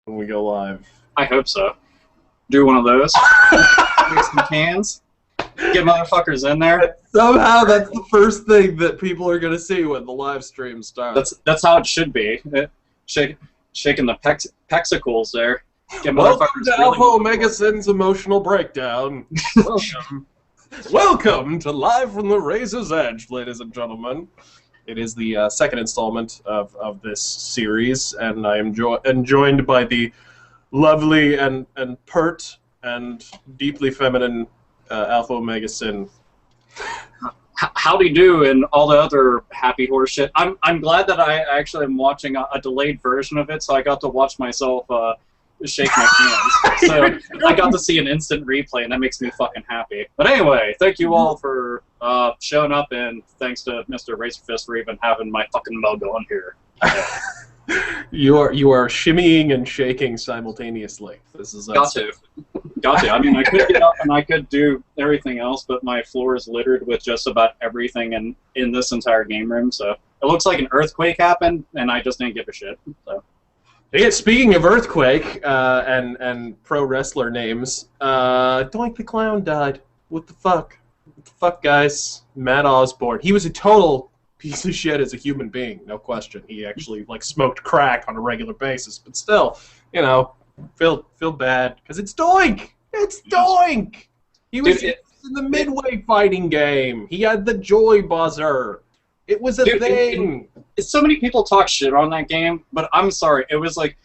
when we go live. I hope so. Do one of those. Make some cans. Get motherfuckers in there. Somehow that's the first thing that people are gonna see when the live stream starts. That's how it should be. Shaking the pexicles there. Get Welcome to really AlphaOmegaSin's emotional breakdown. Welcome to Live from the Razor's Edge, ladies and gentlemen. It is the second installment of this series, and I am joined by the lovely and pert and deeply feminine AlphaOmegaSin. Howdy do and all the other happy horse shit. I'm glad that I actually am watching a delayed version of it, so I got to watch myself shake my hands. So I got to see an instant replay, and that makes me fucking happy. But anyway, thank you all for showing up, and thanks to Mr. Razörfist for even having my fucking mug on here. You are shimmying and shaking simultaneously. This is got to. I mean, I could get up and I could do everything else, but my floor is littered with just about everything in this entire game room. So it looks like an earthquake happened, and I just didn't give a shit. So. Yeah, speaking of earthquake and pro wrestler names, Doink the Clown died. What the fuck? What the fuck, guys? Matt Osborne. He was a total piece of shit as a human being, no question. He actually smoked crack on a regular basis, but still, you know, feel bad because it's Doink. It's Doink. He was in the Midway fighting game. He had the joy buzzer. It was a thing. So many people talk shit on that game, but I'm sorry. It was like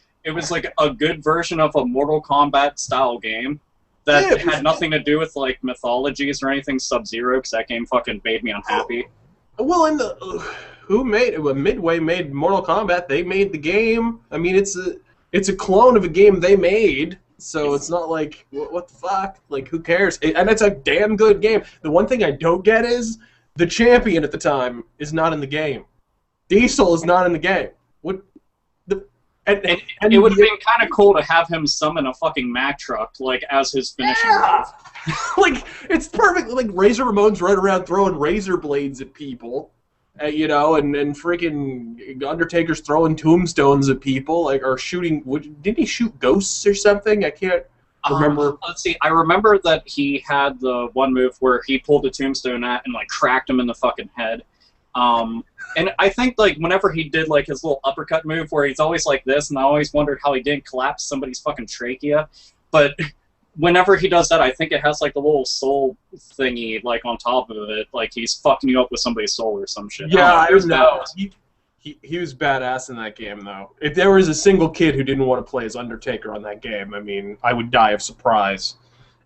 a good version of a Mortal Kombat style game that had nothing to do with like mythologies or anything Sub-Zero, because that game fucking made me unhappy. Well, and Midway made Mortal Kombat. They made the game. I mean, it's a clone of a game they made. So it's not like what the fuck? Like, who cares? And it's a damn good game. The one thing I don't get is the champion at the time is not in the game. Diesel is not in the game. And it would have been kind of cool to have him summon a fucking Mack truck, like, as his finishing move. Like, it's perfect. Like, Razor Ramon's right around throwing razor blades at people, you know, and freaking Undertaker's throwing tombstones at people, like, or shooting. Didn't he shoot ghosts or something? I can't remember. Let's see. I remember that he had the one move where he pulled a tombstone at and, like, cracked him in the fucking head. And I think, like, whenever he did, like, his little uppercut move where he's always like this, and I always wondered how he didn't collapse somebody's fucking trachea, but whenever he does that, I think it has, like, the little soul thingy, like, on top of it, like he's fucking you up with somebody's soul or some shit. Yeah, I know. He was badass in that game, though. If there was a single kid who didn't want to play as Undertaker on that game, I mean, I would die of surprise.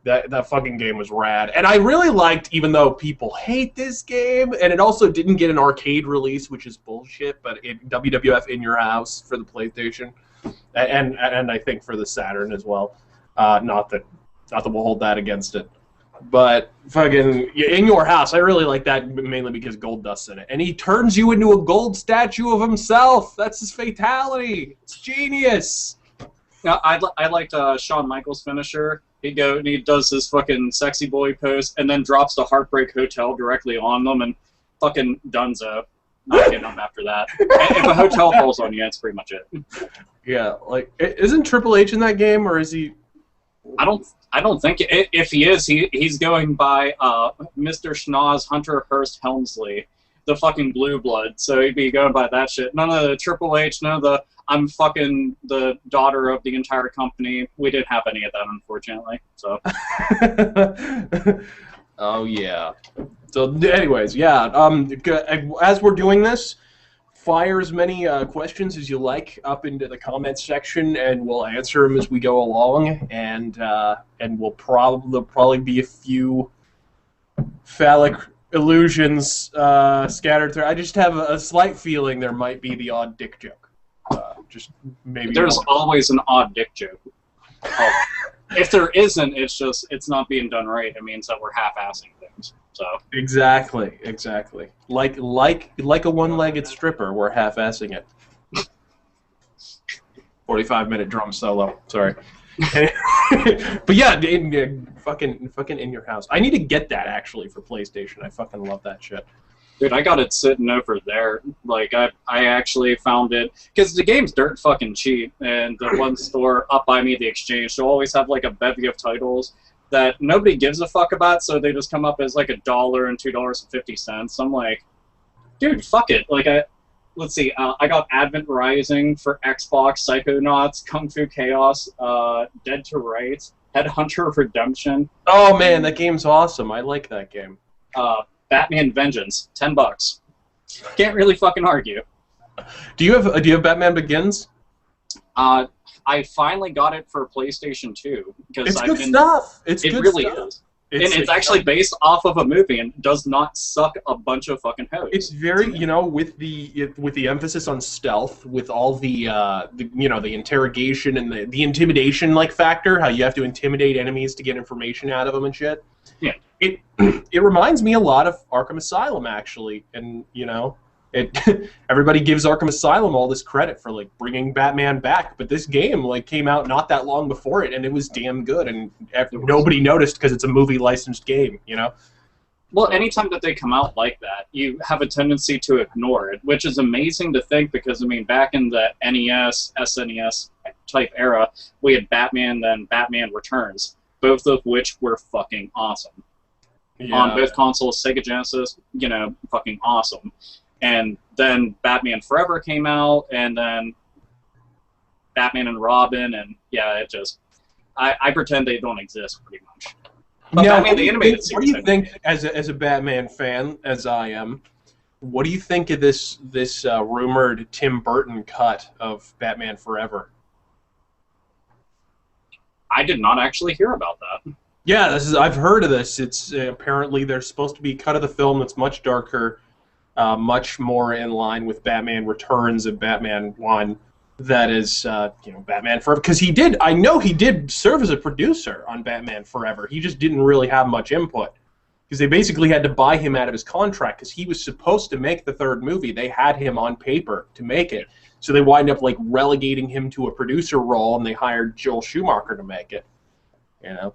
That fucking game was rad. And I really liked, even though people hate this game, and it also didn't get an arcade release, which is bullshit, but WWF In Your House for the PlayStation, and I think for the Saturn as well. Not that we'll hold that against it. But fucking In Your House, I really like that mainly because Goldust's in it. And he turns you into a gold statue of himself. That's his fatality. It's genius. Now, I liked Shawn Michaels' finisher. He does his fucking sexy boy pose, and then drops the Heartbreak Hotel directly on them, and fucking dunzo. Not getting them after that. If a hotel falls on you, that's pretty much it. Yeah, like, isn't Triple H in that game, or is he? I don't think if he is, he's going by Mr. Schnoz Hunter Hearst Helmsley, the fucking blue blood. So he'd be going by that shit. None of the Triple H, none of the I'm fucking the daughter of the entire company. We didn't have any of that, unfortunately. So. Oh yeah. So, anyways, yeah. As we're doing this, fire as many questions as you like up into the comments section, and we'll answer them as we go along. And there'll probably be a few phallic illusions scattered through. I just have a slight feeling there might be the odd dick joke. Just maybe. There's always an odd dick joke. If there isn't, it's not being done right. It means that we're half-assing things. So exactly. Like a one-legged stripper, we're half-assing it. 45-minute drum solo. Sorry. But yeah, fucking In Your House. I need to get that actually for PlayStation. I fucking love that shit. Dude, I got it sitting over there. Like, I actually found it, because the game's dirt fucking cheap, and the one store up by me, the Exchange, they'll always have, like, a bevy of titles that nobody gives a fuck about, so they just come up as, like, $1 and $2.50. I'm like, dude, fuck it. Like, let's see, I got Advent Rising for Xbox, Psychonauts, Kung Fu Chaos, Dead to Rights, Headhunter Redemption. Oh man, that game's awesome. I like that game. Batman Vengeance, $10. Can't really fucking argue. Do you have Batman Begins? I finally got it for PlayStation 2 because It's good stuff. It really is. And it's actually based off of a movie and does not suck a bunch of fucking hoes. It's very, you know, with the emphasis on stealth, with all the you know, the interrogation and the intimidation like factor, how you have to intimidate enemies to get information out of them and shit. Yeah. It reminds me a lot of Arkham Asylum actually, and you know, everybody gives Arkham Asylum all this credit for like bringing Batman back, but this game like came out not that long before it, and it was damn good, and nobody noticed because it's a movie licensed game, you know. Well, anytime that they come out like that, you have a tendency to ignore it, which is amazing to think because I mean, back in the NES, SNES type era, we had Batman, then Batman Returns, both of which were fucking awesome. Yeah. On both consoles, Sega Genesis, you know, fucking awesome. And then Batman Forever came out, and then Batman and Robin, and yeah, it just... I pretend they don't exist, pretty much. But now, Batman, the animated series... What do you think, as a Batman fan, as I am, what do you think of this rumored Tim Burton cut of Batman Forever? I did not actually hear about that. Yeah, I've heard of this. It's apparently there's supposed to be a cut of the film that's much darker, much more in line with Batman Returns and Batman 1. That is, you know, Batman Forever. Because I know he did serve as a producer on Batman Forever. He just didn't really have much input. Because they basically had to buy him out of his contract because he was supposed to make the third movie. They had him on paper to make it. So they wind up like relegating him to a producer role, and they hired Joel Schumacher to make it. You know?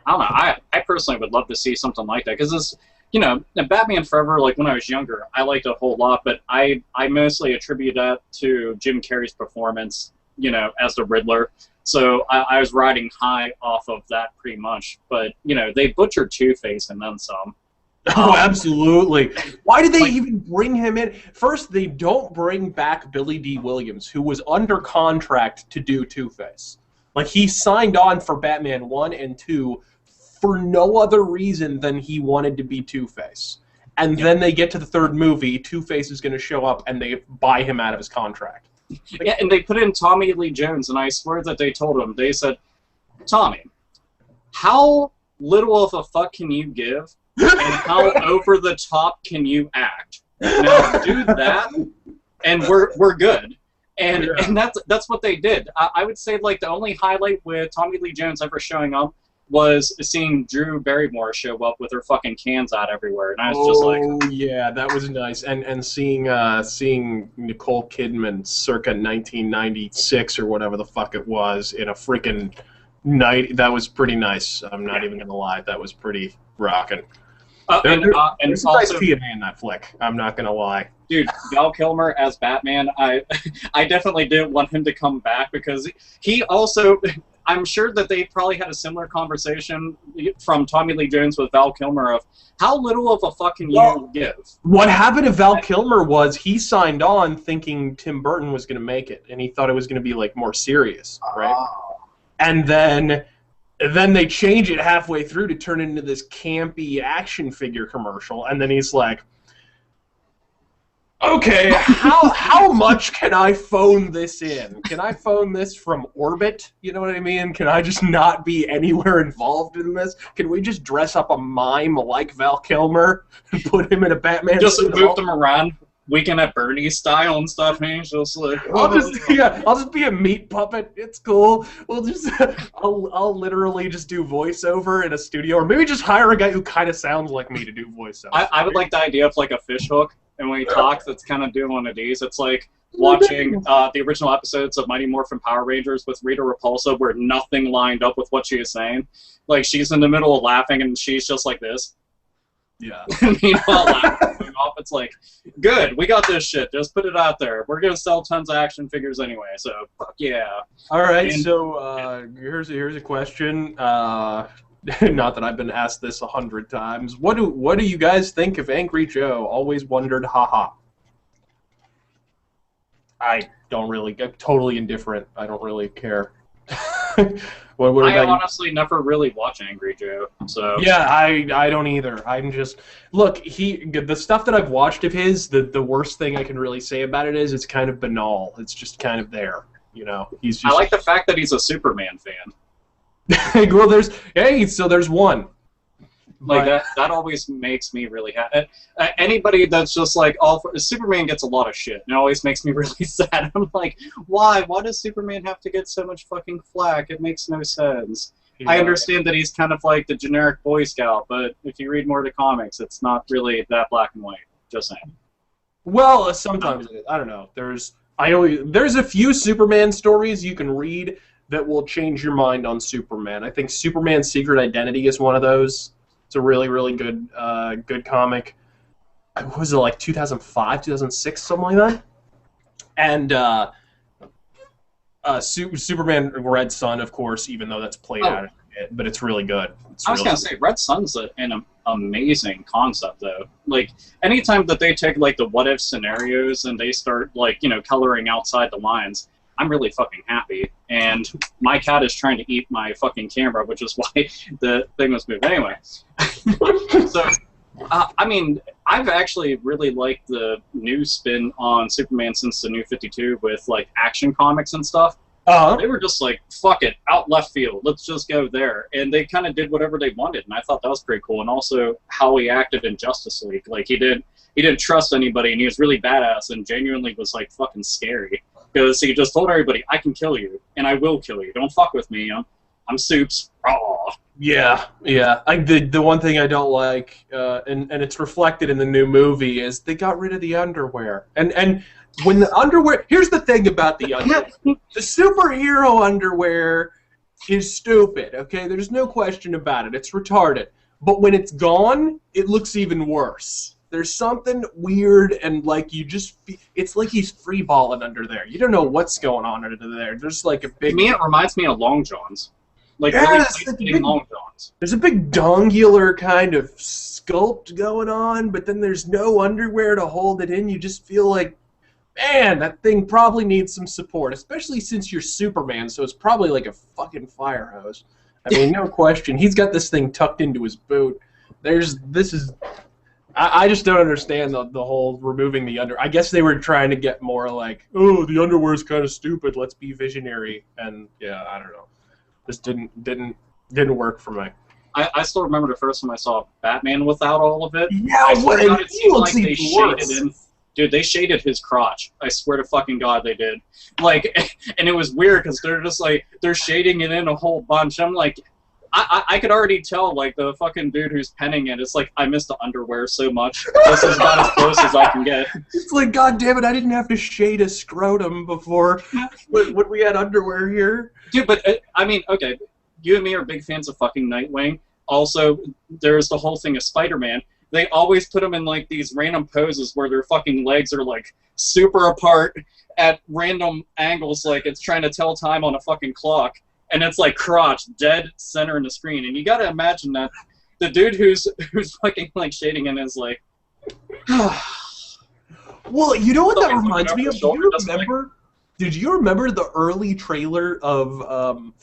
I don't know. I personally would love to see something like that because it's, you know, Batman Forever. Like when I was younger, I liked it a whole lot, but I mostly attribute that to Jim Carrey's performance, you know, as the Riddler. So I was riding high off of that pretty much. But you know, they butchered Two-Face and then some. Oh, absolutely. Why did they even bring him in? First, they don't bring back Billy D. Williams, who was under contract to do Two-Face. Like, he signed on for Batman 1 and 2 for no other reason than he wanted to be Two-Face. And then they get to the third movie, Two-Face is going to show up, and they buy him out of his contract. Like, yeah, and they put in Tommy Lee Jones, and I swear that they told him, they said, Tommy, how little of a fuck can you give, and how over the top can you act? Now do that, and we're good. And that's what they did. I would say like the only highlight with Tommy Lee Jones ever showing up was seeing Drew Barrymore show up with her fucking cans out everywhere, and I was just like, oh yeah, that was nice. And seeing Nicole Kidman circa 1996 or whatever the fuck it was in a freaking night, that was pretty nice. I'm not even gonna lie, that was pretty rocking. And there's some nice TNA in that flick. I'm not gonna lie. Dude, Val Kilmer as Batman, I definitely didn't want him to come back because he also, I'm sure that they probably had a similar conversation from Tommy Lee Jones with Val Kilmer of how little of a fuck can you give? What happened to Val Kilmer was he signed on thinking Tim Burton was gonna make it, and he thought it was gonna be like more serious, right? And then they change it halfway through to turn into this campy action figure commercial, and then he's like, okay, how much can I phone this in? Can I phone this from orbit? You know what I mean? Can I just not be anywhere involved in this? Can we just dress up a mime like Val Kilmer and put him in a Batman just suit? Move them around, Weekend at Bernie's style and stuff, and he's just like, I'll just be a meat puppet. It's cool. I'll literally just do voiceover in a studio, or maybe just hire a guy who kind of sounds like me to do voiceover. I would like the idea of like a fish hook, and when he talks, it's kind of doing one of these. It's like watching the original episodes of Mighty Morphin Power Rangers with Rita Repulsa, where nothing lined up with what she is saying. Like she's in the middle of laughing, and she's just like this. Yeah. Meanwhile, laughing. off. It's like, good, we got this shit. Just put it out there. We're gonna sell tons of action figures anyway. So fuck yeah. All right. So here's a question. Not that I've been asked this 100 times. What do you guys think of Angry Joe? Always wondered. Haha. I don't really. I'm totally indifferent. I don't really care. what I honestly never really watch Angry Joe, so yeah, I don't either. I'm just look. The stuff that I've watched of his, the worst thing I can really say about it is it's kind of banal. It's just kind of there, you know. He's just. I like the fact that he's a Superman fan. Well, there's one. Like that always makes me really happy. Anybody that's just like Superman gets a lot of shit, and it always makes me really sad. I'm like, why? Why does Superman have to get so much fucking flack? It makes no sense. Yeah. I understand that he's kind of like the generic Boy Scout, but if you read more of the comics, it's not really that black and white. Just saying. Well, sometimes it is. I don't know. There's a few Superman stories you can read that will change your mind on Superman. I think Superman's Secret Identity is one of those. It's a really, really good comic. What was it, like 2005, 2006, something like that? And Superman Red Sun, of course, even though that's played out a bit, but it's really good. I was going to say, Red Sun's an amazing concept, though. Like, anytime that they take, like, the what-if scenarios and they start, like, you know, coloring outside the lines, I'm really fucking happy, and my cat is trying to eat my fucking camera, which is why the thing was moved. Anyway, so, I mean, I've actually really liked the new spin on Superman since the New 52 with, like, Action Comics and stuff. They were just like, fuck it, out left field, let's just go there. And they kind of did whatever they wanted, and I thought that was pretty cool. And also how he acted in Justice League. Like, he didn't trust anybody, and he was really badass and genuinely was, like, fucking scary. Because he just told everybody, I can kill you, and I will kill you. Don't fuck with me. I'm Soups. Raw. Yeah. The one thing I don't like, and it's reflected in the new movie, is they got rid of the underwear. And when the underwear... Here's the thing about the underwear. The superhero underwear is stupid, okay? There's no question about it. It's retarded. But when it's gone, it looks even worse. There's something weird, and like it's like he's free balling under there. You don't know what's going on under there. There's like a big. To me, it reminds me of Long Johns. Like really Long Johns. There's a big dongular kind of sculpt going on, but then there's no underwear to hold it in. You just feel like, man, that thing probably needs some support, especially since you're Superman. So it's probably like a fucking fire hose. I mean, no question. He's got this thing tucked into his boot. I just don't understand the whole removing the under. I guess they were trying to get more like, oh, the underwear's kind of stupid. Let's be visionary. And yeah, I don't know. This didn't work for me. I still remember the first time I saw Batman without all of it. Yeah, it seemed like they shaded in. Dude, they shaded his crotch. I swear to fucking God they did. Like, and it was weird because they're just like they're shading it in a whole bunch. I'm like. I could already tell, like, the fucking dude who's penning it, it's like, I miss the underwear so much. This is about as close as I can get. It's like, God damn it, I didn't have to shade a scrotum before when we had underwear here. Dude, but, I mean, okay, you and me are big fans of fucking Nightwing. Also, there's the whole thing of Spider-Man. They always put them in, like, these random poses where their fucking legs are, like, super apart at random angles, like it's trying to tell time on a fucking clock. And it's like crotch, dead center in the screen. And you gotta imagine that the dude who's fucking like shading in is like well, you know what that reminds me of? Did you remember the early trailer of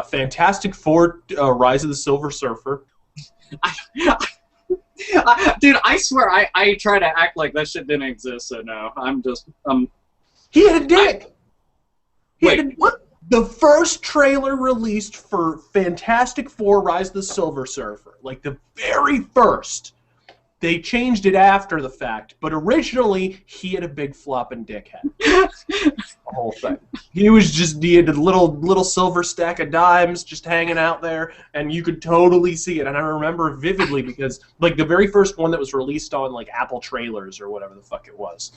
Fantastic Four Rise of the Silver Surfer? Dude, I swear I try to act like that shit didn't exist, so no. He had a dick! What? The first trailer released for Fantastic Four Rise of the Silver Surfer, like the very first, they changed it after the fact, but originally he had a big flopping dickhead. The whole thing. He had a little silver stack of dimes just hanging out there, and you could totally see it. And I remember vividly because like the very first one that was released on like Apple Trailers or whatever the fuck it was.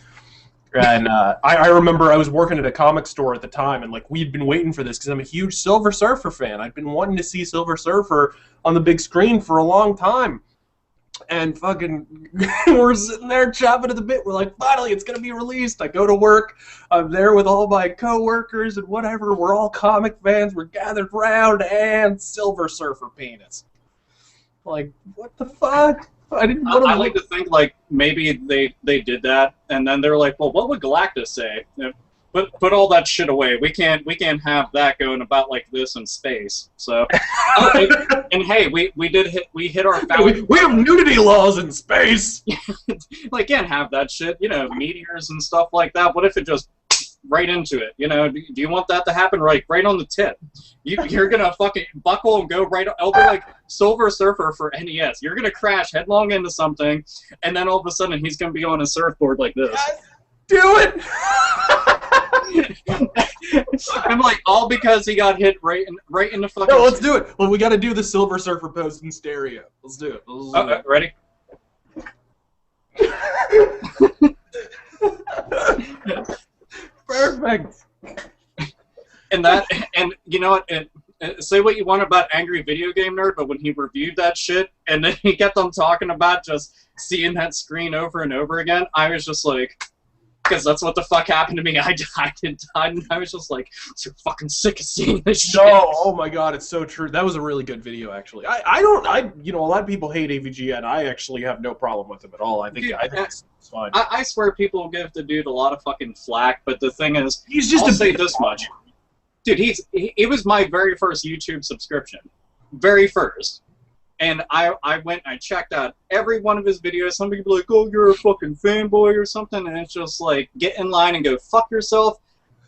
And I remember I was working at a comic store at the time, and like we'd been waiting for this because I'm a huge Silver Surfer fan. I'd been wanting to see Silver Surfer on the big screen for a long time. And fucking, we're sitting there chopping at the bit. We're like, finally, it's gonna be released. I go to work. I'm there with all my coworkers and whatever. We're all comic fans. We're gathered round, and Silver Surfer penis. Like, what the fuck? I didn't. I like to think like maybe they did that, and then they're like, well, what would Galactus say? Put all that shit away. We can't have that going about like this in space. So, and hey, we hit our founding. We have nudity laws in space. Like, can't have that shit. You know, meteors and stuff like that. What if it just right into it? You know, do you want that to happen right on the tip? You're gonna fucking buckle and go right. It'll be like Silver Surfer for NES. You're gonna crash headlong into something, and then all of a sudden he's gonna be on a surfboard like this. Yes, do it. I'm like, all because he got hit right in the fucking. No, let's do it. Well, we got to do the Silver Surfer pose in stereo. Let's do it. Ready? Perfect. And you know what? Say what you want about Angry Video Game Nerd, but when he reviewed that shit and then he kept on talking about just seeing that screen over and over again, I was just like. Because that's what the fuck happened to me. I died and I was just like, so fucking sick of seeing this shit. No, oh my god, it's so true. That was a really good video, actually. You know, a lot of people hate AVG, and I actually have no problem with him at all. I think it's fine. I swear people give the dude a lot of fucking flack, but the thing is, he's just I'll say this much. Dude, he was my very first YouTube subscription. Very first. And I went and I checked out every one of his videos. Some people are like, oh, you're a fucking fanboy or something. And it's just like, get in line and go fuck yourself.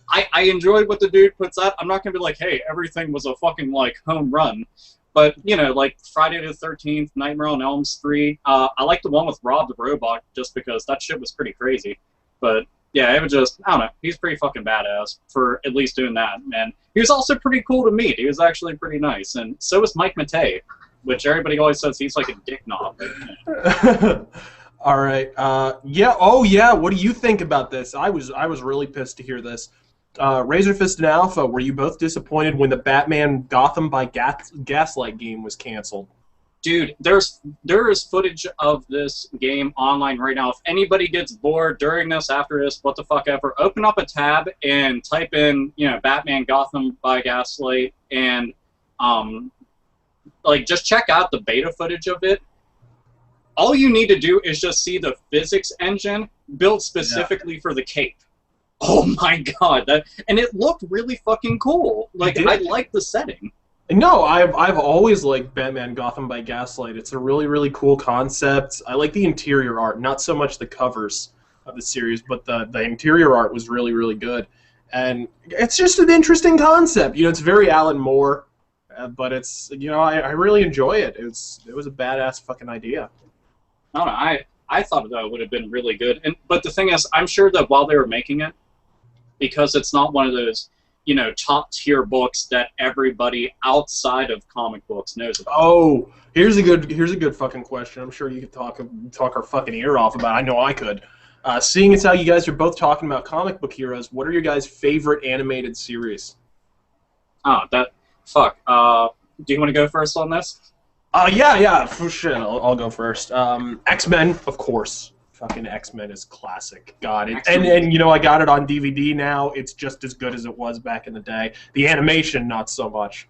I enjoy what the dude puts out. I'm not going to be like, hey, everything was a fucking, like, home run. But, you know, like, Friday the 13th, Nightmare on Elm Street. I like the one with Rob the Robot just because that shit was pretty crazy. But, yeah, it was just, I don't know. He's pretty fucking badass for at least doing that. And he was also pretty cool to meet. He was actually pretty nice. And so was Mike Matei. Which everybody always says he's like a dick knob. All right. Yeah. Oh, yeah. What do you think about this? I was really pissed to hear this. Razörfist and Alpha, were you both disappointed when the Batman Gotham by Gaslight game was canceled? Dude, there is footage of this game online right now. If anybody gets bored during this, after this, what the fuck ever, open up a tab and type in, you know, Batman Gotham by Gaslight and like, just check out the beta footage of it. All you need to do is just see the physics engine built specifically for the cape. Oh my god, and it looked really fucking cool. Like, I like the setting. No, I've always liked Batman Gotham by Gaslight. It's a really, really cool concept. I like the interior art, not so much the covers of the series, but the interior art was really, really good. And it's just an interesting concept. You know, it's very Alan Moore. But it's, you know, I really enjoy it. It was a badass fucking idea. I don't know. I thought that would have been really good. But the thing is, I'm sure that while they were making it, because it's not one of those, you know, top tier books that everybody outside of comic books knows about. Oh, here's a good fucking question. I'm sure you could talk our fucking ear off about. I know I could. Seeing as how you guys are both talking about comic book heroes, what are your guys' favorite animated series? Oh, fuck. Do you want to go first on this? Yeah, for sure. I'll go first. X-Men, of course. Fucking X-Men is classic. God, and you know, I got it on DVD now. It's just as good as it was back in the day. The animation, not so much.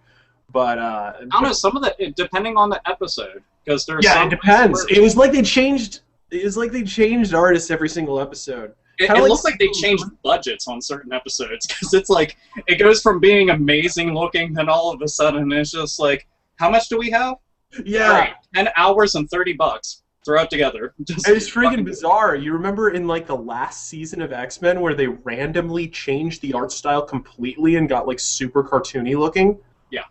But I don't know. Some of the, depending on the episode, because there's it depends. It was like they changed. It was like they changed artists every single episode. It looks like they changed budgets on certain episodes, because it's like, it goes from being amazing looking, then all of a sudden it's just like, how much do we have? Yeah. Right, 10 hours and $30. Throw it together. It's freaking bizarre. You remember in like the last season of X-Men where they randomly changed the art style completely and got like super cartoony looking? Yeah.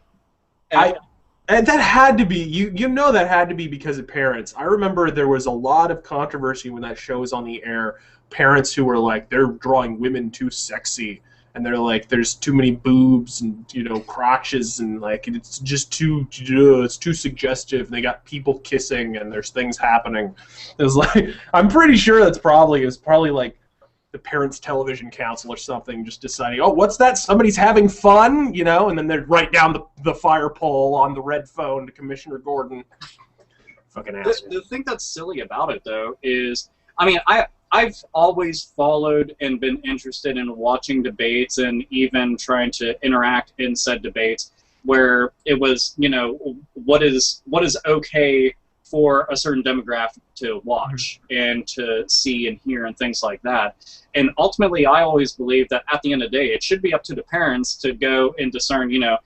And that had to be, you know that had to be because of parents. I remember there was a lot of controversy when that show was on the air. Parents who were like, they're drawing women too sexy, and they're like, there's too many boobs and, you know, crotches, and like it's just too suggestive. And they got people kissing and there's things happening. It was like, I'm pretty sure it's probably like the Parents Television Council or something just deciding, oh, what's that? Somebody's having fun, you know, and then they'd write down the fire pole on the red phone to Commissioner Gordon. Fucking asshole. The thing that's silly about it, though, is, I mean, I've always followed and been interested in watching debates and even trying to interact in said debates where it was, you know, what is okay for a certain demographic to watch and to see and hear and things like that. And ultimately, I always believe that at the end of the day, it should be up to the parents to go and discern, you know,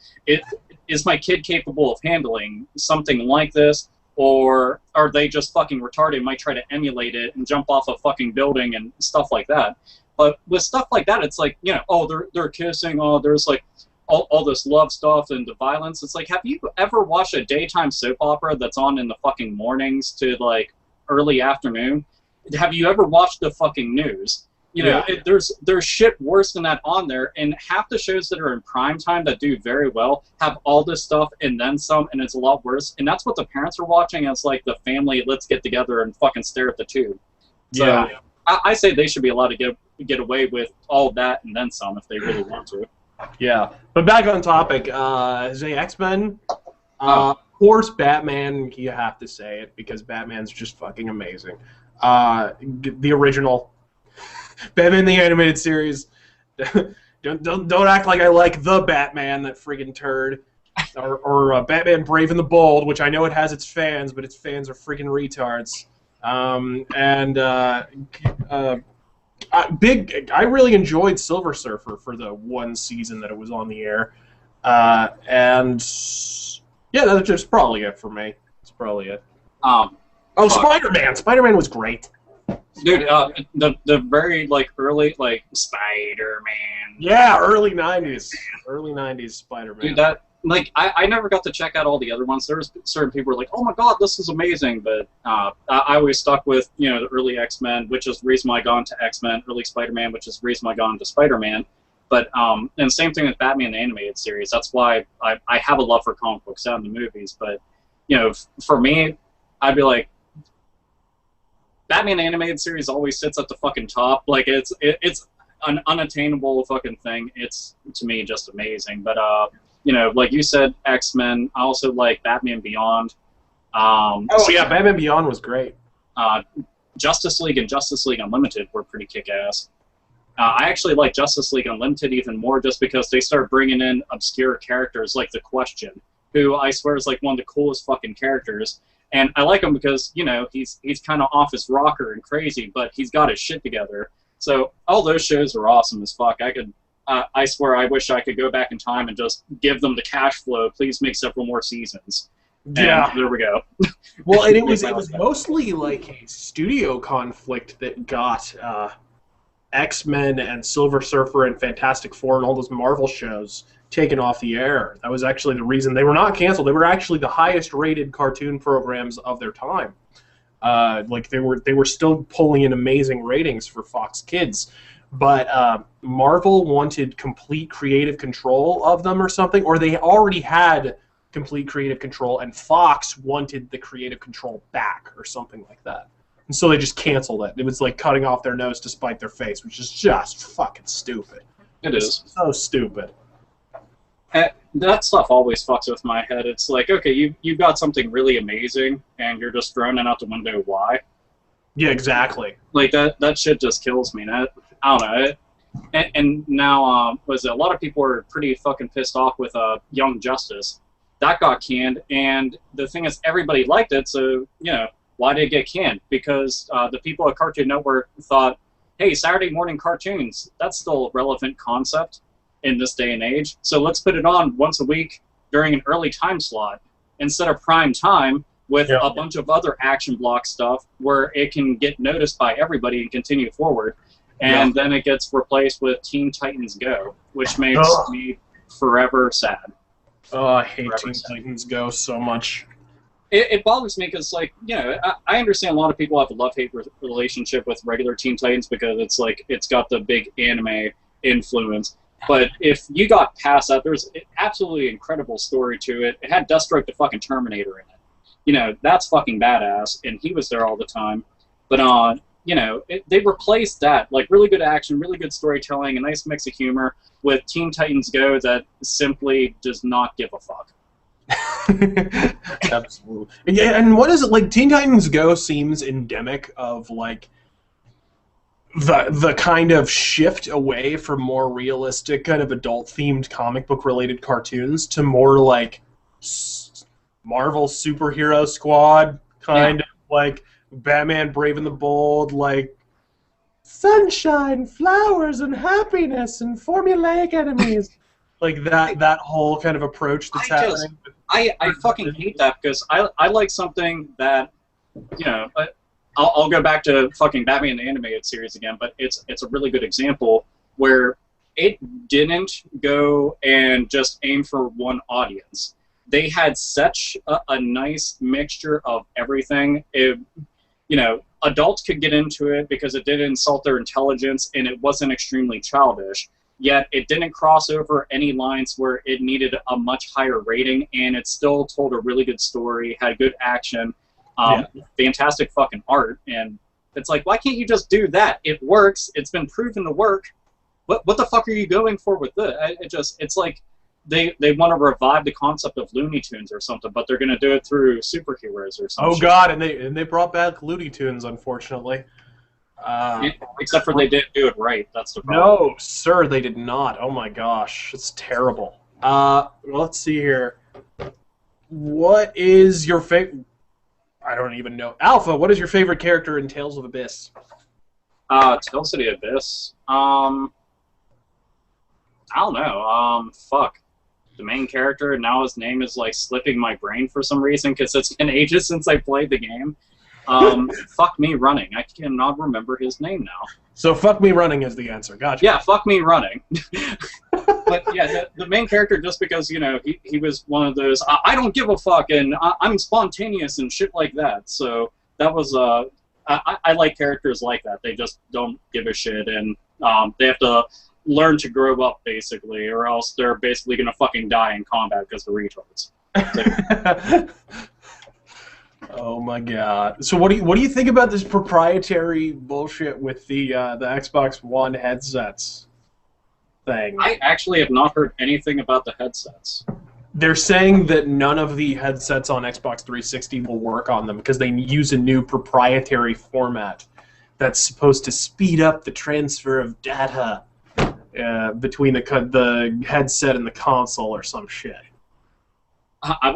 is my kid capable of handling something like this? Or are they just fucking retarded and might try to emulate it and jump off a fucking building and stuff like that? But with stuff like that, it's like, you know, oh, they're kissing, oh, there's like all this love stuff and the violence. It's like, have you ever watched a daytime soap opera that's on in the fucking mornings to like early afternoon? Have you ever watched the fucking news? You know, there's shit worse than that on there, and half the shows that are in prime time that do very well have all this stuff and then some, and it's a lot worse. And that's what the parents are watching as like the family, let's get together and fucking stare at the tube. So I say they should be allowed to get away with all that and then some if they really want to. Yeah, but back on topic, the X-Men, of course Batman, you have to say it, because Batman's just fucking amazing. The original Batman the Animated Series. Don't act like I like the Batman, that friggin' turd. Or Batman Brave and the Bold, which I know it has its fans, but its fans are friggin' retards. I really enjoyed Silver Surfer for the one season that it was on the air. And yeah, that's just probably it for me. That's probably it. Spider-Man! Spider-Man was great. Dude, the very, like, early, like, Spider-Man. Yeah, early 90s. Early 90s Spider-Man. Dude, that, like, I never got to check out all the other ones. There was certain people who were like, oh my god, this is amazing, but I always stuck with, you know, the early X-Men, which is the reason why I got into X-Men, early Spider-Man, which is the reason why I got into Spider-Man. But, and same thing with Batman the Animated Series. That's why I have a love for comic books and the movies, but, you know, for me, I'd be like, Batman Animated Series always sits at the fucking top. Like, it's an unattainable fucking thing. It's, to me, just amazing. But, you know, like you said, X-Men. I also like Batman Beyond. Batman Beyond was great. Justice League and Justice League Unlimited were pretty kick-ass. I actually like Justice League Unlimited even more just because they start bringing in obscure characters like The Question, who I swear is like one of the coolest fucking characters. And I like him because, you know, he's kind of off his rocker and crazy, but he's got his shit together. So all those shows are awesome as fuck. I swear I wish I could go back in time and just give them the cash flow. Please make several more seasons. Yeah. And there we go. Well, and it was mostly like a studio conflict that got X-Men and Silver Surfer and Fantastic Four and all those Marvel shows taken off the air. That was actually the reason. They were not canceled. They were actually the highest rated cartoon programs of their time. Like they were still pulling in amazing ratings for Fox Kids. But Marvel wanted complete creative control of them or something, or they already had complete creative control, and Fox wanted the creative control back or something like that. And so they just canceled it. It was like cutting off their nose to spite their face, which is just fucking stupid. It is. So stupid. That stuff always fucks with my head. It's like, okay, you've got something really amazing, and you're just throwing it out the window. Why? Yeah, exactly. Like, that shit just kills me. I don't know. And now, a lot of people are pretty fucking pissed off with Young Justice. That got canned, and the thing is, everybody liked it, so, you know, why did it get canned? Because the people at Cartoon Network thought, hey, Saturday morning cartoons, that's still a relevant concept in this day and age, so let's put it on once a week during an early time slot instead of prime time with a bunch of other action block stuff where it can get noticed by everybody and continue forward. And then it gets replaced with Teen Titans Go, which makes me forever sad. Oh, I hate Teen Titans Go so much. It bothers me because, like, you know, I understand a lot of people have a love-hate relationship with regular Teen Titans because it's like it's got the big anime influence. But if you got past that, there's an absolutely incredible story to it. It had Deathstroke the fucking Terminator in it. You know, that's fucking badass, and he was there all the time. But, you know, they replaced that, like, really good action, really good storytelling, a nice mix of humor with Teen Titans Go that simply does not give a fuck. Absolutely. Yeah, and what is it like? Teen Titans Go seems endemic of like the kind of shift away from more realistic, kind of adult themed comic book related cartoons to more like Marvel superhero squad kind of like Batman Brave and the Bold, like sunshine, flowers, and happiness, and formulaic enemies. Like that whole kind of approach that's happening. I fucking hate that because I like something that, you know, I'll go back to fucking Batman the Animated Series again, but it's a really good example where it didn't go and just aim for one audience. They had such a nice mixture of everything. You know, adults could get into it because it didn't insult their intelligence and it wasn't extremely childish. Yet it didn't cross over any lines where it needed a much higher rating, and it still told a really good story, had good action, fantastic fucking art, and it's like, why can't you just do that? It works. It's been proven to work. What the fuck are you going for with this? It's like they want to revive the concept of Looney Tunes or something, but they're going to do it through superheroes or something. Oh god, and they brought back Looney Tunes, unfortunately. Except for they didn't do it right. That's the problem. No, sir, they did not. Oh my gosh, it's terrible. Let's see here. What is your favorite? I don't even know. Alpha, what is your favorite character in Tales of Abyss? Tales of the Abyss. I don't know. Fuck. The main character, now his name is like slipping my brain for some reason because it's been ages since I played the game. Fuck Me Running. I cannot remember his name now. So Fuck Me Running is the answer. Gotcha. Yeah, Fuck Me Running. But yeah, the main character, just because, you know, he was one of those, I don't give a fuck, and I'm spontaneous and shit like that. So that was, I like characters like that. They just don't give a shit, and they have to learn to grow up, basically, or else they're basically going to fucking die in combat because they're retards. So, oh my god! So what do you think about this proprietary bullshit with the Xbox One headsets thing? I actually have not heard anything about the headsets. They're saying that none of the headsets on Xbox 360 will work on them because they use a new proprietary format that's supposed to speed up the transfer of data between the headset and the console or some shit. I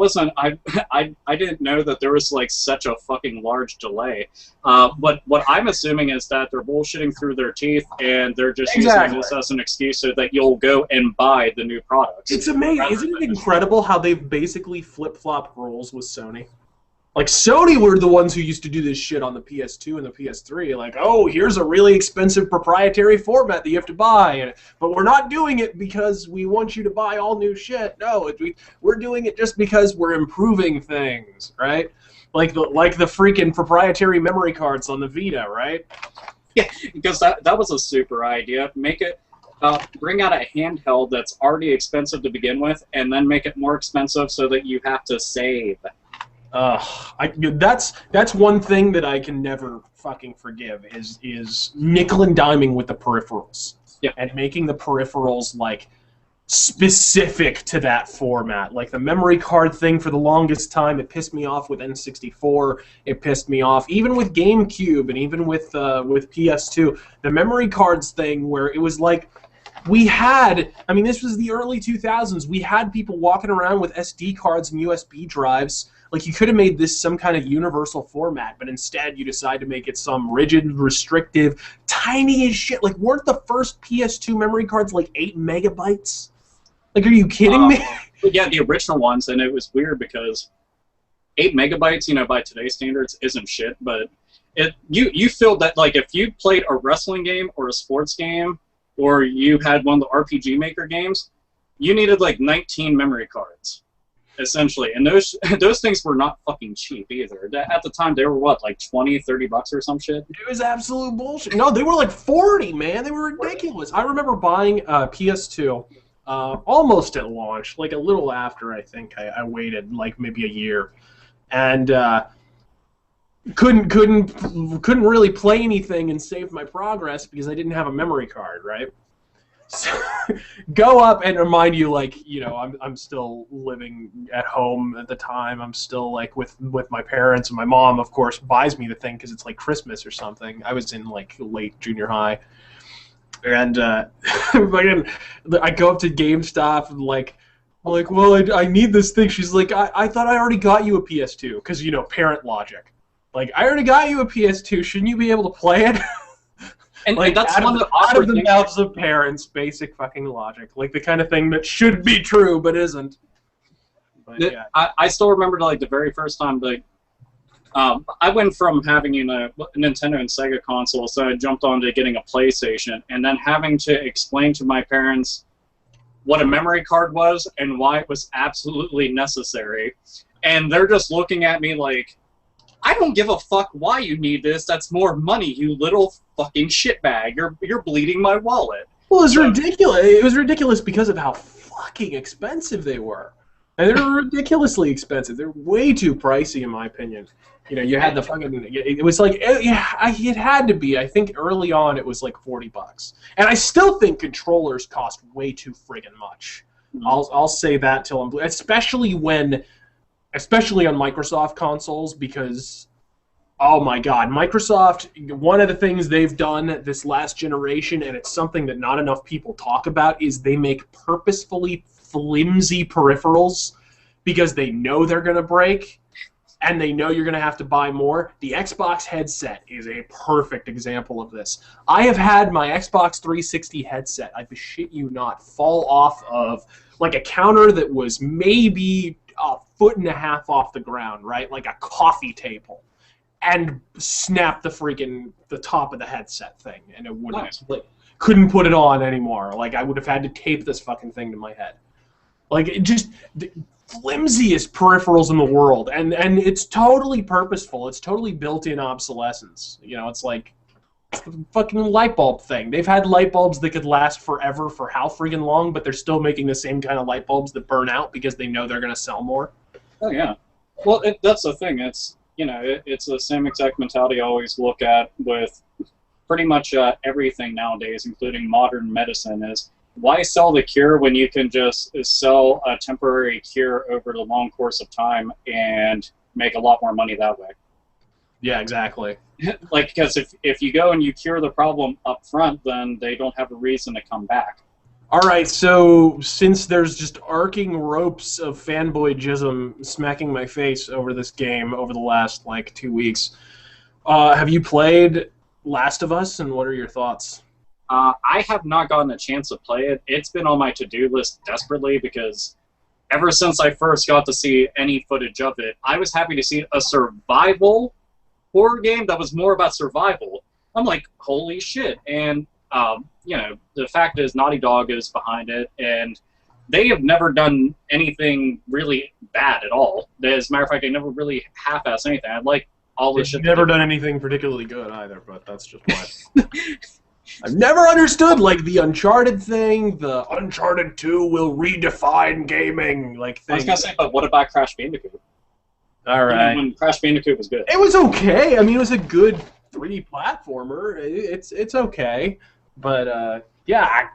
didn't know that there was like such a fucking large delay. What I'm assuming is that they're bullshitting through their teeth and they're just using this as an excuse so that you'll go and buy the new products. It's amazing. Isn't it incredible how they've basically flip-flopped roles with Sony? Like, Sony were the ones who used to do this shit on the PS2 and the PS3. Like, oh, here's a really expensive proprietary format that you have to buy. But we're not doing it because we want you to buy all new shit. No, we're doing it just because we're improving things, right? Like the freaking proprietary memory cards on the Vita, right? Yeah, because that was a super idea. Make it... bring out a handheld that's already expensive to begin with, and then make it more expensive so that you have to save. That's one thing that I can never fucking forgive is nickel and diming with the peripherals. Yeah. And making the peripherals like specific to that format. Like the memory card thing for the longest time, it pissed me off with N64. It pissed me off even with GameCube and even with PS2. The memory cards thing where it was like we had, I mean, this was the early 2000s. We had people walking around with SD cards and USB drives. Like, you could have made this some kind of universal format, but instead you decide to make it some rigid, restrictive, tiny as shit. Like, weren't the first PS2 memory cards like 8 megabytes? Like, are you kidding me? Yeah, the original ones, and it was weird because 8 megabytes, you know, by today's standards isn't shit, but you feel that, like, if you played a wrestling game or a sports game, or you had one of the RPG Maker games, you needed, like, 19 memory cards. Essentially, and those things were not fucking cheap either. At the time, they were what, like $20-$30 or some shit? It was absolute bullshit. No, they were like 40, man. They were ridiculous. I remember buying PS2 almost at launch, like a little after. I think I waited like maybe a year, and couldn't really play anything and save my progress because I didn't have a memory card, right? So, go up and remind you, like, you know, I'm still living at home at the time. I'm still like with my parents, and my mom, of course, buys me the thing because it's like Christmas or something. I was in like late junior high, and I go up to GameStop and well, I need this thing. She's like, I thought I already got you a PS2 because you know parent logic. Like, I already got you a PS2. Shouldn't you be able to play it? And, like, and that's out one of of the out of awkward the things. mouths of parents, basic fucking logic, like the kind of thing that should be true but isn't. But yeah, I still remember like the very first time like I went from having a Nintendo and Sega console, so I jumped on to getting a PlayStation, and then having to explain to my parents what a memory card was and why it was absolutely necessary, and they're just looking at me like, I don't give a fuck why you need this. That's more money, you little fucking shitbag. You're bleeding my wallet. well, it was ridiculous. It was ridiculous because of how fucking expensive they were, and they're ridiculously expensive. They're way too pricey, in my opinion. You know, you had the fucking. It was like, it had to be. I think early on it was like $40, and I still think controllers cost way too friggin' much. Mm-hmm. I'll say that till I'm blue, especially on Microsoft consoles, because, oh my god, Microsoft, one of the things they've done this last generation, and it's something that not enough people talk about, is they make purposefully flimsy peripherals because they know they're going to break, and they know you're going to have to buy more. The Xbox headset is a perfect example of this. I have had my Xbox 360 headset, I shit you not, fall off of like a counter that was maybe a foot and a half off the ground, right? Like a coffee table, and snap the top of the headset thing, and it wouldn't, couldn't put it on anymore. Like, I would have had to tape this fucking thing to my head. Like, it just, the flimsiest peripherals in the world, and it's totally purposeful. It's totally built-in obsolescence. You know, it's like the fucking light bulb thing. They've had light bulbs that could last forever for how friggin' long, but they're still making the same kind of light bulbs that burn out because they know they're going to sell more. Oh yeah. Well, that's the thing. It's, you know, it's the same exact mentality I always look at with pretty much everything nowadays, including modern medicine, is why sell the cure when you can just sell a temporary cure over the long course of time and make a lot more money that way. Yeah, exactly. Like, because if you go and you cure the problem up front, then they don't have a reason to come back. All right, so since there's just arcing ropes of fanboy-jism smacking my face over this game over the last, like, 2 weeks, have you played Last of Us, and what are your thoughts? I have not gotten a chance to play it. It's been on my to-do list desperately because ever since I first got to see any footage of it, I was happy to see a survival horror game that was more about survival. I'm like, holy shit. And, you know, the fact is Naughty Dog is behind it, and they have never done anything really bad at all. As a matter of fact, they never really half-assed anything. I like all this shit. They've never done anything particularly good either, but that's just why. I've never understood, like, the Uncharted thing, the Uncharted 2 will redefine gaming, like, thing. I was going to say, but what about Crash Bandicoot? All right. When Crash Bandicoot was good. It was okay. I mean, it was a good 3D platformer. It's okay. But, yeah,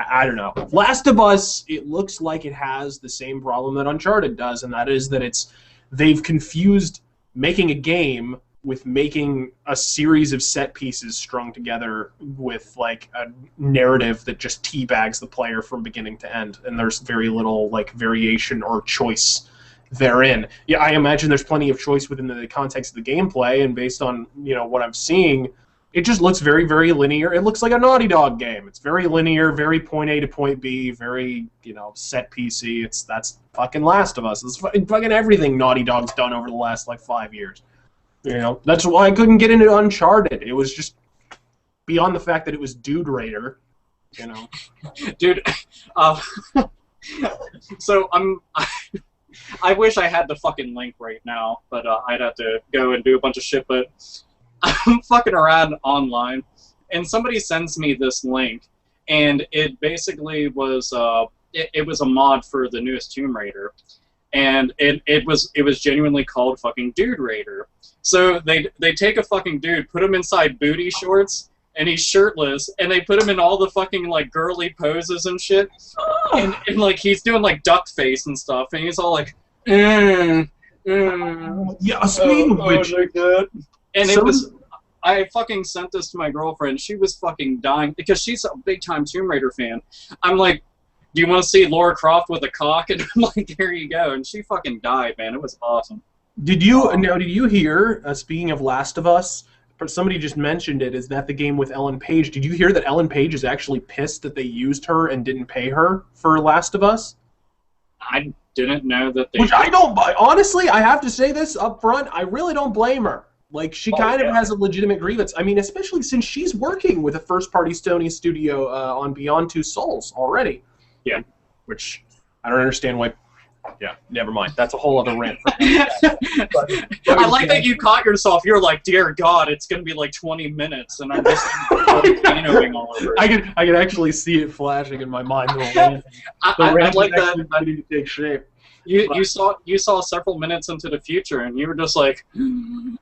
I don't know. Last of Us, it looks like it has the same problem that Uncharted does, and that is that they've confused making a game with making a series of set pieces strung together with, like, a narrative that just teabags the player from beginning to end, and there's very little, like, variation or choice therein. Yeah, I imagine there's plenty of choice within the context of the gameplay, and based on, you know, what I'm seeing, it just looks very, very linear. It looks like a Naughty Dog game. It's very linear, very point A to point B, very, you know, set piecey. That's fucking Last of Us. It's fucking everything Naughty Dog's done over the last, like, 5 years. You know, that's why I couldn't get into Uncharted. It was just beyond the fact that it was Dude Raider, you know. Dude, so I wish I had the fucking link right now, but I'd have to go and do a bunch of shit, but I'm fucking around online, and somebody sends me this link, and it basically was, it was a mod for the newest Tomb Raider, and it was genuinely called fucking Dude Raider. So they take a fucking dude, put him inside booty shorts, and he's shirtless, and they put him in all the fucking like girly poses and shit, and like he's doing like duck face and stuff, and he's all like, Yeah, speaking of which, and it was. I fucking sent this to my girlfriend. She was fucking dying because she's a big time Tomb Raider fan. I'm like, do you want to see Lara Croft with a cock? And I'm like, there you go. And she fucking died, man. It was awesome. Did you hear? Speaking of Last of Us, somebody just mentioned it. Is that the game with Ellen Page? Did you hear that Ellen Page is actually pissed that they used her and didn't pay her for Last of Us? I didn't know that they. Which I don't. Honestly, I have to say this up front. I really don't blame her. Like, she kind of has a legitimate grievance. I mean, especially since she's working with a first-party Sony studio on Beyond Two Souls already. Yeah. Which, I don't understand why... Yeah, never mind. That's a whole other rant. I like that you caught yourself. You're like, dear God, it's going to be like 20 minutes, and I'm just canoing all over it. I can actually see it flashing in my mind. I like that. I need to take shape. You saw several minutes into the future, and you were just like,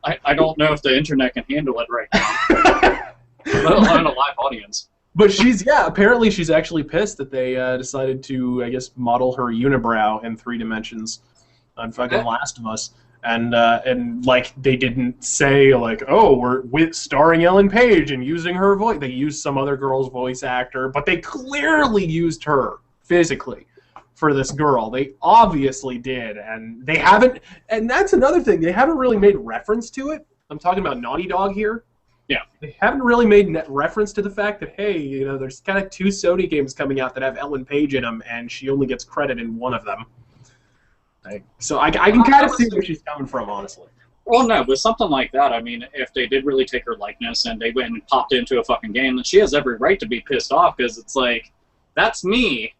I don't know if the internet can handle it right now, let alone a live audience. But apparently she's actually pissed that they decided to, I guess, model her unibrow in 3 dimensions on fucking Last of Us, and like they didn't say like, oh, we're starring Ellen Page and using her voice. They used some other girl's voice actor, but they clearly used her physically for this girl. They obviously did, and they haven't. And that's another thing. They haven't really made reference to it. I'm talking about Naughty Dog here. Yeah. They haven't really made reference to the fact that, hey, you know, there's kind of 2 Sony games coming out that have Ellen Page in them, and she only gets credit in one of them. So I can kind of see where she's coming from, honestly. Well, no, with something like that, I mean, if they did really take her likeness and they went and popped into a fucking game, then she has every right to be pissed off, because it's like, that's me,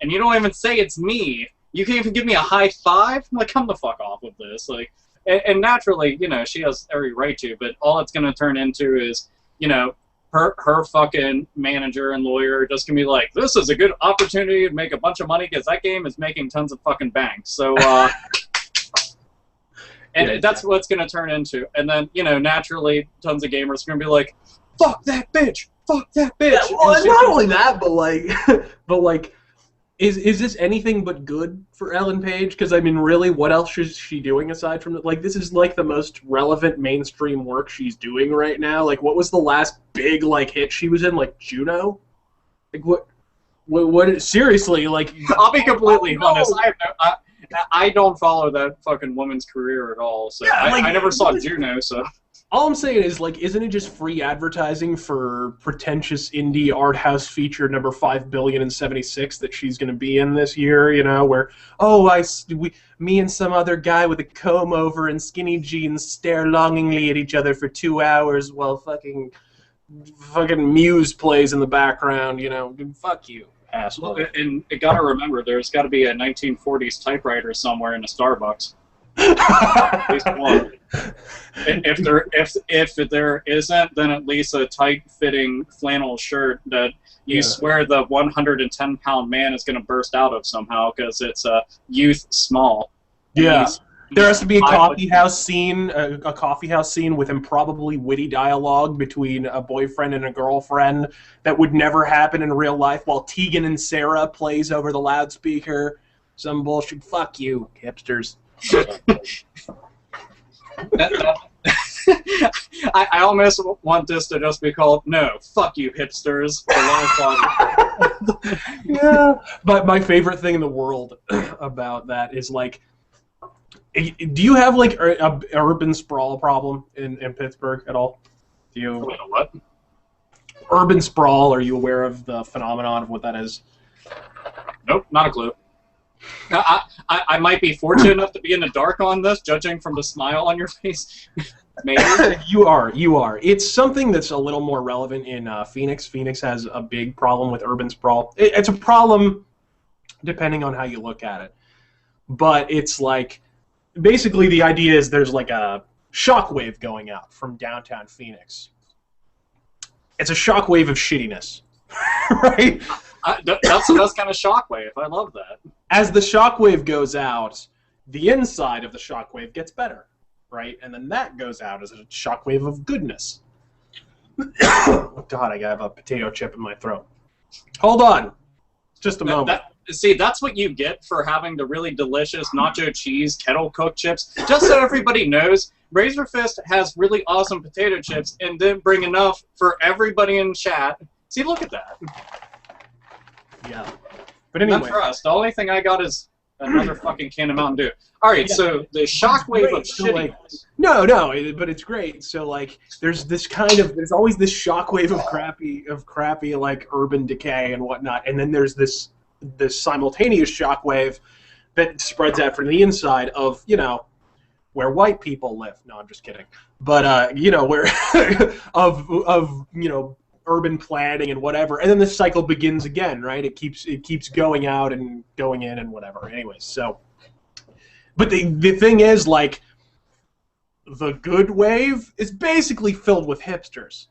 and you don't even say it's me. You can't even give me a high five? I'm like, come the fuck off with this. Like, and naturally, you know, she has every right to, but all it's going to turn into is, you know, her fucking manager and lawyer just going to be like, this is a good opportunity to make a bunch of money because that game is making tons of fucking bank. So, and that's what it's going to turn into. And then, you know, naturally, tons of gamers are going to be like, fuck that bitch! Fuck that bitch! Yeah, well, it's not only that, but like, Is this anything but good for Ellen Page? Because, I mean, really, what else is she doing aside from... Like, this is, like, the most relevant mainstream work she's doing right now. Like, what was the last big, like, hit she was in? Like, Juno? Like, what seriously, like... I'll be completely honest. I don't follow that fucking woman's career at all, so yeah, I never saw Juno, so... All I'm saying is, like, isn't it just free advertising for pretentious indie art house feature number 5,076,000,076 that she's going to be in this year, you know, where, oh, me and some other guy with a comb over and skinny jeans stare longingly at each other for 2 hours while fucking Muse plays in the background, you know, fuck you, asshole. Well, and you gotta remember, there's gotta be a 1940s typewriter somewhere in a Starbucks. At least one. If there isn't, then at least a tight-fitting flannel shirt that you swear the 110-pound man is going to burst out of somehow because it's a youth small. Yeah, there has to be a coffee house scene, a coffee house scene with improbably witty dialogue between a boyfriend and a girlfriend that would never happen in real life, while Tegan and Sarah plays over the loudspeaker. Some bullshit. Fuck you, hipsters. I almost want this to just be called "No, fuck you, hipsters." Yeah, but my favorite thing in the world about that is, like, do you have like a urban sprawl problem in Pittsburgh at all? Do you? Wait, what? Urban sprawl. Are you aware of the phenomenon of what that is? Nope, not a clue. I might be fortunate enough to be in the dark on this, judging from the smile on your face. Maybe. You are. It's something that's a little more relevant in Phoenix. Phoenix has a big problem with urban sprawl. It's a problem depending on how you look at it. But it's like, basically the idea is there's like a shockwave going out from downtown Phoenix. It's a shockwave of shittiness, right? That's kind of shockwave. I love that. As the shockwave goes out, the inside of the shockwave gets better, right? And then that goes out as a shockwave of goodness. God, I have a potato chip in my throat. Hold on. Just a moment. See, that's what you get for having the really delicious nacho cheese kettle cooked chips. Just so everybody knows, Razörfist has really awesome potato chips and didn't bring enough for everybody in chat. See, look at that. Yeah. But anyway. Not for us. The only thing I got is another fucking can of Mountain Dew. Alright, so the shockwave of shittiness. No, but it's great. So like, there's always this shockwave of crappy like urban decay and whatnot, and then there's this simultaneous shockwave that spreads out from the inside of, you know, where white people live. No, I'm just kidding. But you know, where of you know, urban planning and whatever, and then the cycle begins again, right? It keeps going out and going in and whatever. Anyways, so, but the thing is, like, the good wave is basically filled with hipsters.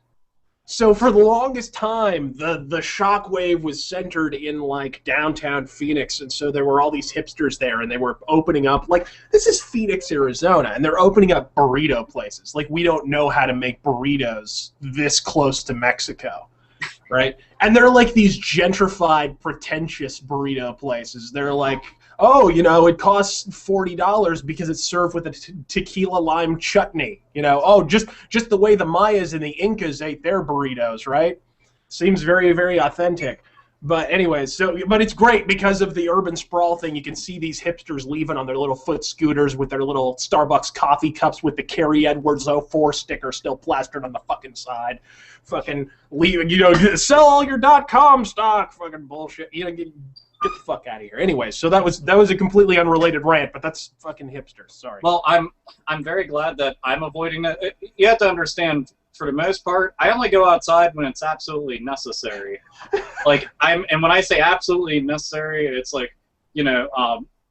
So for the longest time, the shock wave was centered in like downtown Phoenix, and so there were all these hipsters there, and they were opening up, like, this is Phoenix, Arizona, and they're opening up burrito places. Like, we don't know how to make burritos this close to Mexico, right? And they're like these gentrified, pretentious burrito places. They're like, oh, you know, it costs $40 because it's served with a tequila lime chutney. You know, oh, just the way the Mayas and the Incas ate their burritos, right? Seems very, very authentic. But anyways, but it's great because of the urban sprawl thing. You can see these hipsters leaving on their little foot scooters with their little Starbucks coffee cups with the Carrie Edwards 04 sticker still plastered on the fucking side. Fucking leaving, you know, sell all your .com stock, fucking bullshit. You know, get the fuck out of here. Anyway, so that was a completely unrelated rant, but that's fucking hipsters. Sorry. Well, I'm very glad that I'm avoiding that. You have to understand, for the most part, I only go outside when it's absolutely necessary. Like, and when I say absolutely necessary, it's like, you know,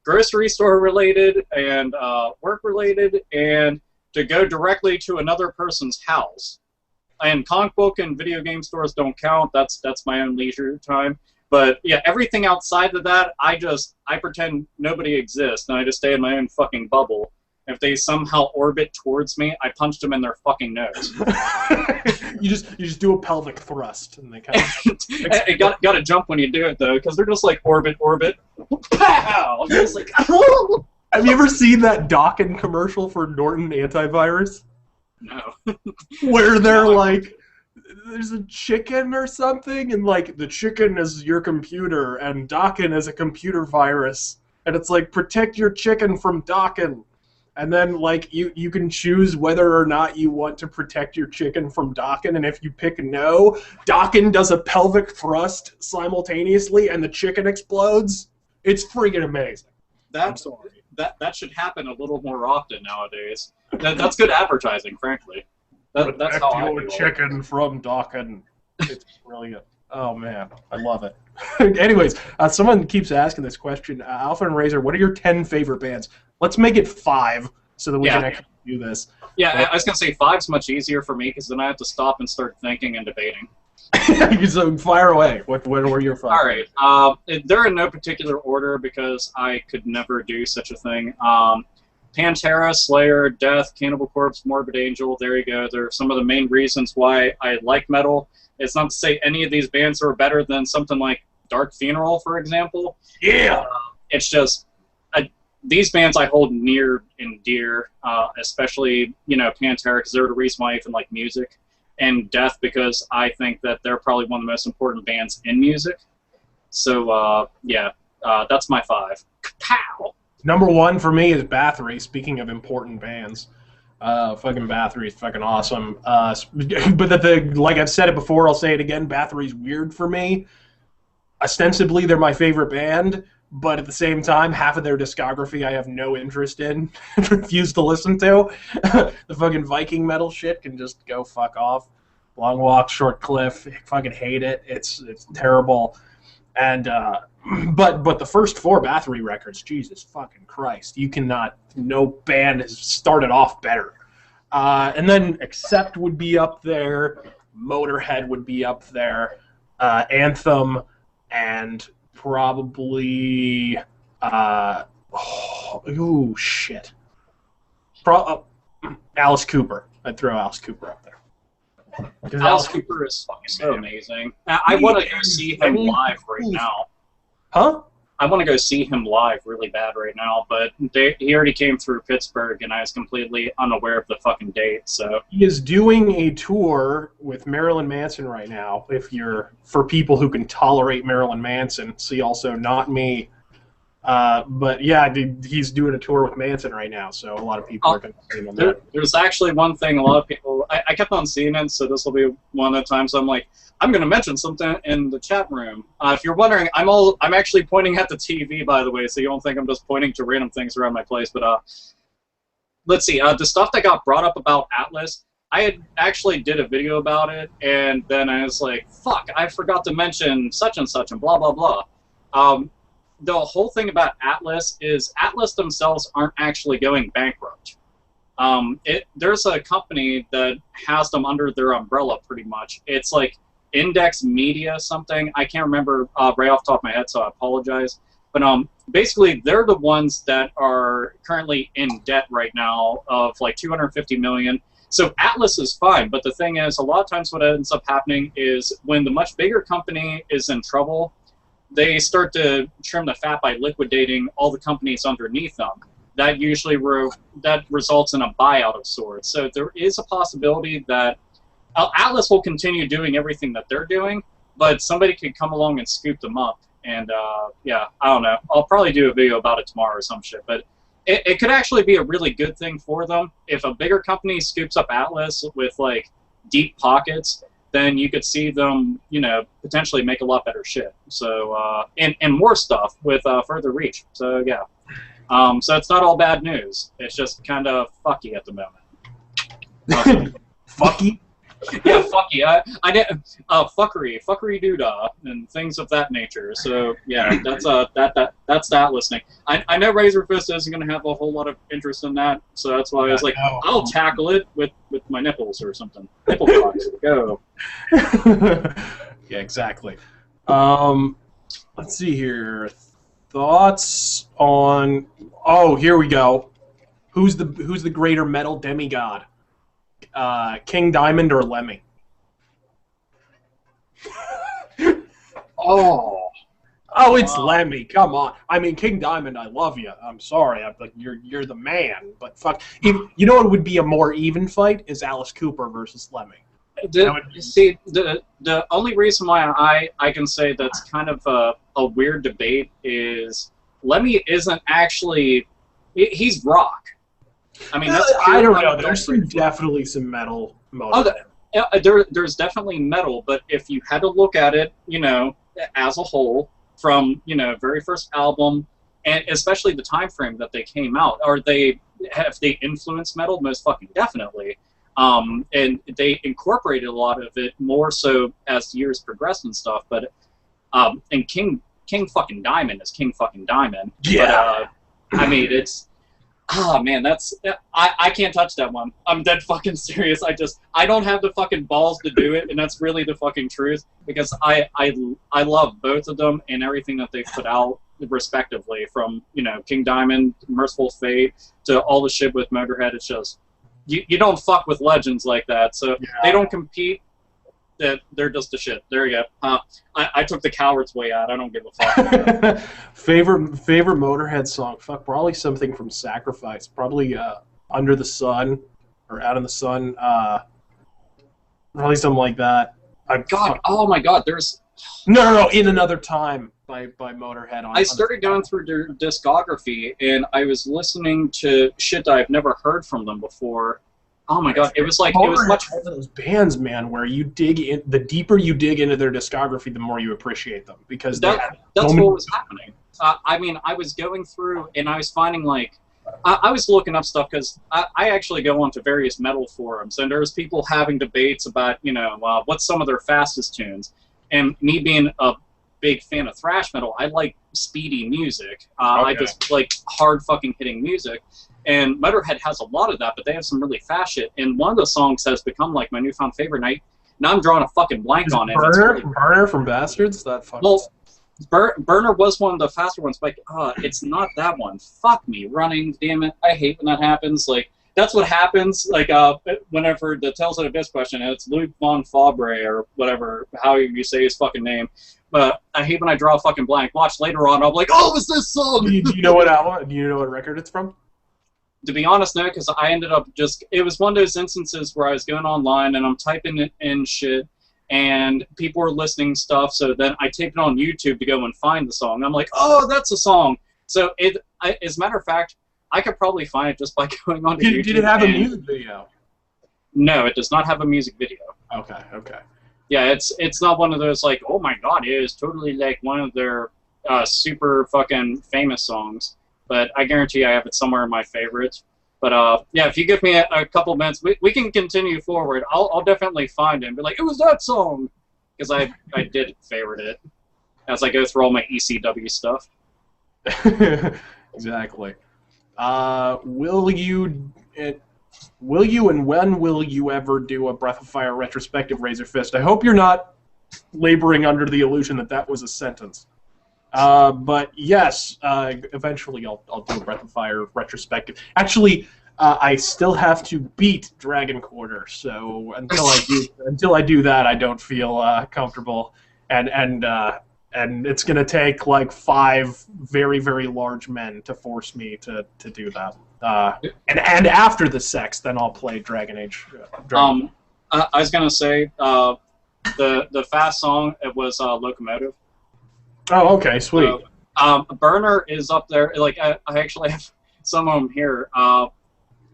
grocery store related and work related, and to go directly to another person's house. And comic book and video game stores don't count. That's my own leisure time. But yeah, everything outside of that, I pretend nobody exists, and I just stay in my own fucking bubble. If they somehow orbit towards me, I punch them in their fucking nose. you just do a pelvic thrust, and they kind of. You gotta jump when you do it though, because they're just like orbit, pow. I'm just like. Have you ever seen that Dawkins commercial for Norton antivirus? No. Where they're like, there's a chicken or something, and like the chicken is your computer, and Dawkins is a computer virus, and it's like, protect your chicken from Dawkins. And then, like, you can choose whether or not you want to protect your chicken from Dawkins, and if you pick no, Dawkins does a pelvic thrust simultaneously, and the chicken explodes. It's freaking amazing. I'm sorry. That should happen a little more often nowadays. That's good advertising, frankly. That's how I do your chicken from Dawkins. It's brilliant. Oh, man. I love it. Anyways, someone keeps asking this question. Alpha and Razor, what are your 10 favorite bands? Let's make it 5 so that we can actually do this. Yeah, I was going to say 5's much easier for me because then I have to stop and start thinking and debating. So fire away. What were your 5? All right. They're in no particular order because I could never do such a thing. Pantera, Slayer, Death, Cannibal Corpse, Morbid Angel, there you go. They're some of the main reasons why I like metal. It's not to say any of these bands are better than something like Dark Funeral, for example. Yeah! It's just, these bands I hold near and dear, especially, you know, Pantera, because they're the reason why I even like music, and Death, because I think that they're probably one of the most important bands in music. So, that's my 5. Pow! Number 1 for me is Bathory, speaking of important bands. Fucking Bathory is fucking awesome. But like I've said it before, I'll say it again, Bathory's weird for me. Ostensibly, they're my favorite band, but at the same time, half of their discography I have no interest in, refuse to listen to. The fucking Viking metal shit can just go fuck off. Long Walk, Short Cliff, fucking hate it. It's terrible. And but the first 4 Bathory records, Jesus fucking Christ, no band has started off better. And then Accept would be up there, Motorhead would be up there, Anthem, and probably shit. Alice Cooper. I'd throw Alice Cooper up there. Alice Cooper is so amazing. I want to go see him live right now. Huh? I want to go see him live really bad right now, but he already came through Pittsburgh, and I was completely unaware of the fucking date. So he is doing a tour with Marilyn Manson right now. For people who can tolerate Marilyn Manson, see also Not Me. But yeah, he's doing a tour with Manson right now, so a lot of people are going to see him on that. There's actually one thing a lot of people... I kept on seeing it, so this will be one of the times I'm like, I'm going to mention something in the chat room. If you're wondering, I'm actually pointing at the TV, by the way, so you don't think I'm just pointing to random things around my place. But let's see. The stuff that got brought up about Atlas, I had actually did a video about it, and then I was like, fuck, I forgot to mention such and such and blah, blah, blah. The whole thing about Atlas is Atlas themselves aren't actually going bankrupt. There's a company that has them under their umbrella pretty much. It's like Index Media something. I can't remember right off the top of my head, so I apologize. But basically, they're the ones that are currently in debt right now of like $250 million. So Atlas is fine, but the thing is, a lot of times what ends up happening is when the much bigger company is in trouble, they start to trim the fat by liquidating all the companies underneath them. That usually results in a buyout of sorts. So there is a possibility that Atlas will continue doing everything that they're doing, but somebody could come along and scoop them up. And yeah, I don't know. I'll probably do a video about it tomorrow or some shit. But it could actually be a really good thing for them. If a bigger company scoops up Atlas with like deep pockets, then you could see them, you know, potentially make a lot better shit. So and more stuff with further reach. So yeah. So it's not all bad news. It's just kind of fucky at the moment. Fucky? Yeah, fucky. I did fuckery doodah, and things of that nature. So yeah, that's that listening. I know Razörfist isn't gonna have a whole lot of interest in that, so that's why I was like, I'll tackle it with my nipples or something. Nipple cocks. Go. Yeah, exactly. Let's see here. Thoughts on? Oh, here we go. Who's the greater metal demigod? King Diamond or Lemmy? Oh, it's Lemmy. Come on. I mean, King Diamond, I love you. I'm sorry. I'm like you're the man. But fuck, you know what would be a more even fight is Alice Cooper versus Lemmy. See, the only reason why I can say that's kind of a weird debate is Lemmy isn't actually... He's rock. I mean, that's I don't know. There's definitely some metal motive. There's definitely metal, but if you had to look at it, you know, as a whole, from, you know, very first album, and especially the time frame that they came out, have they influenced metal? Most fucking definitely. And they incorporated a lot of it more so as years progressed and stuff. But and King fucking Diamond is King fucking Diamond. Yeah. But, I mean, it's... Oh man, I can't touch that one. I'm dead fucking serious. I don't have the fucking balls to do it, and that's really the fucking truth. Because I love both of them and everything that they've put out respectively. From, you know, King Diamond, Merciful Fate, to all the shit with Motorhead. It's just you don't fuck with legends like that. So they don't compete. They're just the shit. There you go. I took the coward's way out. I don't give a fuck. favorite Motorhead song? Fuck, probably something from Sacrifice. Probably Under the Sun or Out in the Sun. Probably something like that. Oh my god. There's no. In Another Time by Motorhead. I started going through their discography and I was listening to shit that I've never heard from them before. Oh my god, it was much one of those bands, man, where you dig in. The deeper you dig into their discography, the more you appreciate them because that's what was happening. I mean, I was going through and I was finding like I was looking up stuff because I actually go onto various metal forums and there's people having debates about, you know, what's some of their fastest tunes. And me being a big fan of thrash metal, I like speedy music. I just like hard fucking hitting music. And Motorhead has a lot of that, but they have some really fast shit. And one of the songs has become like my newfound favorite. Now I'm drawing a fucking blank on it. Burner from Bastards? That fucking... Well, Burner was one of the faster ones, but it's not that one. Fuck me, Running, damn it. I hate when that happens. Like, that's what happens. Like whenever the Tales of the Abyss question, and it's Luke von Fabre or whatever, how you say his fucking name. But I hate when I draw a fucking blank. Watch later on, I'm like, oh, it's this song. Do you know what album? Do you know what record it's from? To be honest, no, because I ended up it was one of those instances where I was going online and I'm typing in shit, and people were listening stuff, so then I taped it on YouTube to go and find the song. I'm like, oh, that's a song. So as a matter of fact, I could probably find it just by going on to YouTube. Did it have a music video? No, it does not have a music video. Okay, okay. Yeah, it's not one of those like, oh my god, it is totally like one of their super fucking famous songs. But I guarantee I have it somewhere in my favorites. But yeah, if you give me a couple minutes, we can continue forward. I'll definitely find it and be like, it was that song, because I did favorite it as I go through all my ECW stuff. Exactly. Will you and when will you ever do a Breath of Fire retrospective, Razörfist? I hope you're not laboring under the illusion that that was a sentence. But yes, eventually I'll do a Breath of Fire retrospective. Actually, I still have to beat Dragon Quarter, so until I do that, I don't feel comfortable. And it's gonna take like 5 very, very large men to force me to do that. And after the sex, then I'll play Dragon Age. I was gonna say the fast song, it was Locomotive. Oh, okay, sweet. Burner is up there. Like I actually have some of them here.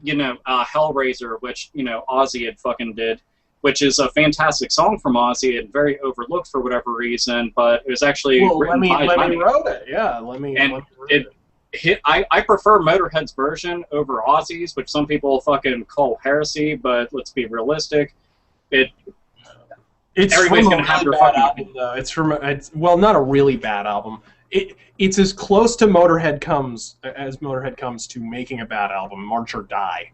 You know, Hellraiser, which Ozzy had fucking did, which is a fantastic song from Ozzy and very overlooked for whatever reason, but it was actually written by Lemmy wrote it. Yeah, Lemmy wrote it. I prefer Motorhead's version over Ozzy's, which some people fucking call heresy, but let's be realistic. It's everybody's from gonna have their bad fucking album, though. It's well, not a really bad album. It's as close to Motorhead comes as Motorhead comes to making a bad album, March or Die,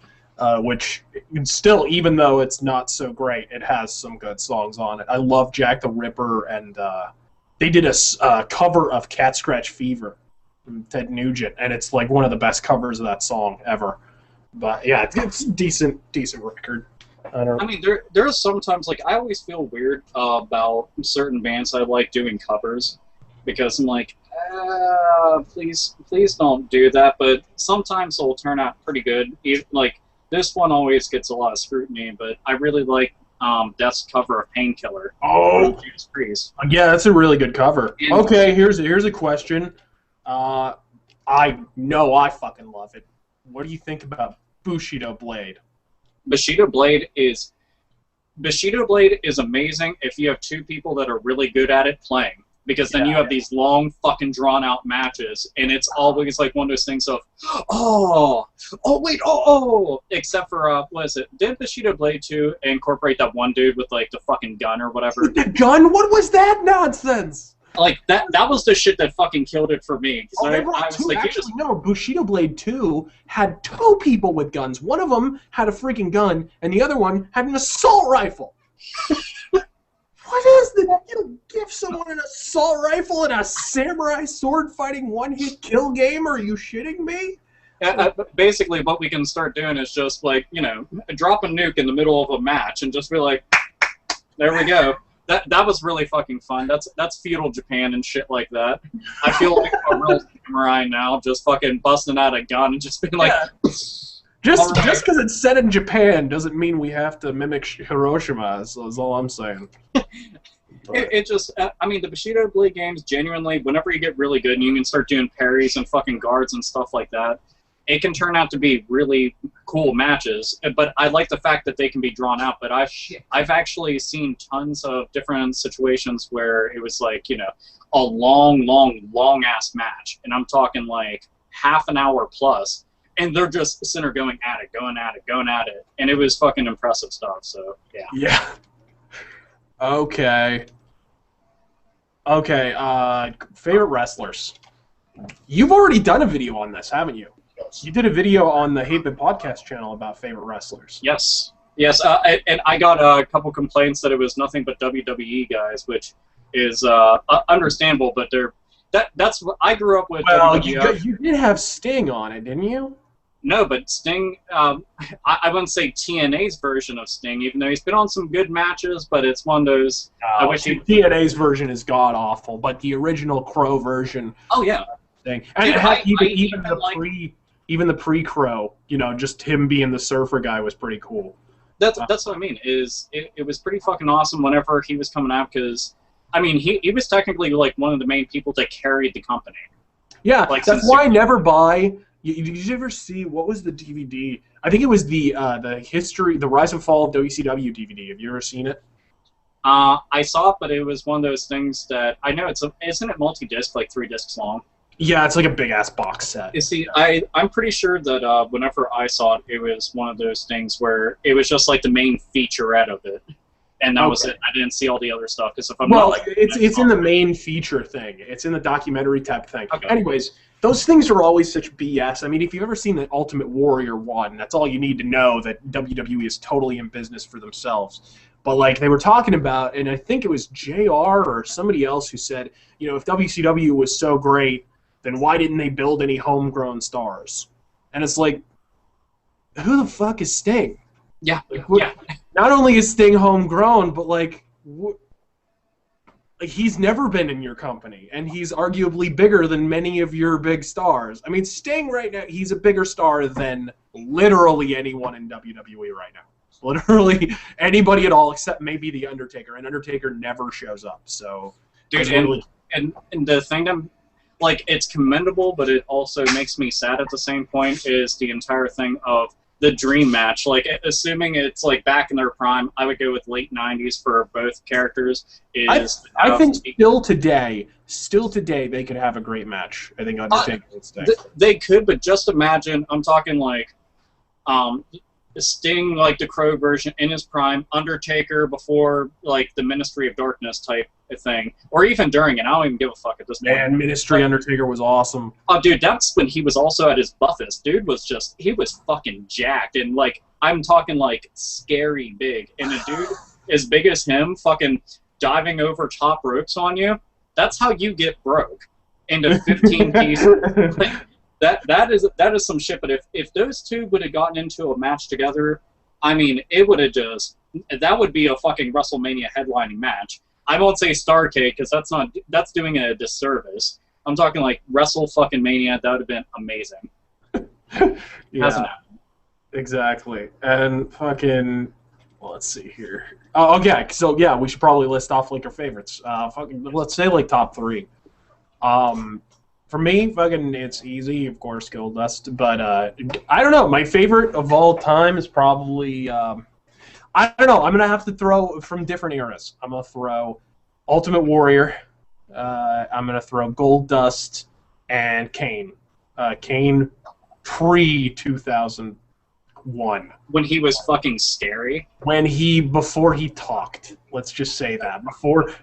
which still, even though it's not so great, it has some good songs on it. I love Jack the Ripper, and they did a cover of Cat Scratch Fever from Ted Nugent, and it's like one of the best covers of that song ever. But yeah, it's a decent record. I mean, there's sometimes, like, I always feel weird about certain bands I like doing covers, because I'm like, please don't do that, but sometimes they'll turn out pretty good. Like, this one always gets a lot of scrutiny, but I really like Death's cover of Painkiller. Oh! Judas Priest. Yeah, that's a really good cover. And okay, here's a question. I know I fucking love it. What do you think about Bushido Blade? Bushido Blade is amazing if you have 2 people that are really good at it playing, because then you have these long fucking drawn out matches, and it's always like one of those things of except for what is it? Did Bushido Blade 2 incorporate that one dude with like the fucking gun or whatever? The gun? What was that nonsense? Like that was the shit that fucking killed it for me. I was like, actually, no. Bushido Blade 2 had 2 people with guns. One of them had a freaking gun, and the other one had an assault rifle. What is that? You give someone an assault rifle and a samurai sword fighting one-hit kill game? Are you shitting me? Basically, what we can start doing is just like, drop a nuke in the middle of a match and just be like, there we go. That was really fucking fun. That's feudal Japan and shit like that. I feel like a real samurai now, just fucking busting out a gun and just being like... Yeah. Just because it's set in Japan doesn't mean we have to mimic Hiroshima, is all I'm saying. It just... I mean, the Bushido Blade games, genuinely, whenever you get really good and you can start doing parries and fucking guards and stuff like that, it can turn out to be really cool matches, but I like the fact that they can be drawn out. But I've actually seen tons of different situations where it was like, a long ass match, and I'm talking like half an hour plus, and they're just sitting there going at it, and it was fucking impressive stuff. So yeah. Yeah. Okay. Favorite wrestlers. You've already done a video on this, haven't you? You did a video on the Hate Bit podcast channel about favorite wrestlers. Yes, and I got a couple complaints that it was nothing but WWE guys, which is understandable. But that's what I grew up with. Well, you did have Sting on it, didn't you? No, but Sting, I wouldn't say TNA's version of Sting, even though he's been on some good matches, but it's one of those. I wish TNA's version is god awful, but the original Crow version. Oh yeah. Thing. And Dude, even the pre-Crow, you know, just him being the surfer guy was pretty cool. That's what I mean. It was pretty fucking awesome whenever he was coming out, because I mean he was technically like one of the main people that carried the company. Yeah, like, that's why I never buy. Did you ever see, what was the DVD? I think it was the Rise and Fall of WCW DVD. Have you ever seen it? I saw it, but it was one of those things that I know isn't it multi-disc, like 3 discs long? Yeah, it's like a big ass box set. You see, I'm pretty sure that whenever I saw it, it was one of those things where it was just like the main featurette of it, and that was it. I didn't see all the other stuff because if I'm not, it's in the main feature thing. It's in the documentary type thing. Okay. Anyways, those things are always such BS. I mean, if you've ever seen the Ultimate Warrior 1, that's all you need to know that WWE is totally in business for themselves. But like they were talking about, and I think it was JR or somebody else who said, you know, if WCW was so great, then why didn't they build any homegrown stars? And it's like, who the fuck is Sting? Yeah, yeah. Not only is Sting homegrown, but like he's never been in your company, and he's arguably bigger than many of your big stars. I mean, Sting right now, he's a bigger star than literally anyone in WWE right now. Literally anybody at all, except maybe The Undertaker, and Undertaker never shows up. So, dude, and the thing that, like, it's commendable, but it also makes me sad at the same point, is the entire thing of the dream match. Like, assuming it's like back in their prime, I would go with late 90s for both characters. I think still today they could have a great match. I think Undertaker would stay. They could, but just imagine, I'm talking like Sting, like the Crow version in his prime, Undertaker before like the Ministry of Darkness type thing, or even during it. I don't even give a fuck at this point. Man, Ministry Undertaker was awesome. Oh, dude, that's when he was also at his buffest. Dude was he was fucking jacked, and like I'm talking like scary big. And a dude as big as him, fucking diving over top ropes on you. That's how you get broke into 15 pieces. That is some shit. But if those two would have gotten into a match together, I mean, it would have that would be a fucking WrestleMania headlining match. I won't say Starrcade because that's doing a disservice. I'm talking like Wrestle fucking Mania. That would have been amazing. Yeah, hasn't happened. Exactly. And fucking, well, let's see here. Oh, okay. So yeah, we should probably list off like our favorites. Let's say like top 3. For me, fucking, it's easy, of course, Goldust. But I don't know. My favorite of all time is probably. I don't know. I'm gonna have to throw from different eras. I'm gonna throw Ultimate Warrior. I'm gonna throw Goldust and Kane. Kane pre-2001. When he was fucking scary. Before he talked. Let's just say that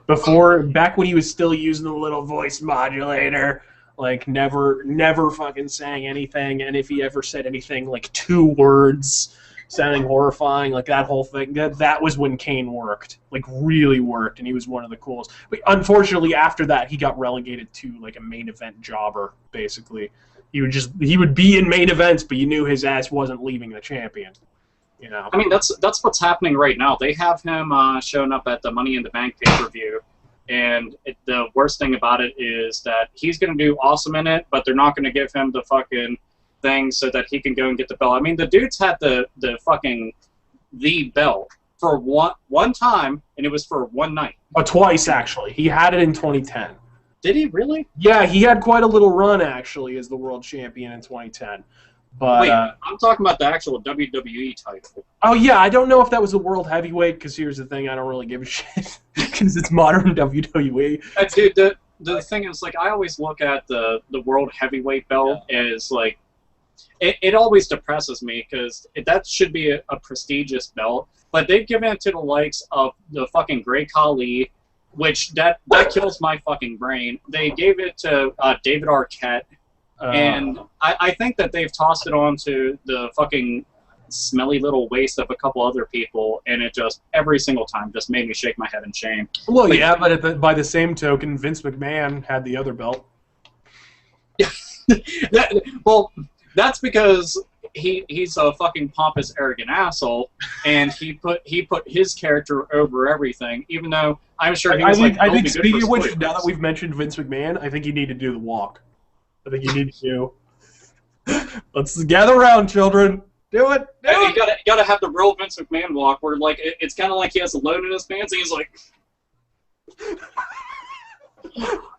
before back when he was still using the little voice modulator. Like never fucking saying anything, and if he ever said anything like 2 words, sounding horrifying, like that whole thing, that was when Kane worked, like really worked, and he was one of the coolest. But unfortunately, after that, he got relegated to like a main event jobber. Basically, he would be in main events, but you knew his ass wasn't leaving the champion. You know. I mean, that's what's happening right now. They have him showing up at the Money in the Bank pay-per-view. And the worst thing about it is that he's going to do awesome in it, but they're not going to give him the fucking thing so that he can go and get the belt. I mean, the dude's had the belt for one time, and it was for one night. Twice, actually. He had it in 2010. Did he really? Yeah, he had quite a little run, actually, as the world champion in 2010. But, wait, I'm talking about the actual WWE title. Oh, yeah, I don't know if that was the World Heavyweight, because here's the thing, I don't really give a shit, because it's modern WWE. Dude, the thing is, like, I always look at the World Heavyweight belt as, like, it always depresses me, because that should be a prestigious belt, but they've given it to the likes of the fucking Great Khali, which that kills my fucking brain. They gave it to David Arquette. And I think that they've tossed it on to the fucking smelly little waste of a couple other people, and it just, every single time, just made me shake my head in shame. Well, like, yeah, but by the same token, Vince McMahon had the other belt. Well, that's because he's a fucking pompous, arrogant asshole, and he put his character over everything, even though I'm sure he was I think speaking of which, now that we've mentioned Vince McMahon, I think you need to do the walk. I think you need to. Let's gather around, children. Do it. You gotta have the real Vince McMahon walk, where like it's kind of like he has a load in his pants, and he's like,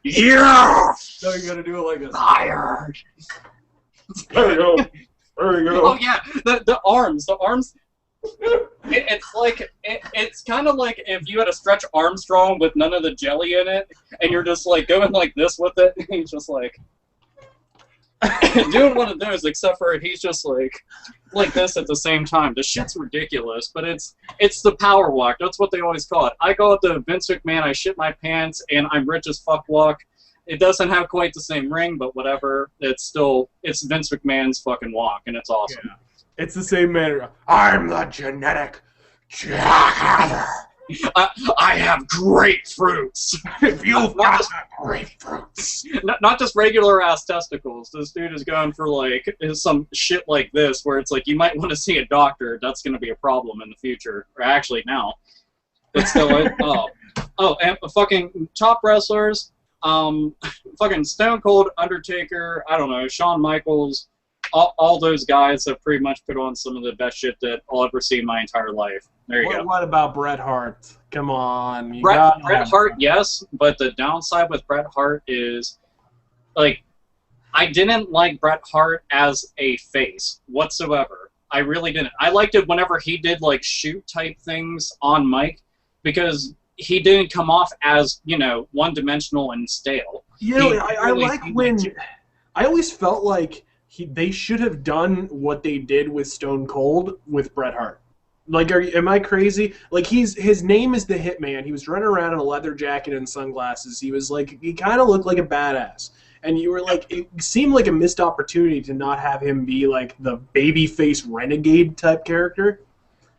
yeah. No, you gotta do it like a tired. There you go. There you go. Oh yeah, the arms. It's kind of like if you had a Stretch Armstrong with none of the jelly in it, and you're just like going like this with it, and he's just like doing one of those, except for he's just like this at the same time. The shit's ridiculous, but it's the power walk. That's what they always call it. I call it the Vince McMahon I shit my pants and I'm rich as fuck walk. It doesn't have quite the same ring, but whatever. It's Vince McMahon's fucking walk, and it's awesome. Yeah. It's the same manner. I'm the genetic jackhammer. I have grapefruits. If you've got grapefruits. Not just regular ass testicles. This dude is going for like some shit like this, where it's like you might want to see a doctor. That's going to be a problem in the future, or actually now. But still, and fucking top wrestlers. Fucking Stone Cold, Undertaker, I don't know, Shawn Michaels, all those guys have pretty much put on some of the best shit that I'll ever see in my entire life. There you go. What about Bret Hart? Come on. Bret Hart, yes, but the downside with Bret Hart is, like, I didn't like Bret Hart as a face whatsoever. I really didn't. I liked it whenever he did, like, shoot-type things on mic, because he didn't come off as, you know, one-dimensional and stale. You know, I like when... I always felt like they should have done what they did with Stone Cold with Bret Hart. Like, am I crazy? Like, his name is the Hitman. He was running around in a leather jacket and sunglasses. He was like, he kind of looked like a badass. And you were like, it seemed like a missed opportunity to not have him be like the babyface renegade type character.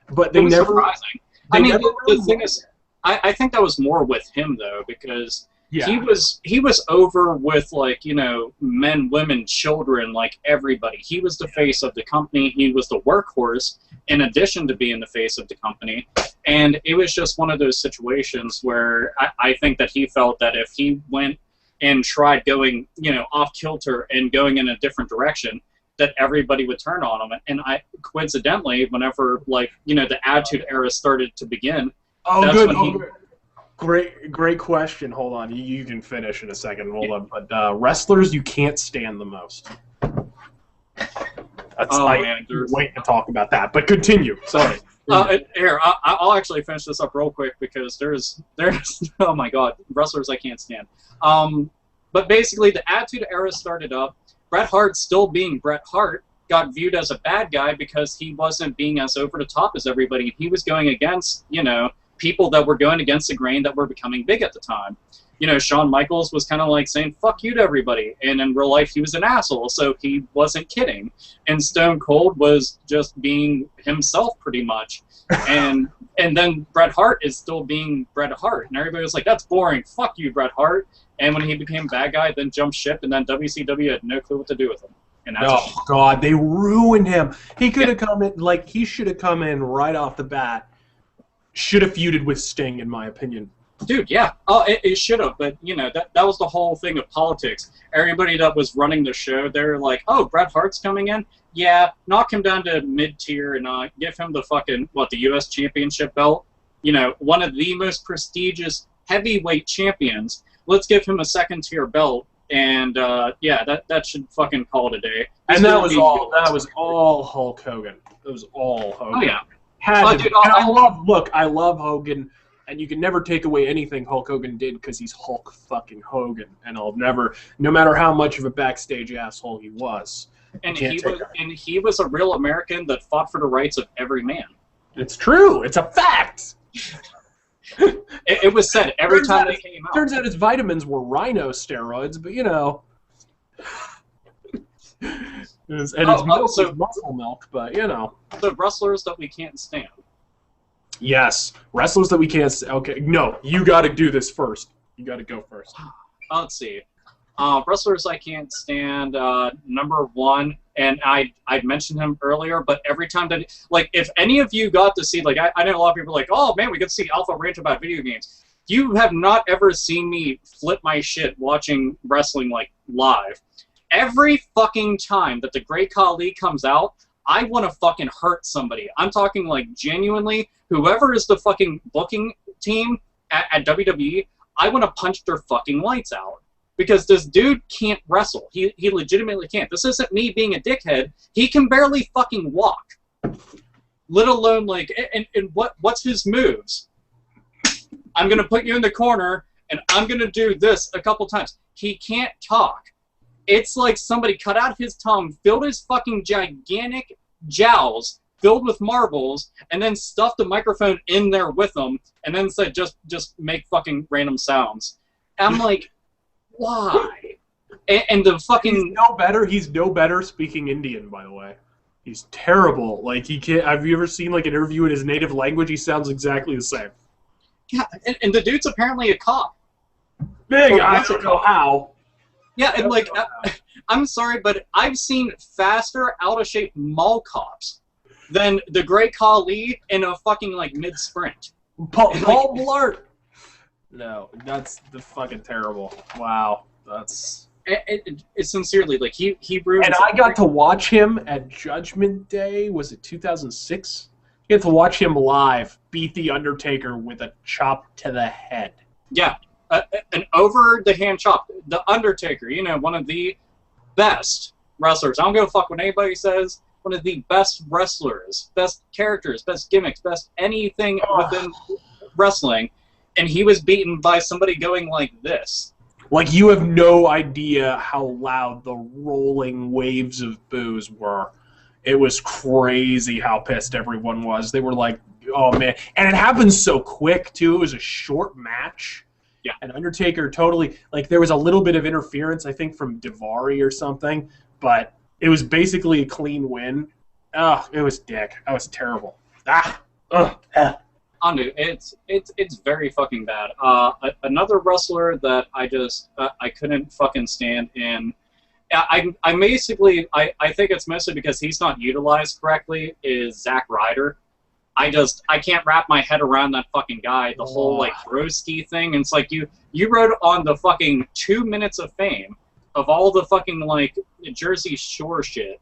But they never. Surprising. I mean, the thing is, I think that was more with him though, because he was over with, like, you know, men, women, children, like everybody. He was the face of the company. He was the workhorse in addition to being the face of the company. And it was just one of those situations where I think that he felt that if he went and tried going, you know, off kilter and going in a different direction, that everybody would turn on him. And coincidentally, whenever, like, you know, the Attitude Era started to begin, good. Great question. Hold on. You can finish in a second. Hold on. But wrestlers you can't stand the most. Man, waiting to talk about that. But continue. Sorry. Here, I'll actually finish this up real quick, because there's oh my god, wrestlers I can't stand. But basically, the Attitude Era started up. Bret Hart, still being Bret Hart, got viewed as a bad guy because he wasn't being as over the top as everybody. He was going against, you know, people that were going against the grain that were becoming big at the time. You know, Shawn Michaels was kind of like saying, fuck you to everybody. And in real life, he was an asshole, so he wasn't kidding. And Stone Cold was just being himself, pretty much. And then Bret Hart is still being Bret Hart. And everybody was like, that's boring. Fuck you, Bret Hart. And when he became bad guy, then jumped ship, and then WCW had no clue what to do with him. And that's God, they ruined him. He could have come in, like, he should have come in right off the bat. Should have feuded with Sting, in my opinion. Dude, yeah. Oh, it should have, but, you know, that was the whole thing of politics. Everybody that was running the show, they're like, oh, Bret Hart's coming in? Yeah, knock him down to mid-tier and give him the fucking, the U.S. Championship belt? You know, one of the most prestigious heavyweight champions. Let's give him a second-tier belt, and, yeah, that should fucking call it a day. And that was all Hulk Hogan. It was all Hogan. Oh, yeah. Dude, I love Hogan, and you can never take away anything Hulk Hogan did because he's Hulk fucking Hogan, and I'll never, no matter how much of a backstage asshole he was. And he was a real American that fought for the rights of every man. It's true. It's a fact. it was said every time they came out. Turns out his vitamins were rhino steroids, but you know. It's muscle milk, but you know. The wrestlers that we can't stand. Yes, wrestlers that we can't stand. Okay, no, you got to do this first. You got to go first. Let's see. Wrestlers I can't stand. Number one, and I'd mentioned him earlier, but every time that, like, if any of you got to see, like, I know a lot of people are like, oh man, we get to see Alpha rant about video games. You have not ever seen me flip my shit watching wrestling, like, live. Every fucking time that the Great Khali comes out, I want to fucking hurt somebody. I'm talking, like, genuinely, whoever is the fucking booking team at WWE, I want to punch their fucking lights out. Because this dude can't wrestle. He legitimately can't. This isn't me being a dickhead. He can barely fucking walk. Let alone, like, and what's his moves? I'm going to put you in the corner, and I'm going to do this a couple times. He can't talk. It's like somebody cut out his tongue, filled his fucking gigantic jowls, filled with marbles, and then stuffed the microphone in there with them, and then said, just make fucking random sounds. I'm like, why? And the fucking... He's no better speaking Indian, by the way. He's terrible. Like, he can't... Have you ever seen, like, an interview in his native language? He sounds exactly the same. Yeah, and the dude's apparently a cop. Big, I don't know how. Yeah, and, like, I'm sorry, but I've seen faster, out-of-shape mall cops than the Great Khali in a fucking, like, mid-sprint. Paul Blart! No, that's the fucking terrible. Wow, that's... It's sincerely, like, he ruined... And I got to watch him at Judgment Day, was it 2006? You get to watch him live beat The Undertaker with a chop to the head. Yeah, an over-the-hand chop. The Undertaker, you know, one of the best wrestlers. I don't give a fuck what anybody says. One of the best wrestlers, best characters, best gimmicks, best anything within wrestling. And he was beaten by somebody going like this. Like, you have no idea how loud the rolling waves of boos were. It was crazy how pissed everyone was. They were like, oh, man. And it happened so quick, too. It was a short match. Yeah. And Undertaker totally... Like, there was a little bit of interference, I think, from Daivari or something. But it was basically a clean win. Oh, it was dick. That was terrible. It's very fucking bad. Another wrestler that I couldn't fucking stand, and I think it's mostly because he's not utilized correctly, is Zack Ryder. I can't wrap my head around that fucking guy. The whole, like, broski thing. And it's like you wrote on the fucking 2 minutes of fame of all the fucking, like, Jersey Shore shit,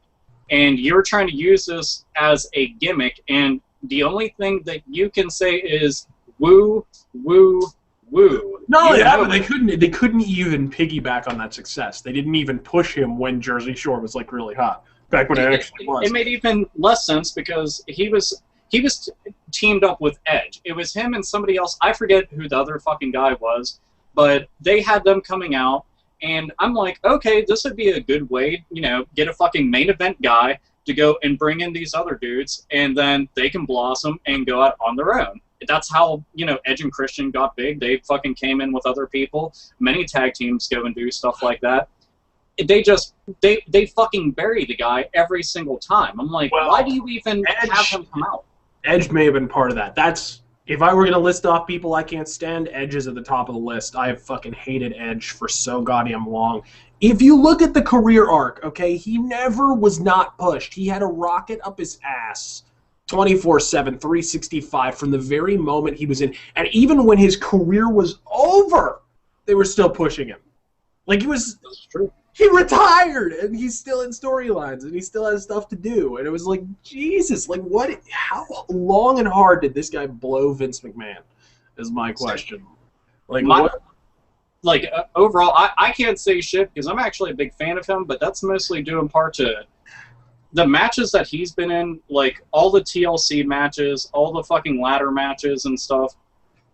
and you're trying to use this as a gimmick, and the only thing that you can say is woo, woo, woo. No, yeah, they couldn't even piggyback on that success. They didn't even push him when Jersey Shore was, like, really hot. Back when it actually was. It made even less sense because he was teamed up with Edge. It was him and somebody else. I forget who the other fucking guy was, but they had them coming out, and I'm like, okay, this would be a good way, you know, get a fucking main event guy to go and bring in these other dudes, and then they can blossom and go out on their own. That's how, you know, Edge and Christian got big. They fucking came in with other people. Many tag teams go and do stuff like that. They fucking bury the guy every single time. I'm like, why do you even have him come out? Edge may have been part of that. If I were going to list off people I can't stand, Edge is at the top of the list. I have fucking hated Edge for so goddamn long. If you look at the career arc, okay, he never was not pushed. He had a rocket up his ass 24/7, 365 from the very moment he was in. And even when his career was over, they were still pushing him. Like, That's true. He retired, and he's still in storylines, and he still has stuff to do. And it was like, Jesus, like, what? How long and hard did this guy blow Vince McMahon? Is my question. Like, what? Like, overall, I can't say shit because I'm actually a big fan of him, but that's mostly due in part to the matches that he's been in, like all the TLC matches, all the fucking ladder matches and stuff.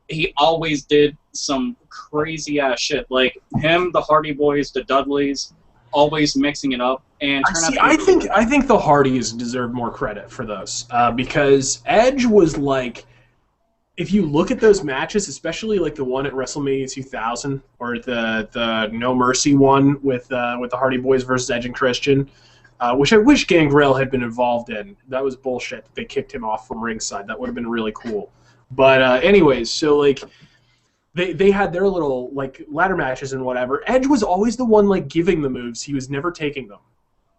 He always did some crazy ass shit. Like him, the Hardy Boys, the Dudleys, always mixing it up. And I think the Hardys deserve more credit for those because Edge was like, if you look at those matches, especially like the one at WrestleMania 2000 or the No Mercy one with the Hardy Boys versus Edge and Christian, which I wish Gangrel had been involved in. That was bullshit. They kicked him off from ringside. That would have been really cool. But anyways, so like they had their little like ladder matches and whatever. Edge was always the one like giving the moves. He was never taking them.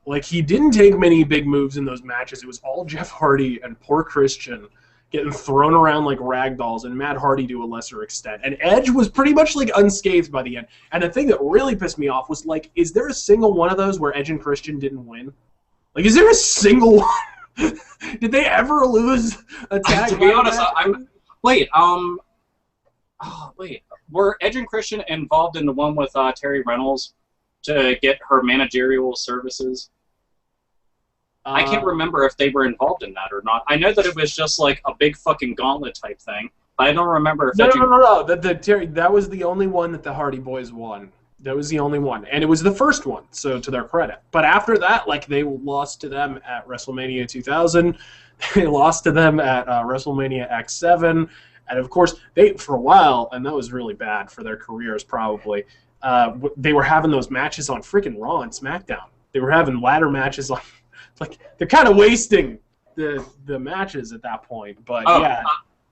Like, he didn't take many big moves in those matches. It was all Jeff Hardy and poor Christian getting thrown around like ragdolls, and Matt Hardy to a lesser extent. And Edge was pretty much like unscathed by the end. And the thing that really pissed me off was like, is there a single one of those where Edge and Christian didn't win? Like, is there a single one? Did they ever lose a tag? To be honest, wait. Were Edge and Christian involved in the one with Terry Reynolds to get her managerial services? I can't remember if they were involved in that or not. I know that it was just like a big fucking gauntlet type thing. But I don't remember if No. That was the only one that the Hardy Boys won. That was the only one, and it was the first one. So to their credit. But after that, like, they lost to them at WrestleMania 2000. They lost to them at WrestleMania X7, and of course they for a while, and that was really bad for their careers probably. They were having those matches on freaking Raw and SmackDown. They were having ladder matches on. Like, they're kind of wasting the matches at that point, but yeah.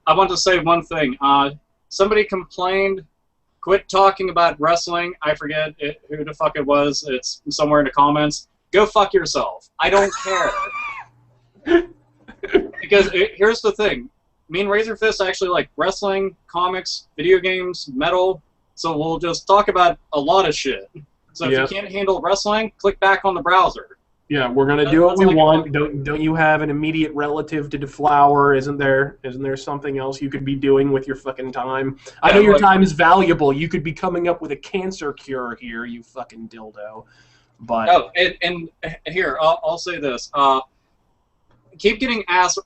I want to say one thing. Somebody complained, quit talking about wrestling. I forget who the fuck it was. It's somewhere in the comments. Go fuck yourself. I don't care. Because here's the thing. Me and Razörfist actually like wrestling, comics, video games, metal, so we'll just talk about a lot of shit. So if you can't handle wrestling, click back on the browser. Yeah, we're gonna do what we want. Don't you have an immediate relative to deflower? Isn't there something else you could be doing with your fucking time? I know your time is valuable. You could be coming up with a cancer cure here, you fucking dildo. But and here I'll say this. Keep getting asked,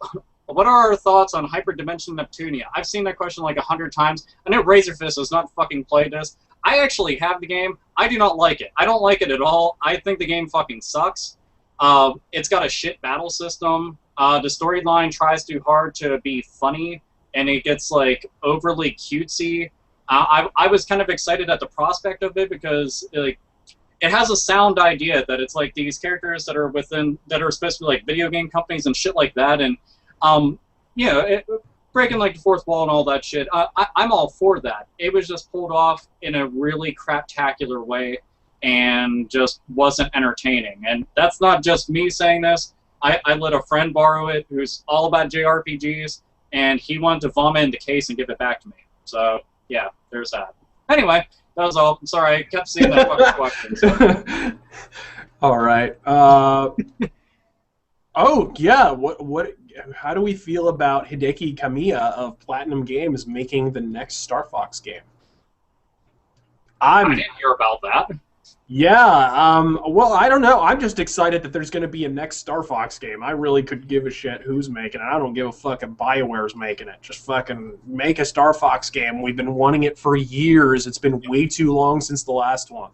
what are our thoughts on Hyperdimension Neptunia? I've seen that question like 100 times. I know Razörfist has not fucking played this. I actually have the game. I do not like it. I don't like it at all. I think the game fucking sucks. It's got a shit battle system. The storyline tries too hard to be funny, and it gets like overly cutesy. I was kind of excited at the prospect of it because like it has a sound idea that it's like these characters that are supposed to be like video game companies and shit like that, and breaking like the fourth wall and all that shit. I'm all for that. It was just pulled off in a really craptacular way and just wasn't entertaining. And that's not just me saying this. I let a friend borrow it who's all about JRPGs, and he wanted to vomit in the case and give it back to me. So, yeah, there's that. Anyway, that was all. I'm sorry, I kept seeing that fucking question. So. All right. Oh, yeah, how do we feel about Hideki Kamiya of Platinum Games making the next Star Fox game? I didn't hear about that. Yeah, well, I don't know. I'm just excited that there's going to be a next Star Fox game. I really could give a shit who's making it. I don't give a fuck if BioWare's making it. Just fucking make a Star Fox game. We've been wanting it for years. It's been way too long since the last one.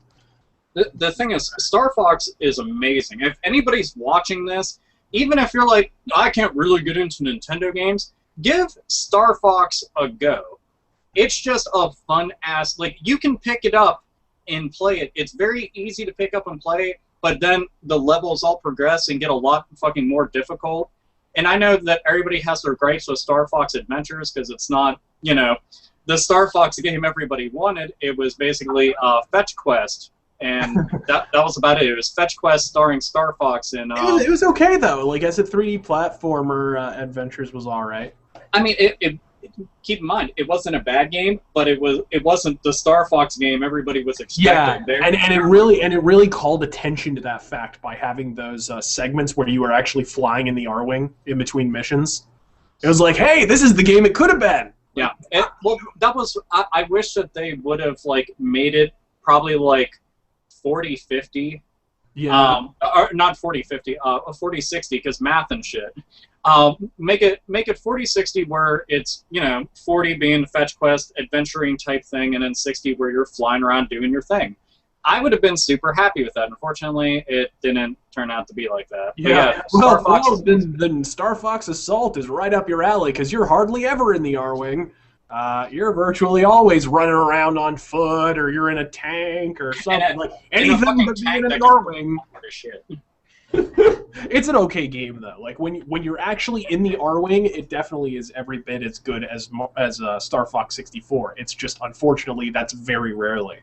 The thing is, Star Fox is amazing. If anybody's watching this, even if you're like, I can't really get into Nintendo games, give Star Fox a go. It's just a fun-ass... Like, you can pick it up and play it. It's very easy to pick up and play, but then the levels all progress and get a lot fucking more difficult. And I know that everybody has their gripes with Star Fox Adventures because it's not, the Star Fox game everybody wanted. It was basically Fetch Quest, and that was about it. It was Fetch Quest starring Star Fox. And it was okay, though. Like, as a 3D platformer, Adventures was all right. I mean, keep in mind, it wasn't a bad game, but it wasn't the Star Fox game everybody was expecting. Yeah, and it really called attention to that fact by having those segments where you were actually flying in the R-Wing in between missions. It was like, hey, this is the game it could have been. Yeah, that was. I wish that they would have like made it probably like 40-50. Yeah. Or not 40-50, 40-60 because math and shit. Make it 40-60 where it's 40 being the fetch quest adventuring type thing, and then 60 where you're flying around doing your thing. I would have been super happy with that. Unfortunately, it didn't turn out to be like that. Yeah. Then Star Fox Assault is right up your alley because you're hardly ever in the R-Wing. You're virtually always running around on foot, or you're in a tank or something like anything but being in an R-Wing. It's an okay game though. Like when you're actually in the R-Wing, it definitely is every bit as good as Star Fox 64. It's just unfortunately that's very rarely.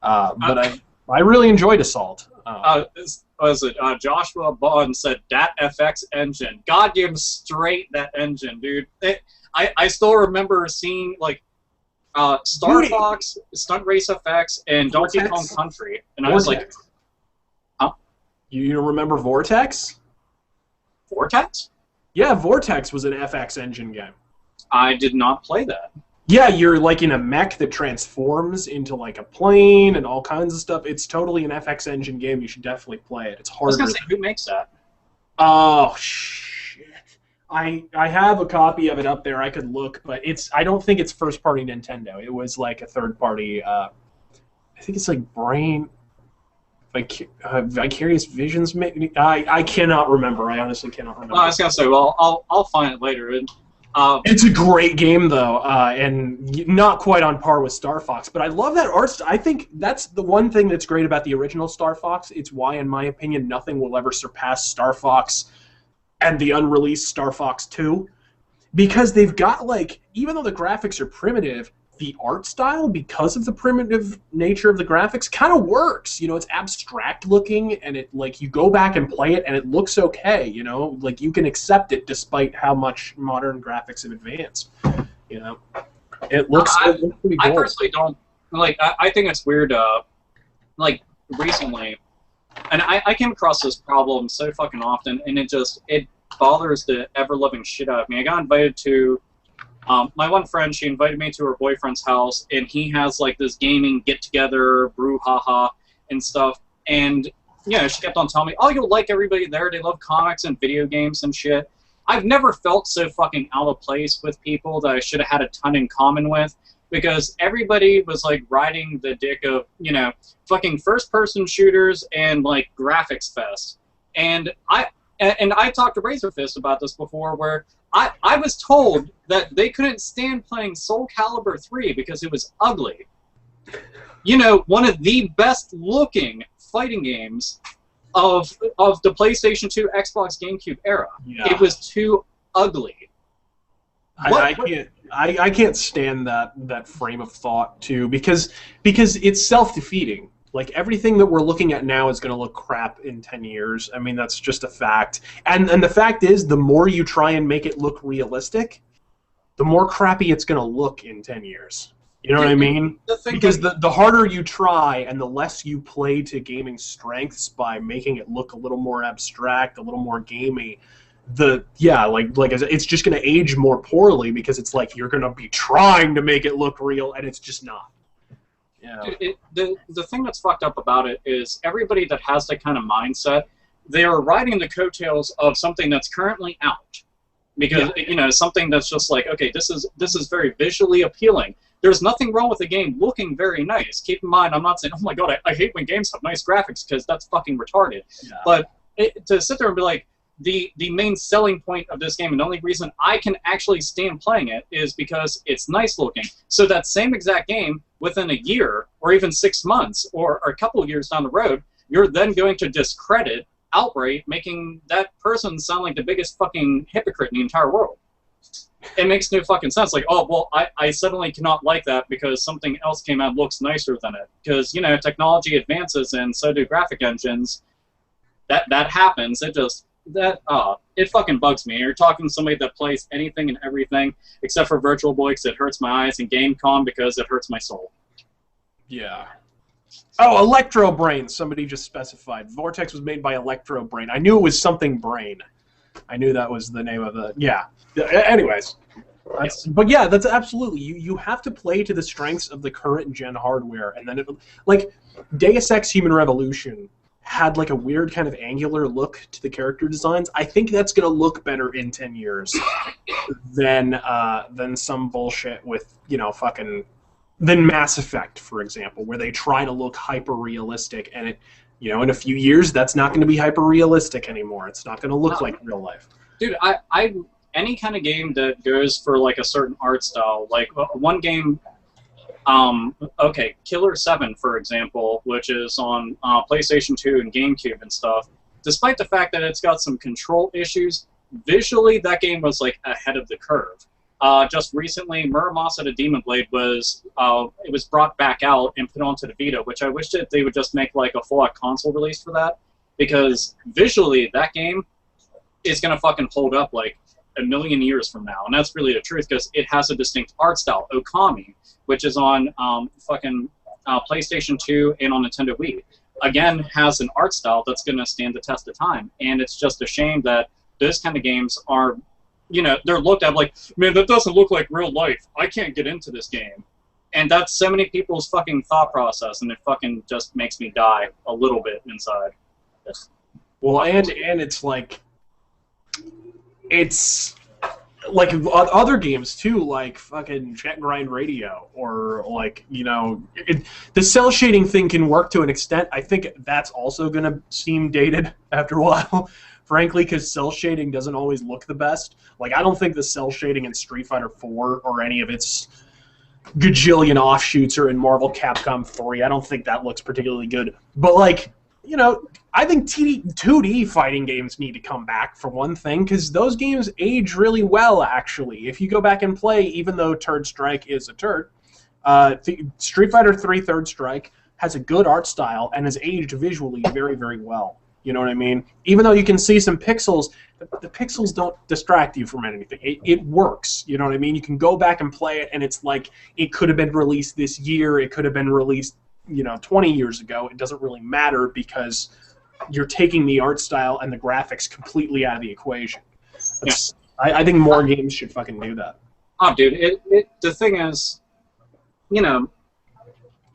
But I really enjoyed Assault. Was it Joshua Bond said that FX engine? Goddamn straight that engine, dude. I still remember seeing like Star Fox, Stunt Race FX, and Donkey Kong Country, and I was like, huh? You don't remember Vortex? Vortex? Yeah, Vortex was an FX engine game. I did not play that. Yeah, you're like in a mech that transforms into like a plane and all kinds of stuff. It's totally an FX engine game. You should definitely play it. It's harder. I was gonna say, who makes that? Oh shit! I have a copy of it up there. I could look, but I don't think it's first party Nintendo. It was like a third party. I think it's like Brain. Vicarious Visions. Maybe I cannot remember. I honestly cannot remember. Well, I was gonna say, well, I'll find it later. It's a great game, though, and not quite on par with Star Fox. But I love that art style. I think that's the one thing that's great about the original Star Fox. It's why, in my opinion, nothing will ever surpass Star Fox and the unreleased Star Fox 2. Because they've got, like, even though the graphics are primitive, the art style, because of the primitive nature of the graphics, kind of works. You know, it's abstract looking, and it like you go back and play it, and it looks okay. You know, like you can accept it despite how much modern graphics have advanced. You know, it looks pretty cool. I personally don't like. I think it's weird. Like recently, and I came across this problem so fucking often, and it bothers the ever loving shit out of me. I got invited to. My one friend, she invited me to her boyfriend's house, and he has like this gaming get-together, brouhaha, and stuff. And yeah, she kept on telling me, "Oh, you'll like everybody there. They love comics and video games and shit." I've never felt so fucking out of place with people that I should have had a ton in common with, because everybody was like riding the dick of fucking first-person shooters and like graphics fest. And I talked to Razörfist about this before, where I was told that they couldn't stand playing Soul Calibur 3 because it was ugly. You know, one of the best-looking fighting games of the PlayStation 2, Xbox, GameCube era. Yeah. It was too ugly. I can't stand that frame of thought too, because it's self-defeating. Like, everything that we're looking at now is going to look crap in 10 years. I mean, that's just a fact. And the fact is, the more you try and make it look realistic, the more crappy it's going to look in 10 years. You know what I mean? Because the harder you try and the less you play to gaming strengths by making it look a little more abstract, a little more gamey, it's just going to age more poorly, because it's like you're going to be trying to make it look real, and it's just not. Yeah. The thing that's fucked up about it is everybody that has that kind of mindset, they are riding the coattails of something that's currently out, because something that's just like, okay, this is very visually appealing. There's nothing wrong with the game looking very nice. Keep in mind, I'm not saying, oh my god, I hate when games have nice graphics, because that's fucking retarded. Yeah. But to sit there and be like, the main selling point of this game, and the only reason I can actually stand playing it, is because it's nice looking. So that same exact game, within a year, or even 6 months, or a couple of years down the road, you're then going to discredit outright, making that person sound like the biggest fucking hypocrite in the entire world. It makes no fucking sense. Like, oh, well, I suddenly cannot like that because something else came out and looks nicer than it. Because, technology advances, and so do graphic engines. That happens. It fucking bugs me. You're talking to somebody that plays anything and everything except for Virtual Boy, because it hurts my eyes, and GameCom because it hurts my soul. Yeah. Oh, Electro Brain. Somebody just specified. Vortex was made by Electro Brain. I knew it was something Brain. I knew that was the name of the... Yeah. Anyways. But yeah, that's absolutely... You have to play to the strengths of the current gen hardware, and then like, Deus Ex Human Revolution had like a weird kind of angular look to the character designs. I think that's going to look better in 10 years than some bullshit with, than Mass Effect, for example, where they try to look hyper-realistic, and it, in a few years, that's not going to be hyper-realistic anymore. It's not going to look like real life. Dude, any kind of game that goes for like a certain art style, like one game... Killer 7, for example, which is on PlayStation 2 and GameCube and stuff, despite the fact that it's got some control issues, visually that game was like ahead of the curve. just recently, Muramasa the Demon Blade was it was brought back out and put onto the Vita, which I wish that they would just make like a full-out console release for that, because visually that game is gonna fucking hold up like a million years from now, and that's really the truth because it has a distinct art style. Okami, which is on PlayStation 2 and on Nintendo Wii, again has an art style that's gonna stand the test of time, and it's just a shame that those kind of games are. You know, they're looked at like, man, that doesn't look like real life. I can't get into this game. And that's so many people's fucking thought process, and it fucking just makes me die a little bit inside. Well, and it's like other games too, like fucking Jet Grind Radio, or like, you know, the cell shading thing can work to an extent. I think that's also going to seem dated after a while. Frankly, because cell shading doesn't always look the best. Like, I don't think the cell shading in Street Fighter 4 or any of its gajillion offshoots or in Marvel Capcom 3, I don't think that looks particularly good. But, like, you know, I think 2D fighting games need to come back, for one thing, because those games age really well, actually. If you go back and play, even though Third Strike is a turd, Street Fighter 3 Third Strike has a good art style and has aged visually very, very well. You know what I mean? Even though you can see some pixels, the pixels don't distract you from anything. It works. You know what I mean? You can go back and play it, and it's like it could have been released this year. It could have been released, 20 years ago. It doesn't really matter because you're taking the art style and the graphics completely out of the equation. Yeah. I think more games should fucking do that. Oh, dude, the thing is,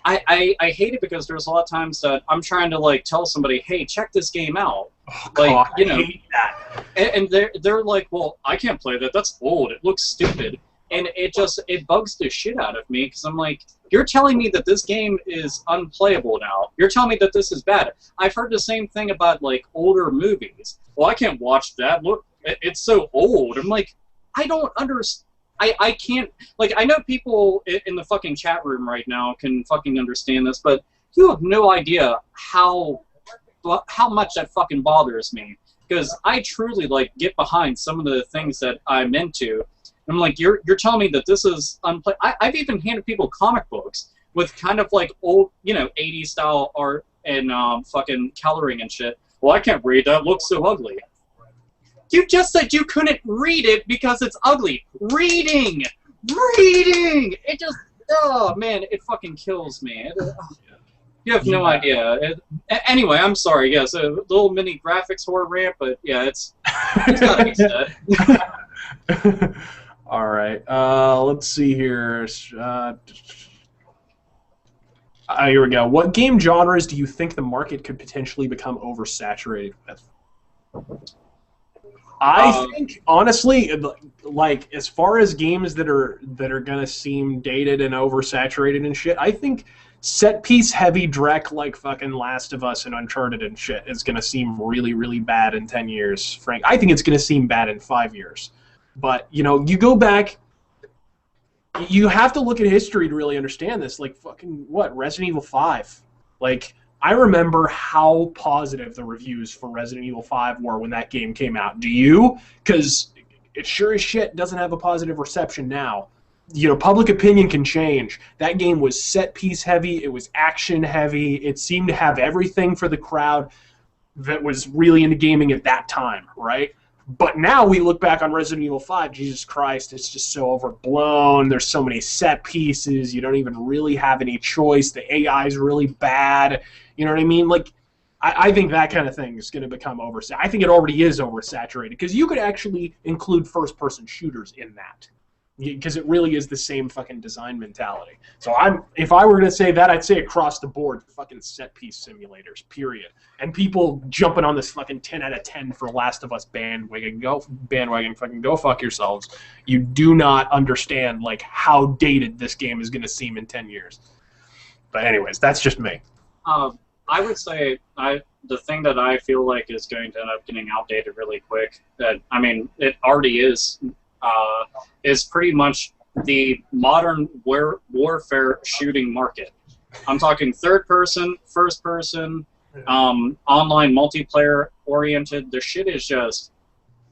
I hate it because there's a lot of times that I'm trying to like tell somebody, hey, check this game out. Oh, God, I hate that. And they're like, well, I can't play that. That's old. It looks stupid. And it bugs the shit out of me because I'm like, you're telling me that this game is unplayable now. You're telling me that this is bad. I've heard the same thing about like older movies. Well, I can't watch that. Look, it's so old. I'm like, I don't understand. I can't, like, I know people in the fucking chat room right now can fucking understand this, but you have no idea how much that fucking bothers me. Because I truly, like, get behind some of the things that I'm into. I'm like, you're telling me that this is unplayable. I've even handed people comic books with kind of, like, old, 80s style art and fucking coloring and shit. Well, I can't read that. It looks so ugly. You just said you couldn't read it because it's ugly. Reading! It just, oh man, it fucking kills me. You have no idea. Anyway, I'm sorry. Yeah, so a little mini graphics horror rant, but yeah, it's gotta be said. All right. Let's see here. Here we go. What game genres do you think the market could potentially become oversaturated with? I think, honestly, like, as far as games that are gonna seem dated and oversaturated and shit, I think set-piece heavy dreck like fucking Last of Us and Uncharted and shit is gonna seem really, really bad in 10 years, Frank. I think it's gonna seem bad in 5 years. But, you go back, you have to look at history to really understand this. Like, fucking, Resident Evil 5. Like, I remember how positive the reviews for Resident Evil 5 were when that game came out. Do you? Because it sure as shit doesn't have a positive reception now. Public opinion can change. That game was set-piece heavy. It was action heavy. It seemed to have everything for the crowd that was really into gaming at that time, right? But now we look back on Resident Evil 5, Jesus Christ, it's just so overblown. There's so many set pieces. You don't even really have any choice. The AI is really bad. You know what I mean? Like, I think that kind of thing is going to become oversaturated. I think it already is oversaturated because you could actually include first-person shooters in that. Because it really is the same fucking design mentality. So if I were going to say that, I'd say across the board, fucking set-piece simulators, period. And people jumping on this fucking 10 out of 10 for Last of Us bandwagon, fucking go fuck yourselves. You do not understand, like, how dated this game is going to seem in 10 years. But anyways, that's just me. I would say the thing that I feel like is going to end up getting outdated really quick, it already is pretty much the modern warfare shooting market. I'm talking third person, first person, online multiplayer oriented. The shit is just,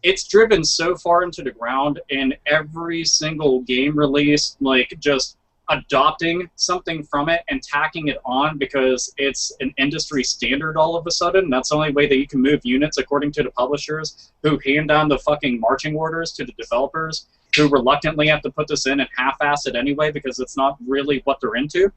it's driven so far into the ground in every single game release, like just adopting something from it and tacking it on because it's an industry standard all of a sudden. That's the only way that you can move units according to the publishers who hand down the fucking marching orders to the developers who reluctantly have to put this in and half-ass it anyway because it's not really what they're into.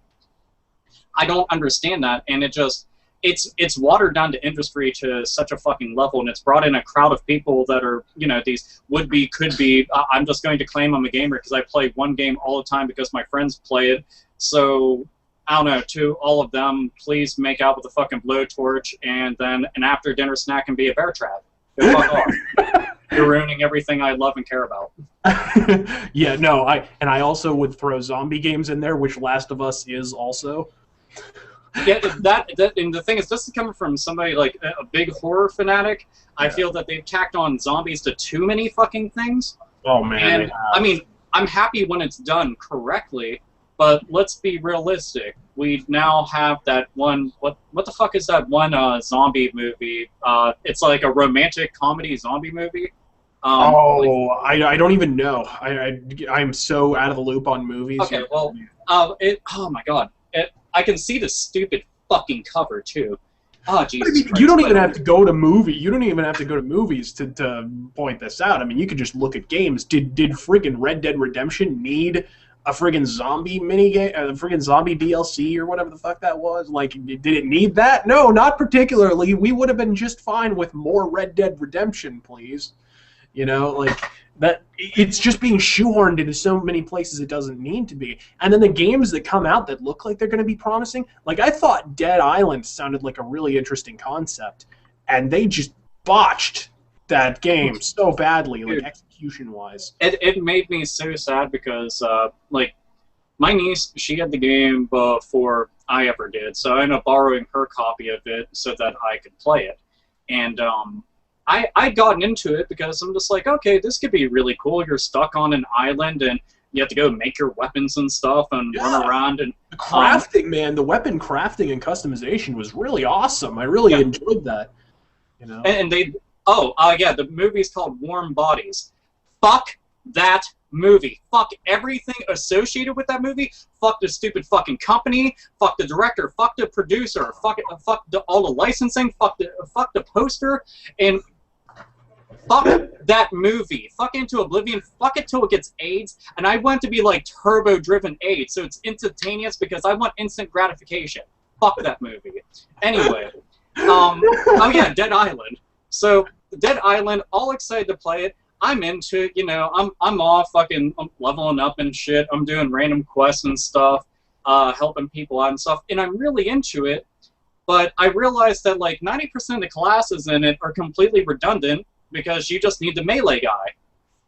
I don't understand that, and it's watered down the industry to such a fucking level, and it's brought in a crowd of people that are, you know, these would-be, could-be, I'm just going to claim I'm a gamer because I play one game all the time because my friends play it, so, I don't know, to all of them, please make out with a fucking blowtorch, and then an after-dinner snack can be a bear trap. Go fuck off. You're ruining everything I love and care about. Yeah, no, I also would throw zombie games in there, which Last of Us is also. Yeah, and the thing is, this is coming from somebody like a big horror fanatic. Yeah. I feel that they've tacked on zombies to too many fucking things. Oh man! And I mean, I'm happy when it's done correctly, but let's be realistic. We now have that one. What the fuck is that one zombie movie? It's like a romantic comedy zombie movie. I don't even know. I'm so out of the loop on movies. Okay, well, oh my god. I can see the stupid fucking cover too. Oh Jesus! I mean, you don't even have to go to movie. You don't even have to go to movies to point this out. I mean, you could just look at games. Did friggin' Red Dead Redemption need a friggin' zombie minigame, a friggin' zombie DLC or whatever the fuck that was? Like, did it need that? No, not particularly. We would have been just fine with more Red Dead Redemption, please. You know, like. That it's just being shoehorned into so many places it doesn't need to be. And then the games that come out that look like they're going to be promising, like I thought Dead Island sounded like a really interesting concept, and they just botched that game so badly, like execution-wise. It made me so sad because, like, my niece, she had the game before I ever did, so I ended up borrowing her copy of it so that I could play it. And, I'd gotten into it because I'm just like, okay, this could be really cool. You're stuck on an island and you have to go make your weapons and stuff and run around. And the crafting, man, the weapon crafting and customization was really awesome. I really enjoyed that. You know. And they, yeah, the movie's called Warm Bodies. Fuck that movie. Fuck everything associated with that movie. Fuck the stupid fucking company. Fuck the director. Fuck the producer. Fuck all the licensing. Fuck the poster. And fuck that movie. Fuck Into Oblivion. Fuck it till it gets AIDS. And I want to be like turbo-driven AIDS, so it's instantaneous because I want instant gratification. Fuck that movie. Anyway, oh yeah, Dead Island. So Dead Island, all excited to play it. I'm into it, you know. I'm all fucking leveling up and shit. I'm doing random quests and stuff, helping people out and stuff, and I'm really into it. But I realized that like 90% of the classes in it are completely redundant because you just need the melee guy.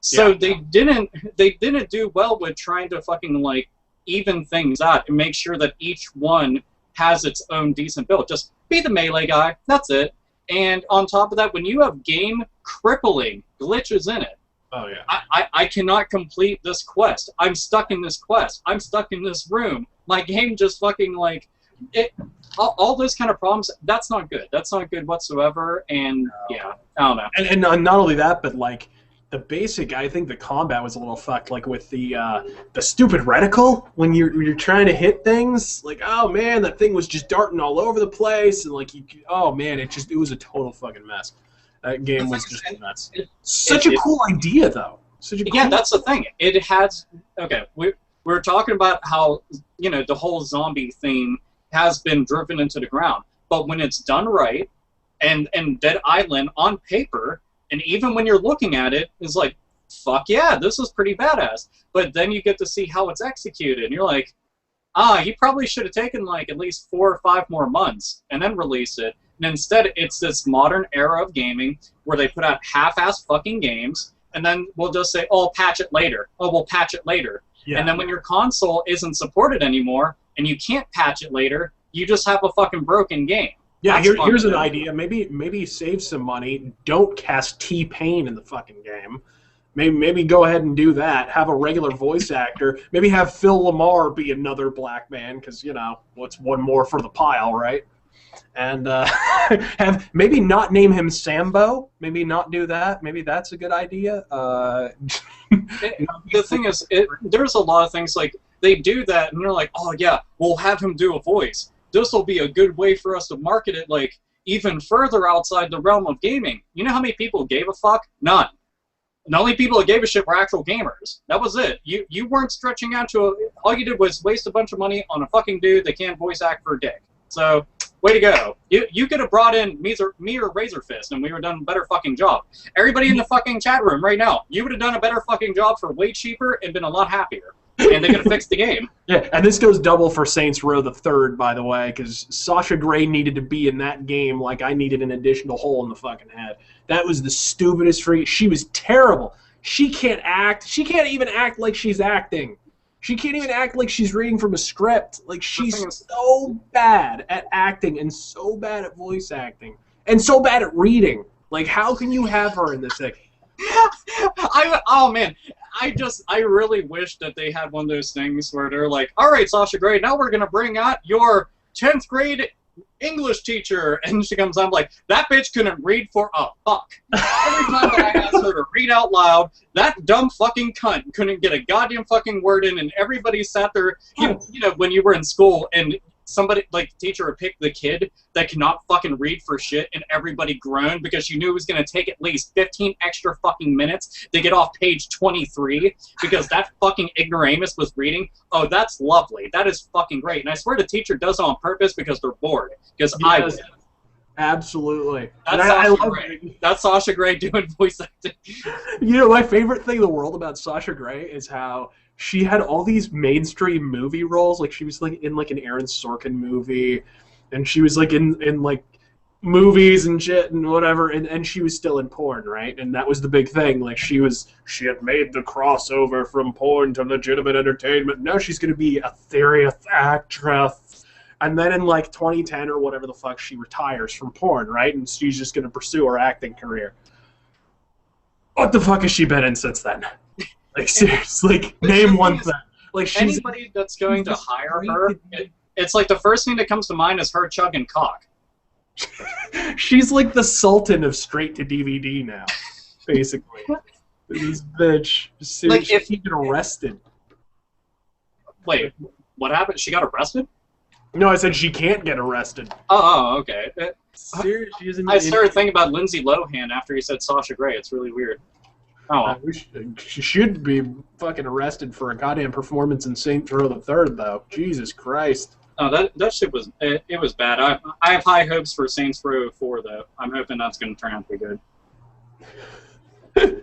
So they didn't do well with trying to fucking like even things out and make sure that each one has its own decent build. Just be the melee guy. That's it. And on top of that, when you have game crippling glitches in it, oh yeah, I cannot complete this quest. I'm stuck in this quest. I'm stuck in this room. My game just fucking like it. All those kind of problems. That's not good. That's not good whatsoever. And yeah, I don't know. And not only that, but like the basic, I think the combat was a little fucked. Like with the stupid reticle when you're trying to hit things. Like, oh man, that thing was just darting all over the place, and like oh man, it was a total fucking mess. That game was just nuts. Such a cool idea, though. That's the thing. It has we're talking about how the whole zombie theme has been driven into the ground, but when it's done right, and Dead Island on paper. And even when you're looking at it, it's like, fuck yeah, this is pretty badass. But then you get to see how it's executed, and you're like, you probably should have taken like at least 4 or 5 more months and then release it. And instead, it's this modern era of gaming where they put out half-ass fucking games, and then we'll just say, oh, patch it later. Oh, we'll patch it later. Yeah. And then when your console isn't supported anymore, and you can't patch it later, you just have a fucking broken game. Yeah, here's an idea. Maybe save some money. Don't cast T-Pain in the fucking game. Maybe go ahead and do that. Have a regular voice actor. Maybe have Phil Lamar be another black man, because what's one more for the pile, right? and have maybe not name him Sambo. Maybe not do that. Maybe that's a good idea. The thing is, there's a lot of things like they do that, and they're like, oh yeah, we'll have him do a voice. This will be a good way for us to market it like even further outside the realm of gaming. You know how many people gave a fuck? None. The only people that gave a shit were actual gamers. That was it. You weren't stretching out to all you did was waste a bunch of money on a fucking dude that can't voice act for a dick. So, way to go. You could have brought in me or Razörfist, and we would have done a better fucking job. Everybody in the fucking chat room right now, you would have done a better fucking job for way cheaper and been a lot happier. And they could have fixed the game. Yeah, and this goes double for Saints Row the Third, by the way, because Sasha Grey needed to be in that game like I needed an additional hole in the fucking head. That was the stupidest freak. She was terrible. She can't act. She can't even act like she's acting. She can't even act like she's reading from a script. Like, she's so bad at acting and so bad at voice acting and so bad at reading. Like, how can you have her in this thing? Oh man, I really wish that they had one of those things where they're like, all right, Sasha Grey, now we're gonna bring out your 10th grade English teacher, and she comes on like, that bitch couldn't read for a fuck. Every time that I asked her to read out loud, that dumb fucking cunt couldn't get a goddamn fucking word in, and everybody sat there, you know, when you were in school, and somebody, like, the teacher would pick the kid that cannot fucking read for shit, and everybody groaned because you knew it was going to take at least 15 extra fucking minutes to get off page 23 because that fucking ignoramus was reading. Oh, that's lovely. That is fucking great. And I swear the teacher does it on purpose because they're bored. Because I would. Absolutely. That's Sasha Grey doing voice acting. You know, my favorite thing in the world about Sasha Grey is how she had all these mainstream movie roles. Like, she was like in like an Aaron Sorkin movie, and she was like in like movies and shit and whatever, and she was still in porn, right? And that was the big thing. Like, she had made the crossover from porn to legitimate entertainment. Now she's gonna be a serious actress. And then in like 2010 or whatever the fuck, she retires from porn, right? And she's just gonna pursue her acting career. What the fuck has she been in since then? Like, seriously, like, name one thing. Like, anybody that's going to hire her, it's like the first thing that comes to mind is her chugging cock. She's like the Sultan of straight to DVD now, basically. This bitch, seriously, like, she get arrested. Wait, what happened? She got arrested? No, I said she can't get arrested. Oh, okay. Seriously, I started thinking about Lindsay Lohan after he said Sasha Grey. It's really weird. Oh, well. She should be fucking arrested for a goddamn performance in Saints Row the Third, though. Jesus Christ. Oh, that shit was it was bad. I have high hopes for Saints Row 4 though. I'm hoping that's gonna turn out to be good.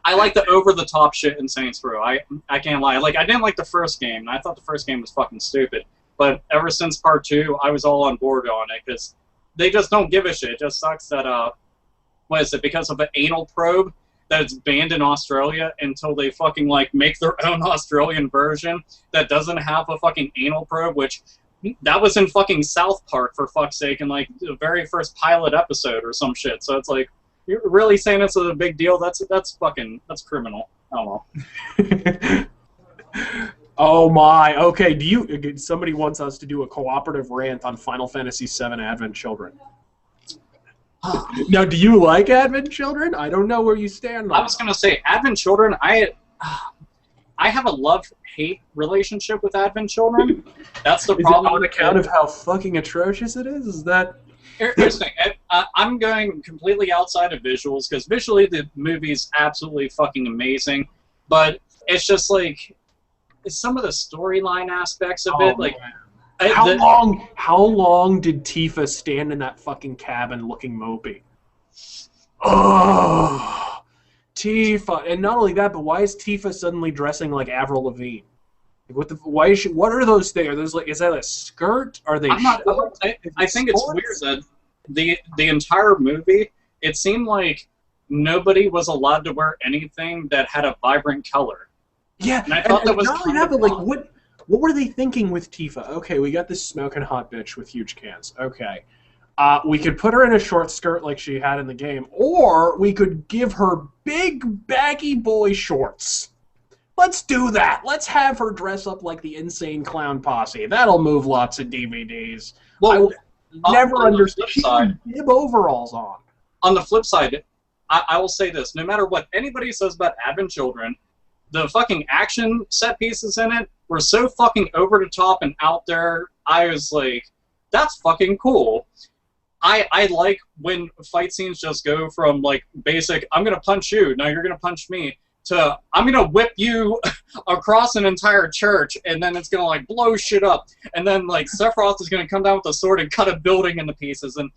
I like the over the top shit in Saints Row. I can't lie. Like, I didn't like the first game. I thought the first game was fucking stupid. But ever since part 2, I was all on board on it because they just don't give a shit. It just sucks that what is it? Because of an anal probe that it's banned in Australia until they fucking like make their own Australian version that doesn't have a fucking anal probe, which that was in fucking South Park for fuck's sake in like the very first pilot episode or some shit. So it's like, you're really saying it's a big deal? That's criminal. Oh well. Oh my. Okay, somebody wants us to do a cooperative rant on Final Fantasy VII Advent Children. Now, do you like Advent Children? I don't know where you stand on I was gonna say Advent Children. I have a love-hate relationship with Advent Children. That's the problem. Is it on account of how fucking atrocious it is? Is that? Here's the thing. I'm going completely outside of visuals because visually the movie's absolutely fucking amazing, but it's just like some of the storyline aspects of it, like. Man. How long did Tifa stand in that fucking cabin looking mopey? Oh, Tifa, and not only that, but why is Tifa suddenly dressing like Avril Lavigne? What are those things? Are those like? Is that a skirt? Are they? I think it's weird that the entire movie, it seemed like nobody was allowed to wear anything that had a vibrant color. Yeah, and I thought that was not only that, but like what were they thinking with Tifa? Okay, we got this smoking hot bitch with huge cans. Okay. We could put her in a short skirt like she had in the game, or we could give her big, baggy boy shorts. Let's do that. Let's have her dress up like the Insane Clown Posse. That'll move lots of DVDs. Well, never on the understood. flip She side, had bib overalls on. On the flip side, I will say this: no matter what anybody says about Advent Children, the fucking action set pieces in it were so fucking over the top and out there. I was like, that's fucking cool. I like when fight scenes just go from like basic, I'm gonna punch you, now you're gonna punch me, to I'm gonna whip you across an entire church, and then it's gonna like blow shit up, and then like Sephiroth is gonna come down with a sword and cut a building into pieces, and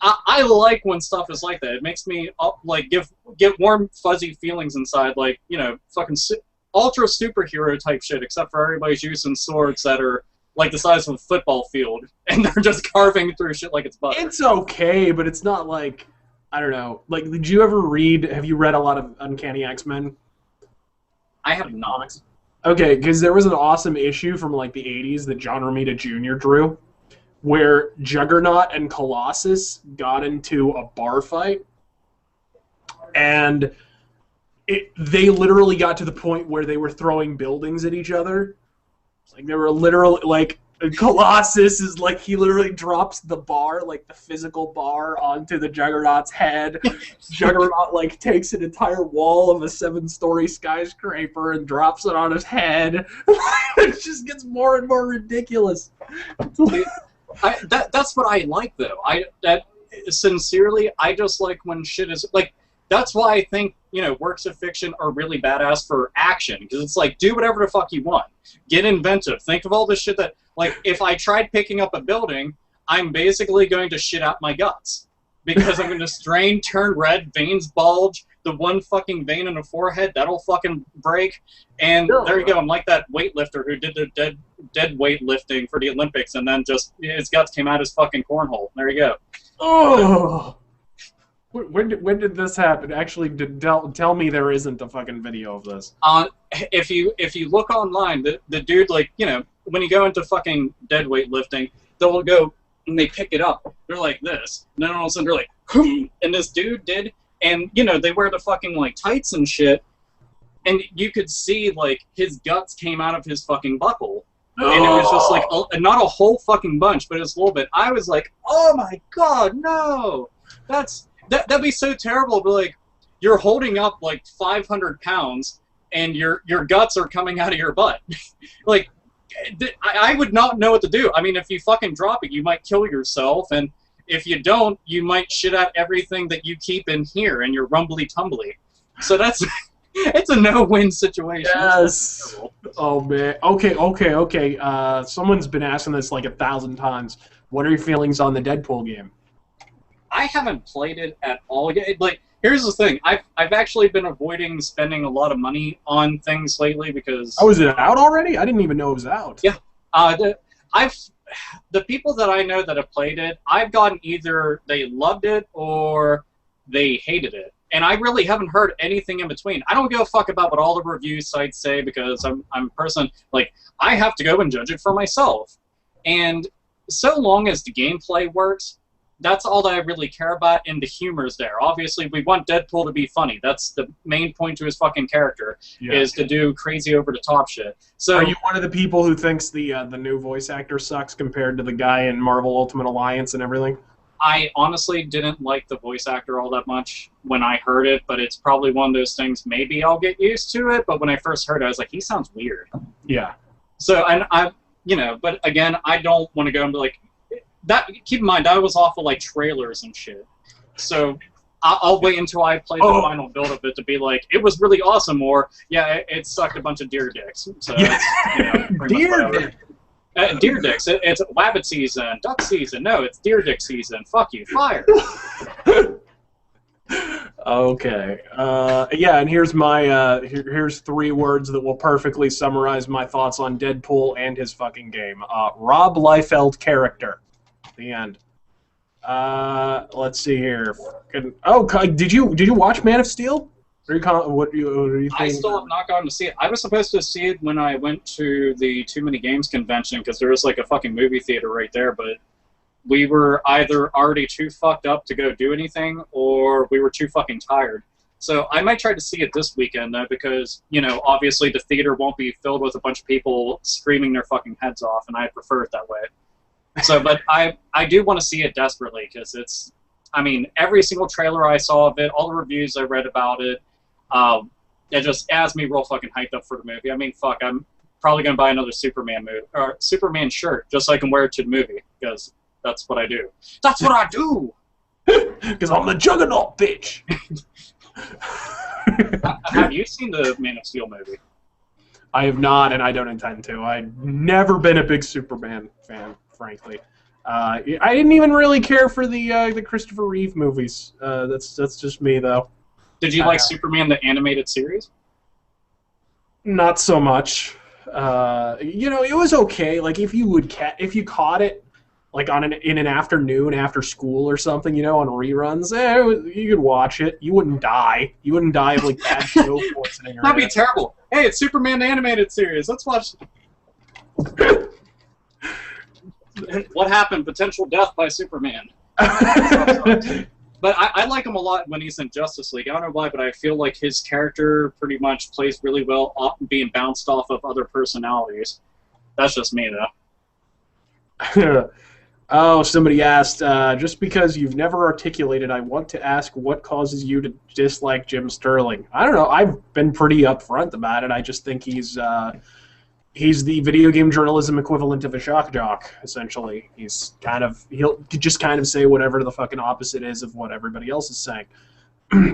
I like when stuff is like that. It makes me like get warm fuzzy feelings inside, like, you know, fucking ultra superhero type shit, except for everybody's using swords that are like the size of a football field, and they're just carving through shit like it's butter. It's okay, but it's not like, I don't know. Like, have you read a lot of Uncanny X-Men? I have not. Okay, because there was an awesome issue from like the 80s that John Romita Jr. drew, where Juggernaut and Colossus got into a bar fight, and they literally got to the point where they were throwing buildings at each other. Like, they were literally, like, Colossus is like, he literally drops the bar, like the physical bar, onto the Juggernaut's head. Juggernaut, like, takes an entire wall of a 7-story skyscraper and drops it on his head. It just gets more and more ridiculous. That's what I like, though. Sincerely, I just like when shit is like. That's why I think, you know, works of fiction are really badass for action, because it's like, do whatever the fuck you want, get inventive, think of all this shit that, like, if I tried picking up a building, I'm basically going to shit out my guts, because I'm going to strain, turn red, veins bulge, the one fucking vein in the forehead that'll fucking break, and there you go. I'm like that weightlifter who did the dead weightlifting for the Olympics, and then just his guts came out his fucking cornhole. There you go. Oh. When did this happen? Actually, tell me there isn't a fucking video of this. If you look online, the dude, like, you know, when you go into fucking dead weightlifting, they'll go and they pick it up. They're like this. And then all of a sudden they're like, "Hum," and this dude did, and, you know, they wear the fucking, like, tights and shit, and you could see, like, his guts came out of his fucking buckle. And it was just like, not a whole fucking bunch, but it's a little bit. I was like, oh my god, no! That'd be so terrible, but like, you're holding up like 500 pounds and your guts are coming out of your butt. Like, I would not know what to do. I mean, if you fucking drop it, you might kill yourself, and if you don't, you might shit out everything that you keep in here, and you're rumbly tumbly. So that's, it's a no-win situation. Yes. Oh man. Okay. Someone's been asking this like 1,000 times. What are your feelings on the Deadpool game? I haven't played it at all yet. Like, here's the thing. I've actually been avoiding spending a lot of money on things lately because... Oh, is it out already? I didn't even know it was out. Yeah. The people that I know that have played it, I've gotten either they loved it or they hated it. And I really haven't heard anything in between. I don't give a fuck about what all the review sites say, because I'm a person, like, I have to go and judge it for myself. And so long as the gameplay works, that's all that I really care about, and the humor's there. Obviously, we want Deadpool to be funny. That's the main point to his fucking character, is to do crazy over-the-top shit. So, are you one of the people who thinks the new voice actor sucks compared to the guy in Marvel Ultimate Alliance and everything? I honestly didn't like the voice actor all that much when I heard it, but it's probably one of those things, maybe I'll get used to it, but when I first heard it, I was like, he sounds weird. Yeah. So, and you know, but again, I don't want to go and be like, keep in mind, I was off of like trailers and shit. So I'll wait until I play the final build of it to be like, it was really awesome, or yeah, it sucked a bunch of deer dicks. So it's, you know, deer dicks. Deer dicks. It's wabbit season, duck season. No, it's deer dick season. Fuck you, fire. Okay. Yeah, and here's my here's 3 words that will perfectly summarize my thoughts on Deadpool and his fucking game. Rob Liefeld character. The end. Let's see here. Did you watch Man of Steel? What do you think? I still have not gotten to see it. I was supposed to see it when I went to the Too Many Games convention, because there was like a fucking movie theater right there, but we were either already too fucked up to go do anything, or we were too fucking tired. So I might try to see it this weekend, though, because, you know, obviously the theater won't be filled with a bunch of people screaming their fucking heads off, and I prefer it that way. So, but I do want to see it desperately because it's. I mean, every single trailer I saw of it, all the reviews I read about it, it just has me real fucking hyped up for the movie. I mean, fuck, I'm probably gonna buy another Superman movie or Superman shirt just so I can wear it to the movie because that's what I do. That's what I do. Because I'm the Juggernaut, bitch. Have you seen the Man of Steel movie? I have not, and I don't intend to. I've never been a big Superman fan, frankly. I didn't even really care for the Christopher Reeve movies. That's just me, though. Did you like Superman the animated series? Not so much. You know, it was okay. Like if you caught it, like in an afternoon after school or something, you know, on reruns, you could watch it. You wouldn't die. You wouldn't die of like bad show poisoning. That'd be terrible. Hey, it's Superman the animated series. Let's watch. What happened? Potential death by Superman. But I like him a lot when he's in Justice League. I don't know why, but I feel like his character pretty much plays really well off being bounced off of other personalities. That's just me, though. Oh, somebody asked, just because you've never articulated, I want to ask what causes you to dislike Jim Sterling. I don't know. I've been pretty upfront about it. I just think he's the video game journalism equivalent of a shock jock, essentially. He'll just kind of say whatever the fucking opposite is of what everybody else is saying.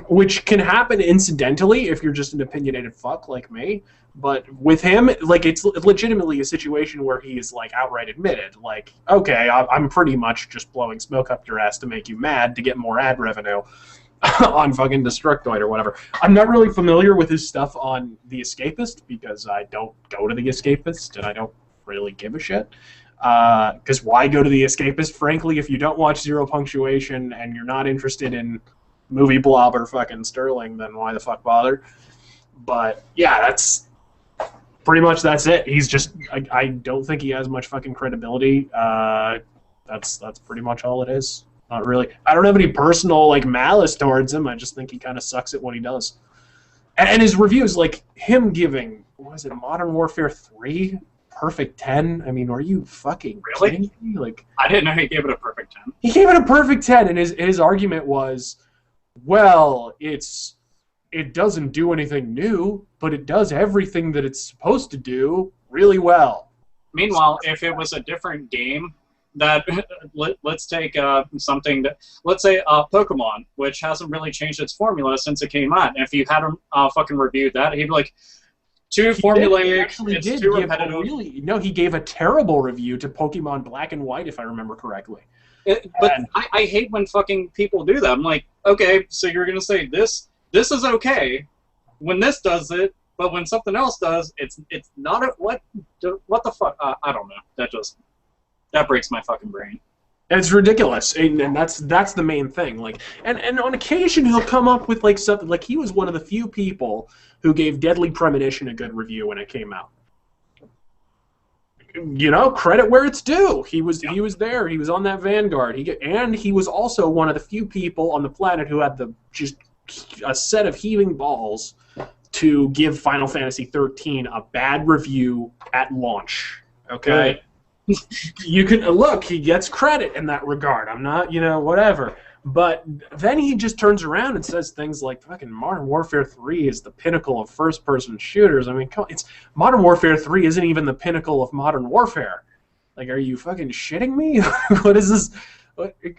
Which can happen incidentally if you're just an opinionated fuck like me. But with him, like, it's legitimately a situation where he is, like, outright admitted. Like, okay, I'm pretty much just blowing smoke up your ass to make you mad to get more ad revenue on fucking Destructoid or whatever. I'm not really familiar with his stuff on The Escapist because I don't go to The Escapist and I don't really give a shit. Because why go to The Escapist, frankly, if you don't watch Zero Punctuation and you're not interested in movie blob or fucking Sterling, then why the fuck bother? But, yeah, that's it. He's just, I don't think he has much fucking credibility. That's pretty much all it is. Not really. I don't have any personal like malice towards him. I just think he kind of sucks at what he does. And his reviews, like him giving, what was it, Modern Warfare 3, perfect 10? I mean, are you fucking kidding me? Like, I didn't know he gave it a perfect 10. He gave it a perfect 10, and his argument was, well, it doesn't do anything new, but it does everything that it's supposed to do really well. Meanwhile, if it was a different game, that let's take something that, let's say Pokemon, which hasn't really changed its formula since it came out. And if you had him fucking reviewed that, he'd be like, too formulaic, it's too repetitive. He gave a terrible review to Pokemon Black and White, if I remember correctly. I hate when fucking people do that. I'm like, okay, so you're gonna say this is okay when this does it, but when something else does, it's not what the fuck? I don't know. That breaks my fucking brain. It's ridiculous, and that's the main thing. Like, and on occasion he'll come up with like something. Like he was one of the few people who gave Deadly Premonition a good review when it came out. You know, credit where it's due. He was there. He was on that vanguard. He was also one of the few people on the planet who had just a set of heaving balls to give Final Fantasy 13 a bad review at launch. Okay. You can look, he gets credit in that regard. I'm not, whatever. But then he just turns around and says things like, fucking Modern Warfare 3 is the pinnacle of first-person shooters. I mean, Modern Warfare 3 isn't even the pinnacle of Modern Warfare. Like, are you fucking shitting me? What is this?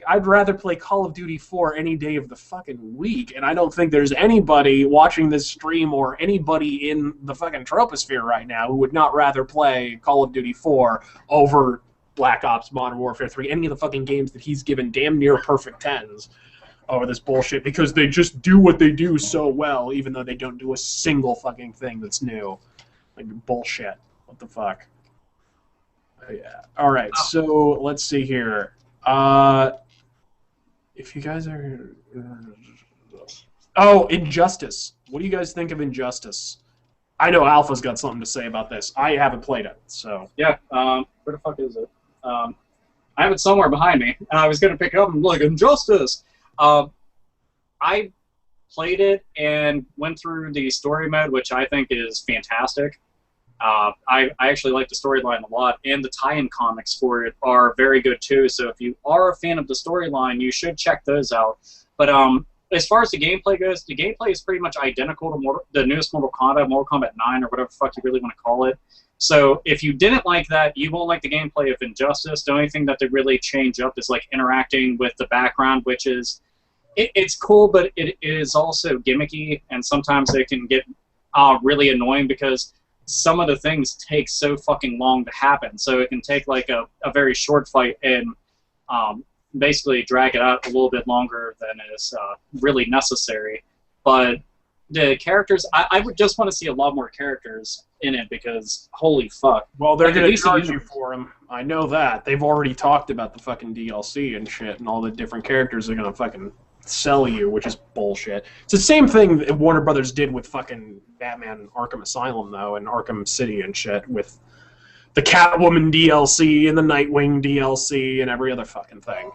I'd rather play Call of Duty 4 any day of the fucking week, and I don't think there's anybody watching this stream or anybody in the fucking troposphere right now who would not rather play Call of Duty 4 over Black Ops, Modern Warfare 3, any of the fucking games that he's given damn near perfect 10s over this bullshit, because they just do what they do so well, even though they don't do a single fucking thing that's new. Like, bullshit. What the fuck? Yeah. Alright, so let's see here. If you guys are... Oh, Injustice. What do you guys think of Injustice? I know Alpha's got something to say about this. I haven't played it, so... Yeah, where the fuck is it? I have it somewhere behind me, and I was going to pick it up and be like, Injustice! I played it and went through the story mode, which I think is fantastic. I actually like the storyline a lot, and the tie-in comics for it are very good too. So if you are a fan of the storyline, you should check those out. But as far as the gameplay goes, the gameplay is pretty much identical to the newest Mortal Kombat 9, or whatever the fuck you really want to call it. So if you didn't like that, you won't like the gameplay of Injustice. The only thing that they really change up is like interacting with the background, which is it's cool, but it is also gimmicky, and sometimes it can get really annoying because some of the things take so fucking long to happen. So it can take like a very short fight and basically drag it out a little bit longer than is really necessary. But the characters, I would just want to see a lot more characters in it because holy fuck. Well, they're going to charge you for them. I know that. They've already talked about the fucking DLC and shit, and all the different characters they're going to fucking sell you, which is bullshit. It's the same thing that Warner Brothers did with fucking Batman Arkham Asylum, though, and Arkham City and shit, with the Catwoman DLC and the Nightwing DLC and every other fucking thing,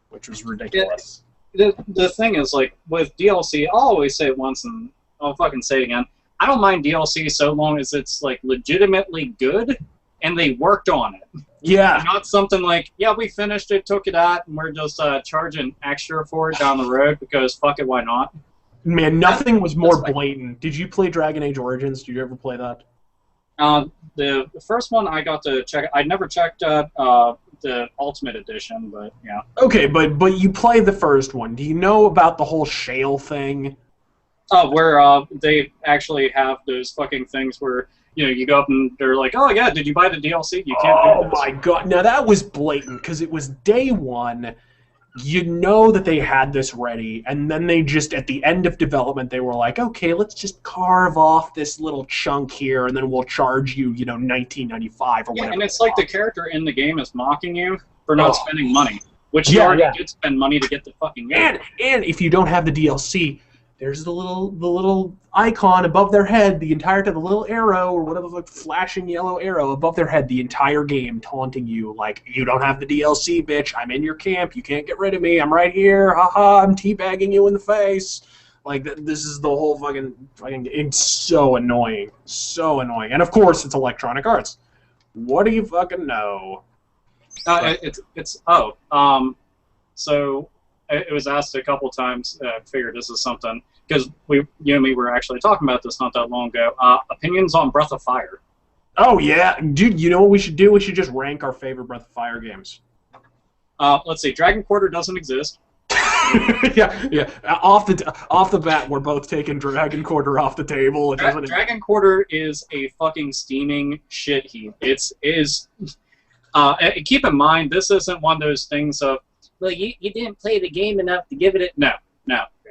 which was ridiculous. The thing is, like, with DLC, I'll always say it once and I'll fucking say it again. I don't mind DLC so long as it's, like, legitimately good and they worked on it. Yeah. Not something like, yeah, we finished it, took it out, and we're just charging extra for it down the road because fuck it, why not? Man, nothing was more blatant. Did you play Dragon Age Origins? Did you ever play that? The first one I got to check. I never checked out the Ultimate Edition, but yeah. Okay, but you played the first one. Do you know about the whole shale thing? Where they actually have those fucking things where, you know, you go up and they're like, oh yeah, did you buy the DLC? You can't do this. Oh my god. Now that was blatant because it was day one. You know that they had this ready, and then they just, at the end of development, they were like, okay, let's just carve off this little chunk here, and then we'll charge you, you know, $19.95 or whatever. And it's like the character in the game is mocking you for not spending money, which you already did spend money to get the fucking game. And if you don't have the DLC, there's the little icon above their head, the little arrow or whatever, like flashing yellow arrow above their head, the entire game taunting you like, you don't have the DLC, bitch. I'm in your camp. You can't get rid of me. I'm right here. Haha, I'm teabagging you in the face. Like, this is the whole fucking it's so annoying. So annoying. And of course, it's Electronic Arts. What do you fucking know? So it was asked a couple times. I figured this is something because you and me were actually talking about this not that long ago. Opinions on Breath of Fire. Oh yeah, dude. You know what we should do? We should just rank our favorite Breath of Fire games. Let's see. Dragon Quarter doesn't exist. yeah. Off the bat, we're both taking Dragon Quarter off the table. Dragon Quarter is a fucking steaming shit heap. Keep in mind, this isn't one of those things of, well, you didn't play the game enough to give it a...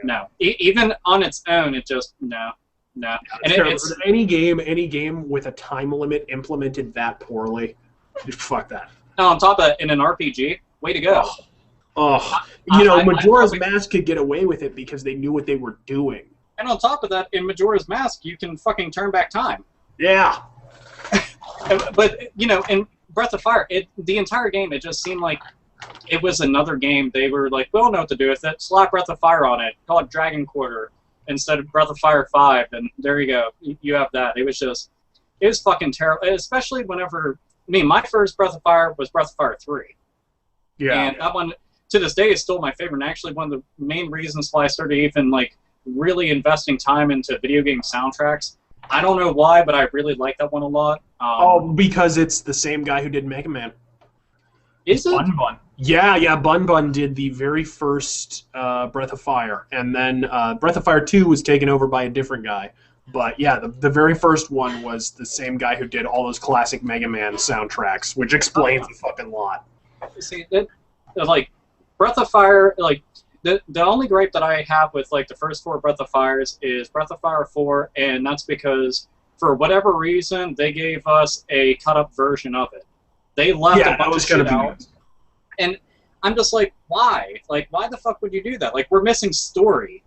No. Even on its own, it just... No. And it's any game with a time limit implemented that poorly, fuck that. On top of it, in an RPG, way to go. Majora's Mask could get away with it because they knew what they were doing. And on top of that, in Majora's Mask, you can fucking turn back time. Yeah. But, you know, in Breath of Fire, the entire game, it just seemed like it was another game. They were like, we don't know what to do with it. Slap Breath of Fire on it. Call it Dragon Quarter instead of Breath of Fire 5. And there you go. You have that. It was fucking terrible. Especially whenever, my first Breath of Fire was Breath of Fire 3. Yeah. And that one, to this day, is still my favorite. And actually one of the main reasons why I started even, like, really investing time into video game soundtracks. I don't know why, but I really like that one a lot. Because it's the same guy who did Mega Man. Is it? Bun Bun. Yeah, Bun Bun did the very first Breath of Fire, and then Breath of Fire 2 was taken over by a different guy. But yeah, the very first one was the same guy who did all those classic Mega Man soundtracks, which explains a fucking lot. See, like, Breath of Fire, like, the only gripe that I have with, like, the first 4 Breath of Fires is Breath of Fire 4, and that's because, for whatever reason, they gave us a cut-up version of it. They left a bunch of shit out. And I'm just like, why? Like, why the fuck would you do that? Like, we're missing story.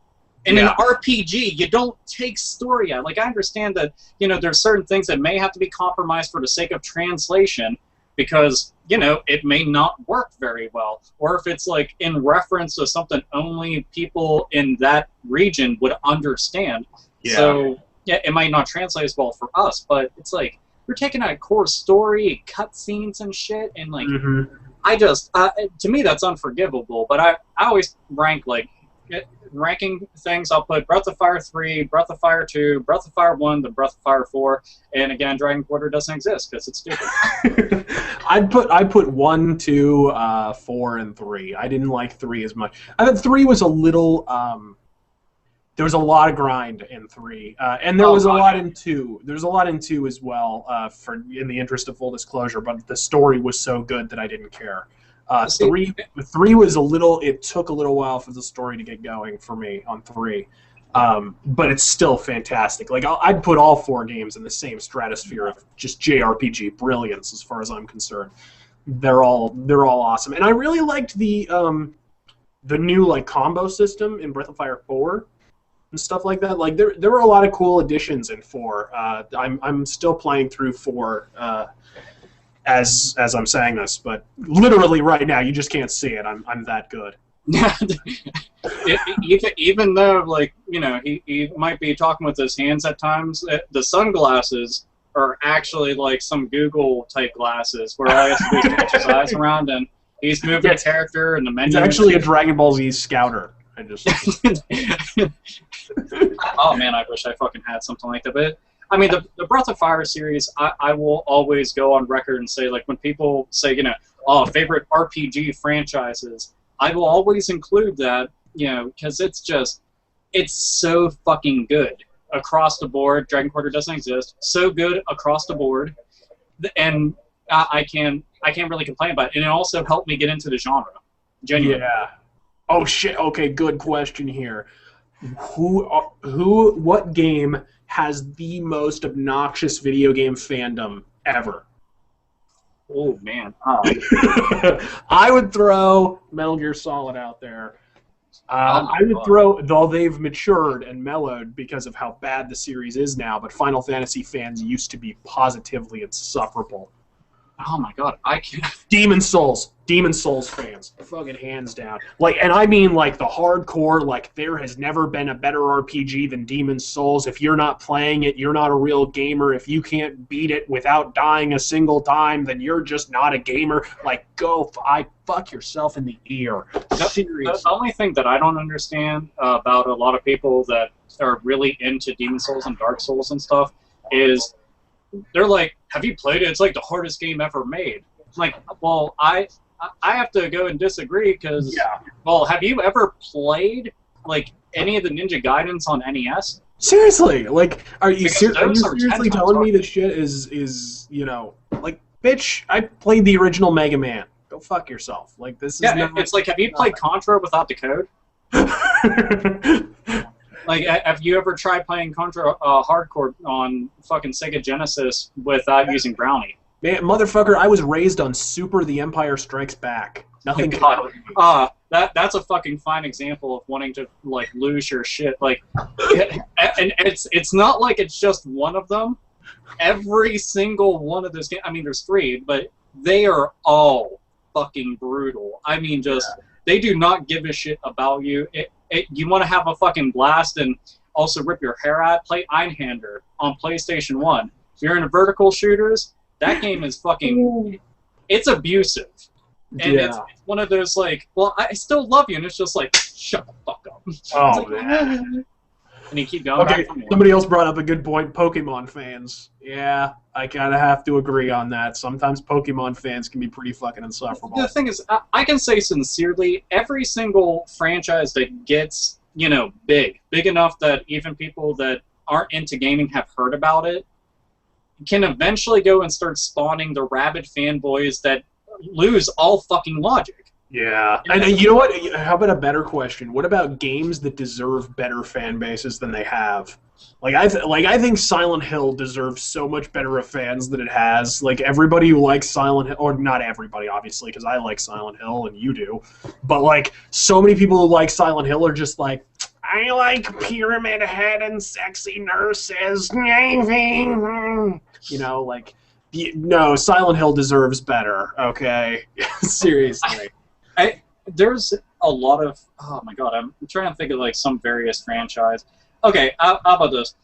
In an RPG, you don't take story out. Like, I understand that, you know, there's certain things that may have to be compromised for the sake of translation because, you know, it may not work very well. Or if it's, like, in reference to something only people in that region would understand. Yeah. So, yeah, it might not translate as well for us, but it's like, you're taking out core story, cutscenes and shit, and like, Mm-hmm. I just, to me, that's unforgivable. But I always rank, like, ranking things. I'll put Breath of Fire 3, Breath of Fire 2, Breath of Fire 1, then Breath of Fire 4, and again, Dragon Quarter doesn't exist because it's stupid. I put 1, 2, 4, and 3. I didn't like 3 as much. I thought 3 was a little. There was a lot of grind in 3, and there was a lot in 2. There's a lot in 2 as well. For in the interest of full disclosure, but the story was so good that I didn't care. 3 was a little. It took a little while for the story to get going for me on 3, but it's still fantastic. Like I'd put all 4 games in the same stratosphere of just JRPG brilliance, as far as I'm concerned. They're all awesome, and I really liked the new like combo system in Breath of Fire 4. And stuff like that. Like there were a lot of cool additions in 4. I'm still playing through 4 as I'm saying this, but literally right now you just can't see it. I'm that good. Even though, like, you know, he might be talking with his hands at times, the sunglasses are actually like some Google type glasses where all he has to do is touch his eyes around and he's moving the character and the menu. It's actually a Dragon Ball Z Scouter. I just. Oh man, I wish I fucking had something like that. But I mean, the Breath of Fire series, I will always go on record and say, like, when people say, you know, oh, favorite RPG franchises, I will always include that, you know, because it's so fucking good across the board. Dragon Quarter doesn't exist. So good across the board, and I can't really complain about it. And it also helped me get into the genre. Genuinely. Yeah. Oh shit. Okay, good question here. What game has the most obnoxious video game fandom ever? Oh man. I would throw Metal Gear Solid out there. I would throw, though they've matured and mellowed because of how bad the series is now, but Final Fantasy fans used to be positively insufferable. Oh my god, I can't. Demon Souls fans, fucking hands down. Like, and I mean like the hardcore. Like, there has never been a better RPG than Demon Souls. If you're not playing it, you're not a real gamer. If you can't beat it without dying a single time, then you're just not a gamer. Like, fuck yourself in the ear. Seriously. The only thing that I don't understand about a lot of people that are really into Demon Souls and Dark Souls and stuff is they're like, have you played it? It's like the hardest game ever made. Like, well, I have to go and disagree because, well, have you ever played, like, any of the Ninja Gaidens on NES? Seriously? Like, are you Because seriously telling me this shit is, you know, like, bitch, I played the original Mega Man. Go fuck yourself. Like, this is it's like, have you played Contra without the code? Like, have you ever tried playing Contra Hardcore on fucking Sega Genesis without using Brownie? Man, motherfucker, I was raised on Super The Empire Strikes Back. Nothing. That's a fucking fine example of wanting to, like, lose your shit. Like, and it's not like it's just one of them. Every single one of those games, I mean, there's 3, but they are all fucking brutal. I mean, they do not give a shit about you. You want to have a fucking blast and also rip your hair out, play Einhander on PlayStation 1. If you're into vertical shooters, that game is fucking... It's abusive. And it's one of those, like, well, I still love you, and it's just like, shut the fuck up. Oh, like, man. And you keep going Okay, back for more. somebody else brought up a good point, Pokemon fans. Yeah, I kind of have to agree on that. Sometimes Pokemon fans can be pretty fucking insufferable. The thing is, I can say sincerely, every single franchise that gets, you know, big enough that even people that aren't into gaming have heard about it, can eventually go and start spawning the rabid fanboys that lose all fucking logic. Yeah. And you know what? How about a better question? What about games that deserve better fan bases than they have? Like, I think Silent Hill deserves so much better of fans than it has. Like, everybody who likes Silent Hill, or not everybody, obviously, because I like Silent Hill and you do, but, like, so many people who like Silent Hill are just like, I like Pyramid Head and sexy nurses. You know, like, no, Silent Hill deserves better, okay? Seriously. There's a lot of... Oh, my God. I'm trying to think of, like, some various franchise. Okay, how about this?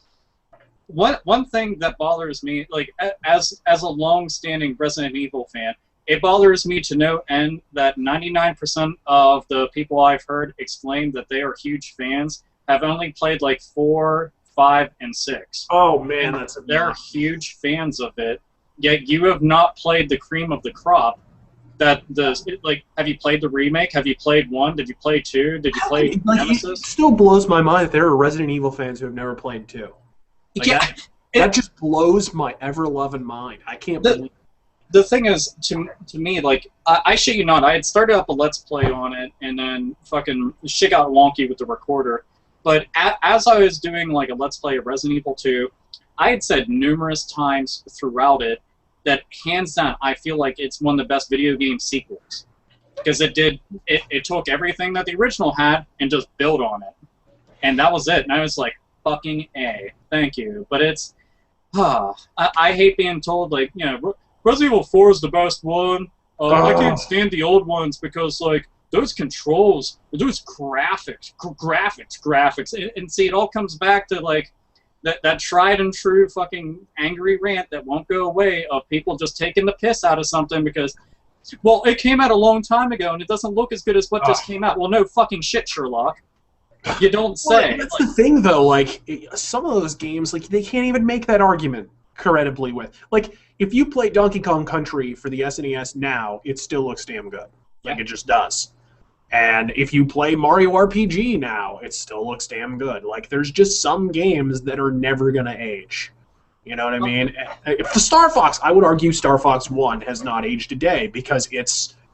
one thing that bothers me, like as a long-standing Resident Evil fan, it bothers me to no end that 99% of the people I've heard explain that they are huge fans have only played like 4, 5, and 6. Oh man, And that's they're huge fans of it. Yet you have not played the cream of the crop. Have you played the remake? Have you played 1? Did you play 2? Did you play Nemesis? It still blows my mind that there are Resident Evil fans who have never played 2. Like, Yeah, that just blows my ever-loving mind. I can't believe. The thing is, to me, like, I shit you not, I had started up a Let's Play on it, and then fucking shit got wonky with the recorder. But as I was doing, like, a Let's Play of Resident Evil 2, I had said numerous times throughout it that, hands down, I feel like it's one of the best video game sequels. Because it took everything that the original had and just built on it. And that was it. And I was like, fucking A. Thank you. But it's... I hate being told, like, you know, Resident Evil 4 is the best one. I can't stand the old ones because, like, those controls, those graphics, and see, it all comes back to, like, that tried and true fucking angry rant that won't go away of people just taking the piss out of something because, well, it came out a long time ago and it doesn't look as good as what just came out. Well, no fucking shit, Sherlock. You don't say. Well, that's the thing, though. Like, some of those games, like, they can't even make that argument credibly with. Like, if you play Donkey Kong Country for the SNES now, it still looks damn good. Like, it just does. And if you play Mario RPG now, it still looks damn good. Like, there's just some games that are never going to age. You know what I mean? If the Star Fox, I would argue Star Fox 1 has not aged a day because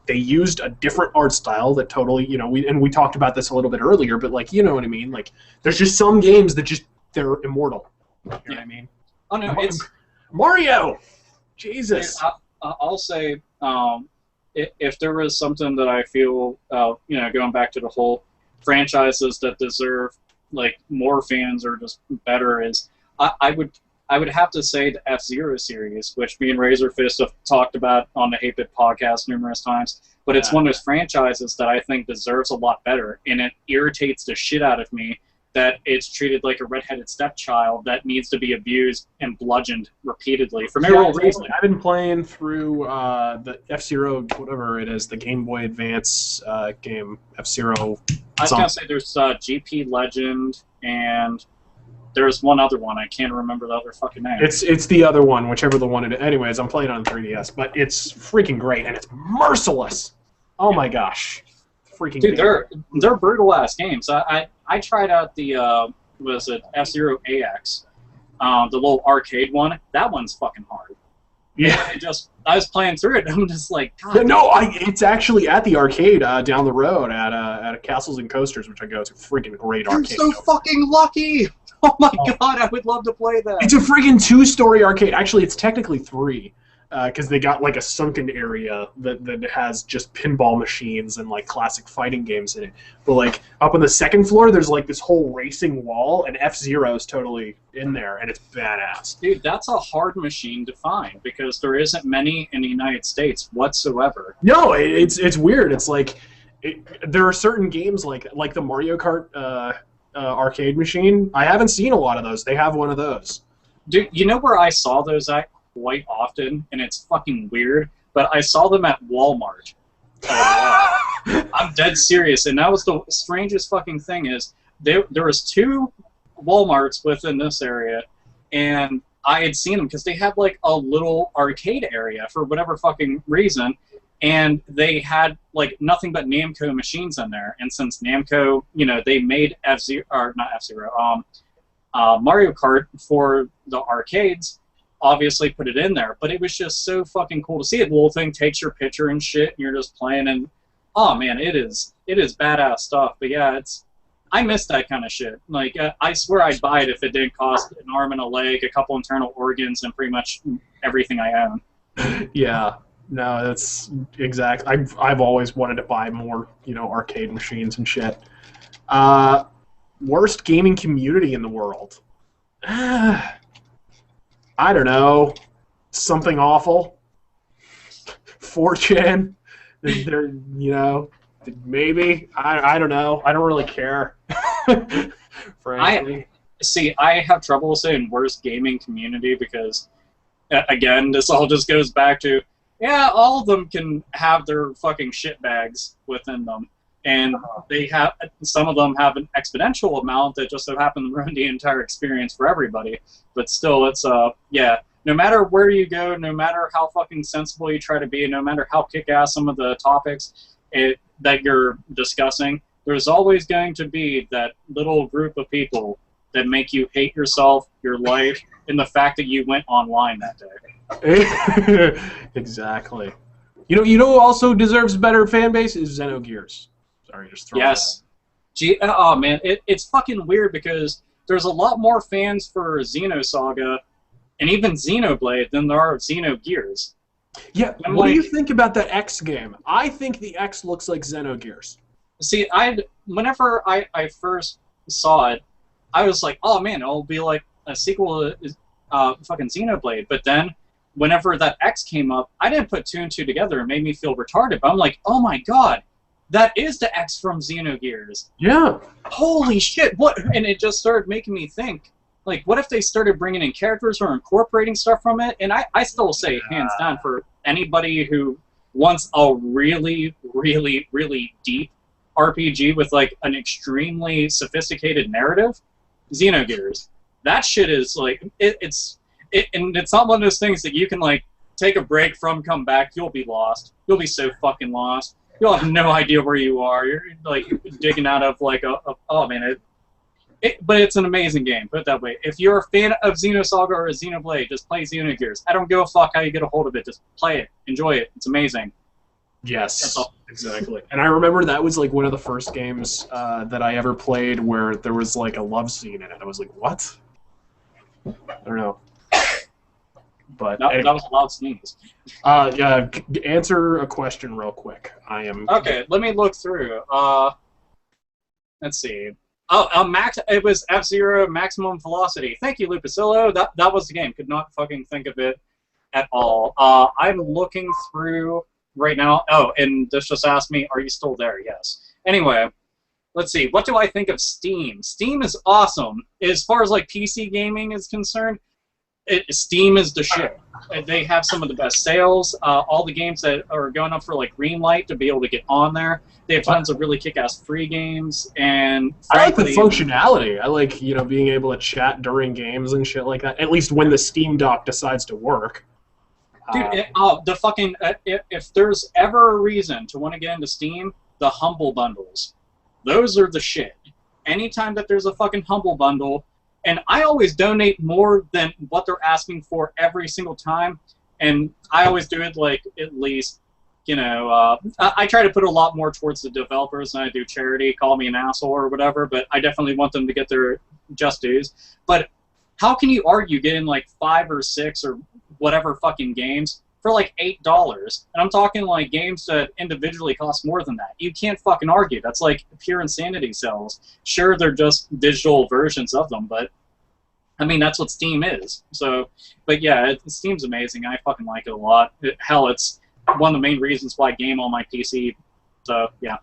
they used a different art style that totally, you know, we talked about this a little bit earlier, but, like, you know what I mean? Like, there's just some games that they're immortal. You know what I mean? Oh, no, it's... Mario! Jesus. I'll say, if there was something that I feel, you know, going back to the whole franchises that deserve, like, more fans or just better is, I would have to say the F-Zero series, which me and Razörfist have talked about on the 8-Bit podcast numerous times, but it's one of those franchises that I think deserves a lot better, and it irritates the shit out of me that it's treated like a redheaded stepchild that needs to be abused and bludgeoned repeatedly for no real reason. I've been playing through the F-Zero, whatever it is, the Game Boy Advance game, F-Zero. I was going to say there's GP Legend, and there's one other one. I can't remember the other fucking name. It's the other one, whichever the one it is. Anyways, I'm playing on 3DS, but it's freaking great, and it's merciless. Oh my gosh. Freaking dude, they're brutal-ass games. I tried out the, was it F-Zero AX, the little arcade one. That one's fucking hard. Yeah. I was playing through it, and I'm just like, God. No, it's actually at the arcade down the road at Castles and Coasters, which I go to. Freaking great arcade. You're so fucking lucky! Oh my God, I would love to play that. It's a freaking 2-story arcade. Actually, it's technically 3. Because they got like a sunken area that has just pinball machines and like classic fighting games in it. But like up on the second floor, there's like this whole racing wall, and F-Zero is totally in there, and it's badass. Dude, that's a hard machine to find because there isn't many in the United States whatsoever. No, it's weird. It's like there are certain games like the Mario Kart arcade machine. I haven't seen a lot of those. They have one of those. Dude, you know where I saw those at? Quite often, and it's fucking weird, but I saw them at Walmart. I'm dead serious, and that was the strangest fucking thing is there was 2 Walmarts within this area, and I had seen them because they had like a little arcade area for whatever fucking reason, and they had like nothing but Namco machines in there, and since Namco, you know, they made Mario Kart for the arcades, obviously put it in there, but it was just so fucking cool to see it. The little thing takes your picture and shit, and you're just playing, and oh man, it is badass stuff. But yeah, I miss that kind of shit. Like I swear I'd buy it if it didn't cost an arm and a leg, a couple internal organs, and pretty much everything I own. Yeah, no, that's exact. I've always wanted to buy more, you know, arcade machines and shit. Worst gaming community in the world. I don't know, something awful. 4chan, they're, you know, maybe. I don't know. I don't really care, frankly. See, I have trouble saying worst gaming community because, again, this all just goes back to, yeah, all of them can have their fucking shitbags within them. And they have, some of them have an exponential amount that just so happen to ruin the entire experience for everybody. But still, it's, yeah, no matter where you go, no matter how fucking sensible you try to be, no matter how kick-ass some of the topics that you're discussing, there's always going to be that little group of people that make you hate yourself, your life, and the fact that you went online that day. Exactly. You know who also deserves better fan base is Xenogears. Sorry, just throwing Yes. Oh man, it's fucking weird because there's a lot more fans for Xenosaga and even Xenoblade than there are Xenogears. Yeah, what do you think about that X game? I think the X looks like Xenogears. See, whenever I first saw it, I was like, oh man, it'll be like a sequel to fucking Xenoblade. But then, whenever that X came up, I didn't put two and two together. It made me feel retarded. But I'm like, oh my god, that is the X from Xenogears. Yeah. Holy shit, what? And it just started making me think, like, what if they started bringing in characters or incorporating stuff from it? And I still say, hands down, for anybody who wants a really, really, really deep RPG with, like, an extremely sophisticated narrative, Xenogears. That shit is, like, and it's not one of those things that you can, like, take a break from, come back, you'll be lost. You'll be so fucking lost. You'll have no idea where you are. You're, like, digging out of, like, oh, man, but it's an amazing game, put it that way. If you're a fan of Xenosaga or Xenoblade, just play Xenogears. I don't give a fuck how you get a hold of it. Just play it. Enjoy it. It's amazing. Yes, exactly. And I remember that was like one of the first games that I ever played where there was like a love scene in it. I was like, what? I don't know. But that was a loud sneeze. Yeah, answer a question real quick. I am... Okay, let me look through. Let's see. Oh, it was F-Zero Maximum Velocity. Thank you, Lupicillo. That was the game. Could not fucking think of it at all. I'm looking through right now. Oh, and this just asked me, are you still there? Yes. Anyway, let's see. What do I think of Steam? Steam is awesome. As far as, like, PC gaming is concerned, Steam is the shit. They have some of the best sales. All the games that are going up for, like, green light to be able to get on there. They have tons of really kick-ass free games, and frankly, I like the functionality. I like, being able to chat during games and shit like that. At least when the Steam Dock decides to work. Dude, the fucking if there's ever a reason to want to get into Steam, the Humble Bundles, those are the shit. Anytime that there's a fucking Humble Bundle, and I always donate more than what they're asking for every single time, and I always do it like at least. I try to put a lot more towards the developers than I do charity. Call me an asshole or whatever, but I definitely want them to get their just dues. But how can you argue getting like 5 or 6 or whatever fucking games for like $8? And I'm talking like games that individually cost more than that. You can't fucking argue. That's like pure insanity sells. Sure, they're just digital versions of them, but I mean, that's what Steam is. So, but yeah, Steam's amazing. I fucking like it a lot. Hell, it's one of the main reasons why I game on my PC. So, yeah.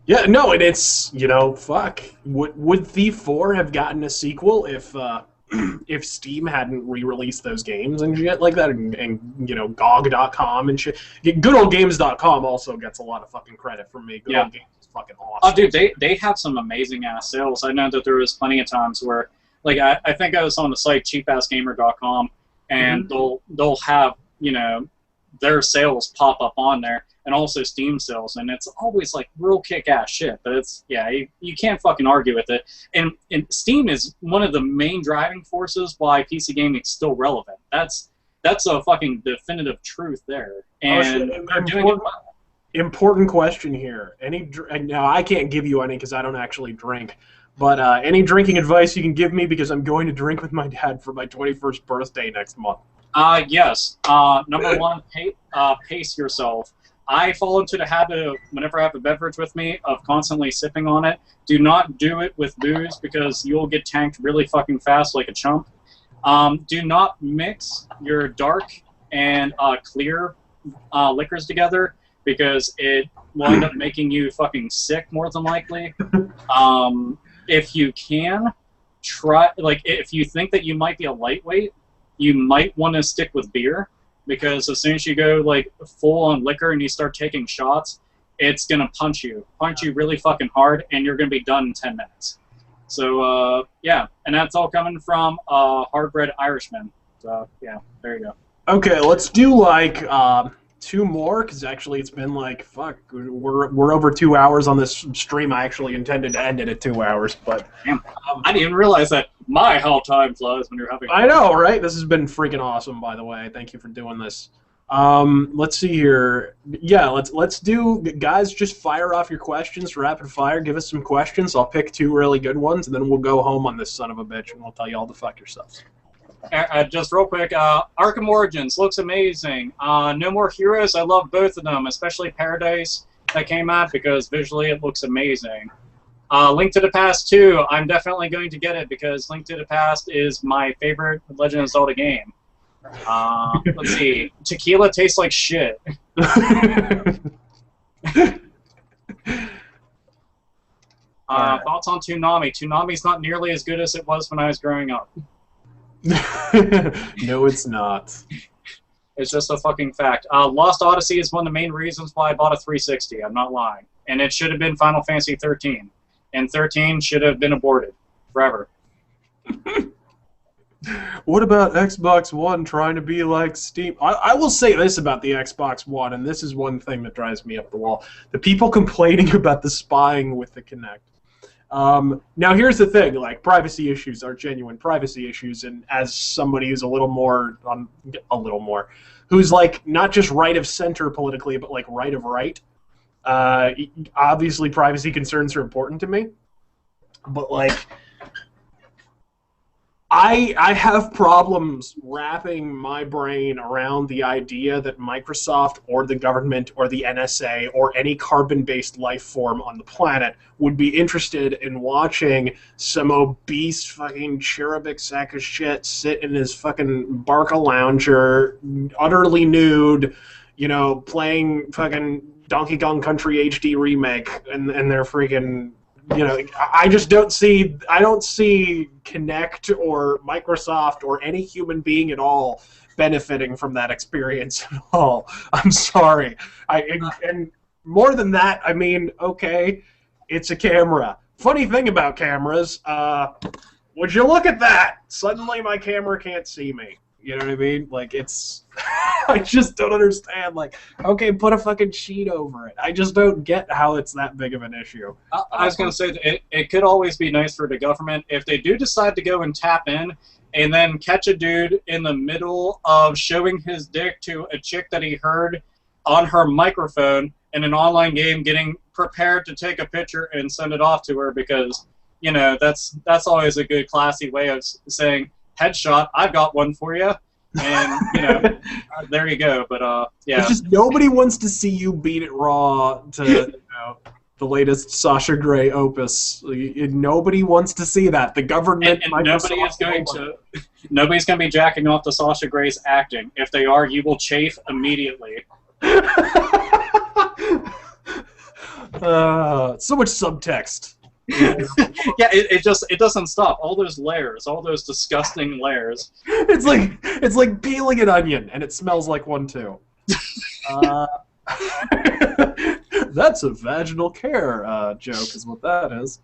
Yeah, no, and it's, fuck. Would Thief 4 have gotten a sequel if Steam hadn't re-released those games and shit like that, and GOG.com and shit? GoodOldGames.com also gets a lot of fucking credit from me. Good Old Games is fucking awesome. Oh, dude, they have some amazing-ass sales. I know that there was plenty of times where, like, I think I was on the site cheapassgamer.com, and they'll have, their sales pop up on there, and also Steam sales, and it's always like real kick-ass shit. But it's you can't fucking argue with it. And Steam is one of the main driving forces why PC gaming is still relevant. That's a fucking definitive truth there. And they're doing it well. Important question here. Now I can't give you any because I don't actually drink. But any drinking advice you can give me, because I'm going to drink with my dad for my 21st birthday next month. Yes. Number one, pace yourself. I fall into the habit of, whenever I have a beverage with me, of constantly sipping on it. Do not do it with booze, because you'll get tanked really fucking fast like a chump. Do not mix your dark and clear liquors together, because it will end up making you fucking sick more than likely. If you can, try, like, if you think that you might be a lightweight, you might want to stick with beer, because as soon as you go, like, full on liquor and you start taking shots, it's going to punch you really fucking hard, and you're going to be done in 10 minutes. So, yeah, and that's all coming from a hard-bred Irishman. So, yeah, there you go. Okay, let's do, like, 2 more, because actually it's been, like, fuck, we're over 2 hours on this stream. I actually intended to end it at 2 hours, but... Damn, I didn't even realize that how time flies when you're having... I know, right? This has been freaking awesome, by the way. Thank you for doing this. Let's see here. Yeah, let's do, guys, just fire off your questions, rapid fire. Give us some questions. I'll pick 2 really good ones, and then we'll go home on this son of a bitch, and we'll tell you all to fuck yourselves. Just real quick, Arkham Origins looks amazing. No More Heroes, I love both of them, especially Paradise that came out, because visually it looks amazing. Link to the Past 2, I'm definitely going to get it, because Link to the Past is my favorite Legend of Zelda game. Let's see. Tequila tastes like shit. Thoughts on Toonami? Toonami's not nearly as good as it was when I was growing up. No, it's not. It's just a fucking fact. Lost Odyssey is one of the main reasons why I bought a 360. I'm not lying. And it should have been Final Fantasy 13. And 13 should have been aborted. Forever. What about Xbox One trying to be like Steam? I will say this about the Xbox One, and this is one thing that drives me up the wall. The people complaining about the spying with the Kinect. Now, here's the thing. Like, privacy issues are genuine privacy issues, and as somebody who's a little more, who's, like, not just right of center politically, but, like, right of right, obviously privacy concerns are important to me. But, like... I have problems wrapping my brain around the idea that Microsoft or the government or the NSA or any carbon-based life form on the planet would be interested in watching some obese fucking cherubic sack of shit sit in his fucking Barca lounger, utterly nude, you know, playing fucking Donkey Kong Country HD remake, and they're freaking... You know, I just don't see Kinect or Microsoft or any human being at all benefiting from that experience at all. I'm sorry. And more than that, I mean, okay, it's a camera. Funny thing about cameras, would you look at that? Suddenly my camera can't see me. You know what I mean? Like, it's... I just don't understand. Like, okay, put a fucking sheet over it. I just don't get how it's that big of an issue. I was going to say, it could always be nice for the government if they do decide to go and tap in and then catch a dude in the middle of showing his dick to a chick that he heard on her microphone in an online game, getting prepared to take a picture and send it off to her, because, you know, that's always a good classy way of saying, headshot, I've got one for you. And, you know, there you go. But, yeah. It's just nobody wants to see you beat it raw to, you know, the latest Sasha Grey opus. Nobody wants to see that. The government... And nobody's going to be jacking off to Sasha Grey's acting. If they are, you will chafe immediately. So much subtext. Yeah, it doesn't stop. All those layers, all those disgusting layers. It's like peeling an onion, and it smells like one too. That's a vaginal care joke, is what that is.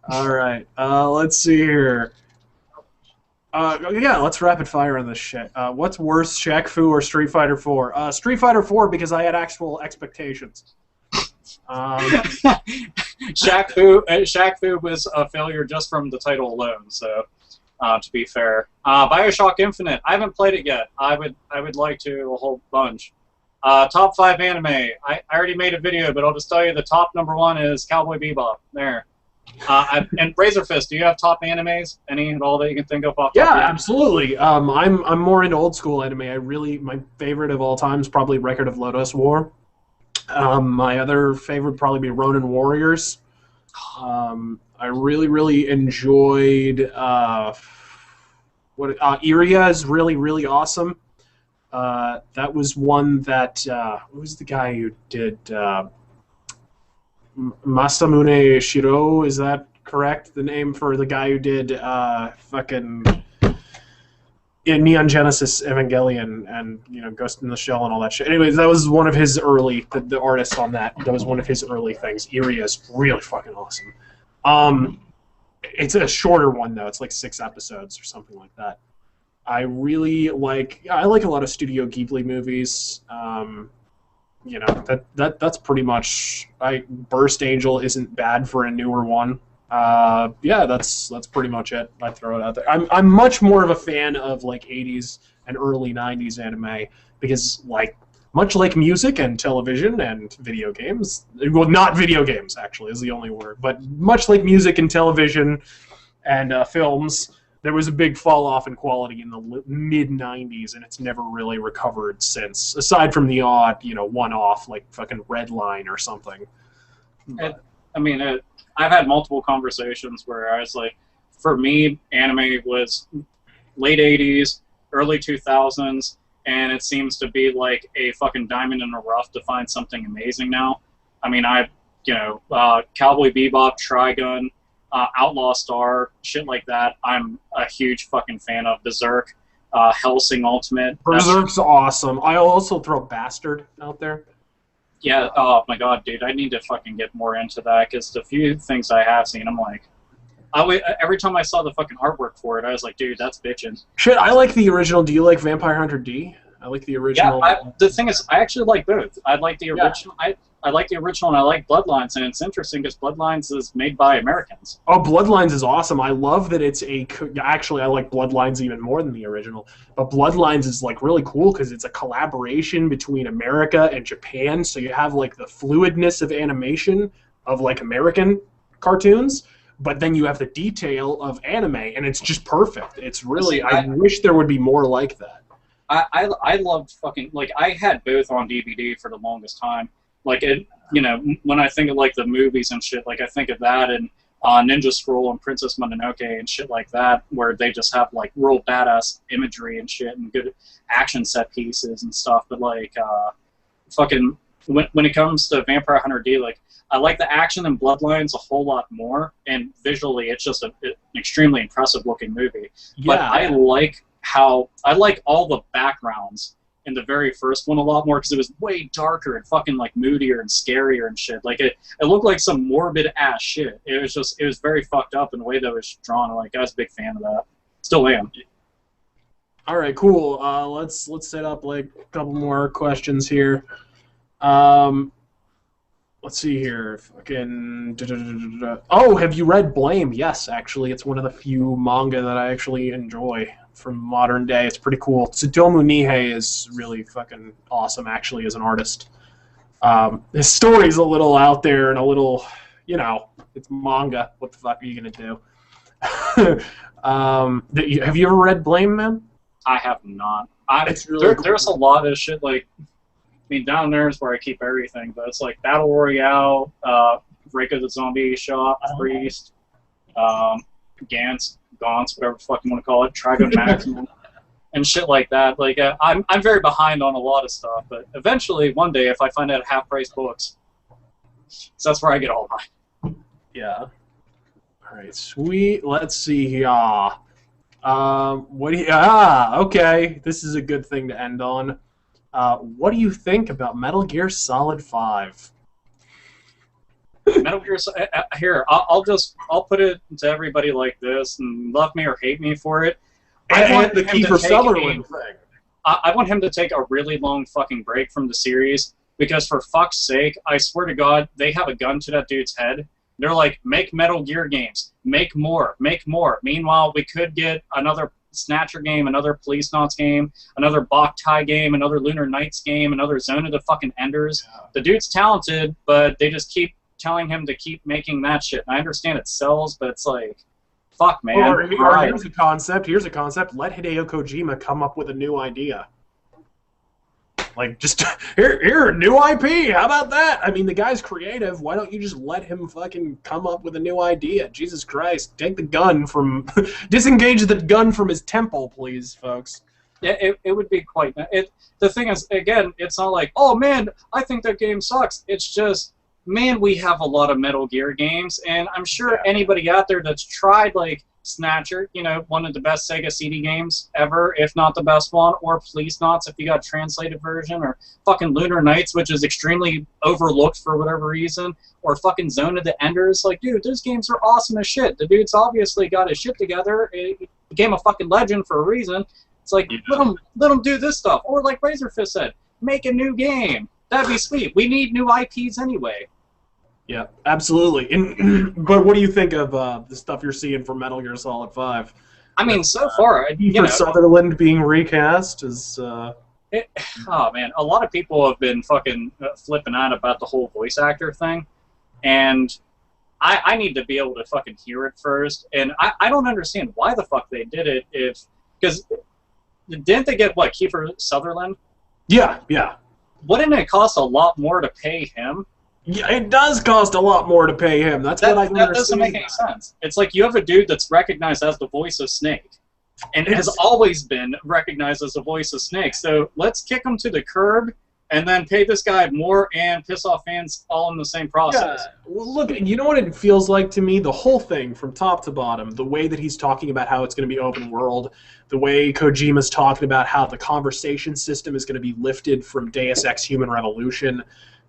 All right, let's see here. Yeah, let's rapid fire on this shit. What's worse, Shaq Fu or Street Fighter 4? Street Fighter 4 because I had actual expectations. Shaq Fu was a failure just from the title alone. So, to be fair, BioShock Infinite. I haven't played it yet. I would like to a whole bunch. Top 5 anime. I already made a video, but I'll just tell you the top #1 is Cowboy Bebop. There. And Razörfist. Do you have top animes? Any at all that you can think of off? Yeah, absolutely. I'm more into old school anime. My favorite of all time is probably Record of Lodoss War. My other favorite would probably be Ronin Warriors. I really enjoyed Iria is really awesome. That was one that who was the guy who did Masamune Shiro? Is that correct? The name for the guy who did fucking in Neon Genesis Evangelion and Ghost in the Shell and all that shit. Anyways, that was one of his early the artist on that. That was one of his early things. Iria is really fucking awesome. It's a shorter one though. It's like 6 episodes or something like that. I like a lot of Studio Ghibli movies. That's pretty much. Burst Angel isn't bad for a newer one. Yeah, that's pretty much it. I throw it out there. I'm much more of a fan of like 80s and early 90s anime because much like music and television and video games, well, not video games actually is the only word, but much like music and television and films, there was a big fall off in quality in the mid 90s, and it's never really recovered since, aside from the odd one off like fucking Red Line or something. I've had multiple conversations where I was like, for me, anime was late 80s, early 2000s, and it seems to be like a fucking diamond in the rough to find something amazing now. Cowboy Bebop, Trigun, Outlaw Star, shit like that, I'm a huge fucking fan of. Berserk, Hellsing Ultimate. Berserk's awesome. I'll also throw Bastard out there. Yeah, oh my god, dude, I need to fucking get more into that, because the few things I have seen, I'm like, every time I saw the fucking artwork for it, I was like, dude, that's bitchin'. Shit, I like the original. Do you like Vampire Hunter D? I like the original. Yeah, the thing is, I actually like both. I like the original. Yeah. I like the original, and I like Bloodlines, and it's interesting because Bloodlines is made by Americans. Oh, Bloodlines is awesome. I love that it's actually, I like Bloodlines even more than the original. But Bloodlines is like really cool because it's a collaboration between America and Japan, so you have like the fluidness of animation of like American cartoons, but then you have the detail of anime, and it's just perfect. It's really, I wish there would be more like that. I loved fucking, like, I had both on DVD for the longest time. Like, when I think of, like, the movies and shit, like, I think of that and Ninja Scroll and Princess Mononoke and shit like that, where they just have, like, real badass imagery and shit and good action set pieces and stuff. But, like, fucking, when it comes to Vampire Hunter D, like, I like the action in Bloodlines a whole lot more, and visually it's just an extremely impressive-looking movie. Yeah. But I like all the backgrounds in the very first one a lot more because it was way darker and fucking like moodier and scarier and shit. Like it looked like some morbid ass shit. It was very fucked up in the way that it was drawn. Like I was a big fan of that. Still am. All right, cool. Let's set up like a couple more questions here. Let's see here. Fucking. Oh, have you read Blame? Yes, actually, it's one of the few manga that I actually enjoy from modern day. It's pretty cool. Tsutomu Nihei is really fucking awesome, actually, as an artist. His story's a little out there and a little, it's manga. What the fuck are you gonna do? Have you ever read Blame, man? I have not. It's really cool. There's a lot of shit, like, down there is where I keep everything, but it's like Battle Royale, Reiko the Zombie Shop, Priest, Gantz, Gauntz, whatever the fuck you want to call it, Trigun Maximum, and shit like that. Like, I'm very behind on a lot of stuff, but eventually, one day, if I find out half-price books, so that's where I get all mine. Yeah. All right, sweet. Let's see here. Okay. This is a good thing to end on. What do you think about Metal Gear Solid 5? Metal Gear here, I'll put it to everybody like this, and love me or hate me for it. I want the Kiefer Sutherland thing. I want him to take a really long fucking break from the series, because for fuck's sake, I swear to God, they have a gun to that dude's head. They're like, make Metal Gear games. Make more. Make more. Meanwhile, we could get another Snatcher game, another Police Knots game, another Boktai game, another Lunar Nights game, another Zone of the fucking Enders. Yeah. The dude's talented, but they just keep telling him to keep making that shit. And I understand it sells, but it's like, fuck, man. Or here's a concept. Let Hideo Kojima come up with a new idea. Like, just, here, new IP, how about that? I mean, the guy's creative. Why don't you just let him fucking come up with a new idea? Jesus Christ, take the gun from, disengage the gun from his temple, please, folks. Yeah, it would be quite, the thing is, again, it's not like, oh man, I think that game sucks. It's just, man, we have a lot of Metal Gear games, and I'm sure Yeah. anybody out there that's tried, like, Snatcher, you know, one of the best Sega CD games ever, if not the best one, or Police Knots if you got a translated version, or fucking Lunar Nights, which is extremely overlooked for whatever reason, or fucking Zone of the Enders. Like, dude, those games are awesome as shit. The dude's obviously got his shit together. It became a fucking legend for a reason. It's like, let him do this stuff. Or like Razörfist said, make a new game. That'd be sweet. We need new IPs anyway. Yeah, absolutely. And but what do you think of the stuff you're seeing for Metal Gear Solid 5? I mean, so far, you know, Sutherland being recast is. Oh man, a lot of people have been fucking flipping out about the whole voice actor thing, and I need to be able to fucking hear it first. And I don't understand why the fuck they did it because didn't they get what, Kiefer Sutherland? Yeah. Wouldn't it cost a lot more to pay him? Yeah, it does cost a lot more to pay him. What I don't understand. That doesn't make any sense. It's like you have a dude that's recognized as the voice of Snake, and has always been recognized as the voice of Snake. So let's kick him to the curb, and then pay this guy more and piss off fans all in the same process. Yeah. Well, look, you know what it feels like to me? The whole thing, from top to bottom, the way that he's talking about how it's going to be open world, the way Kojima's talking about how the conversation system is going to be lifted from Deus Ex Human Revolution,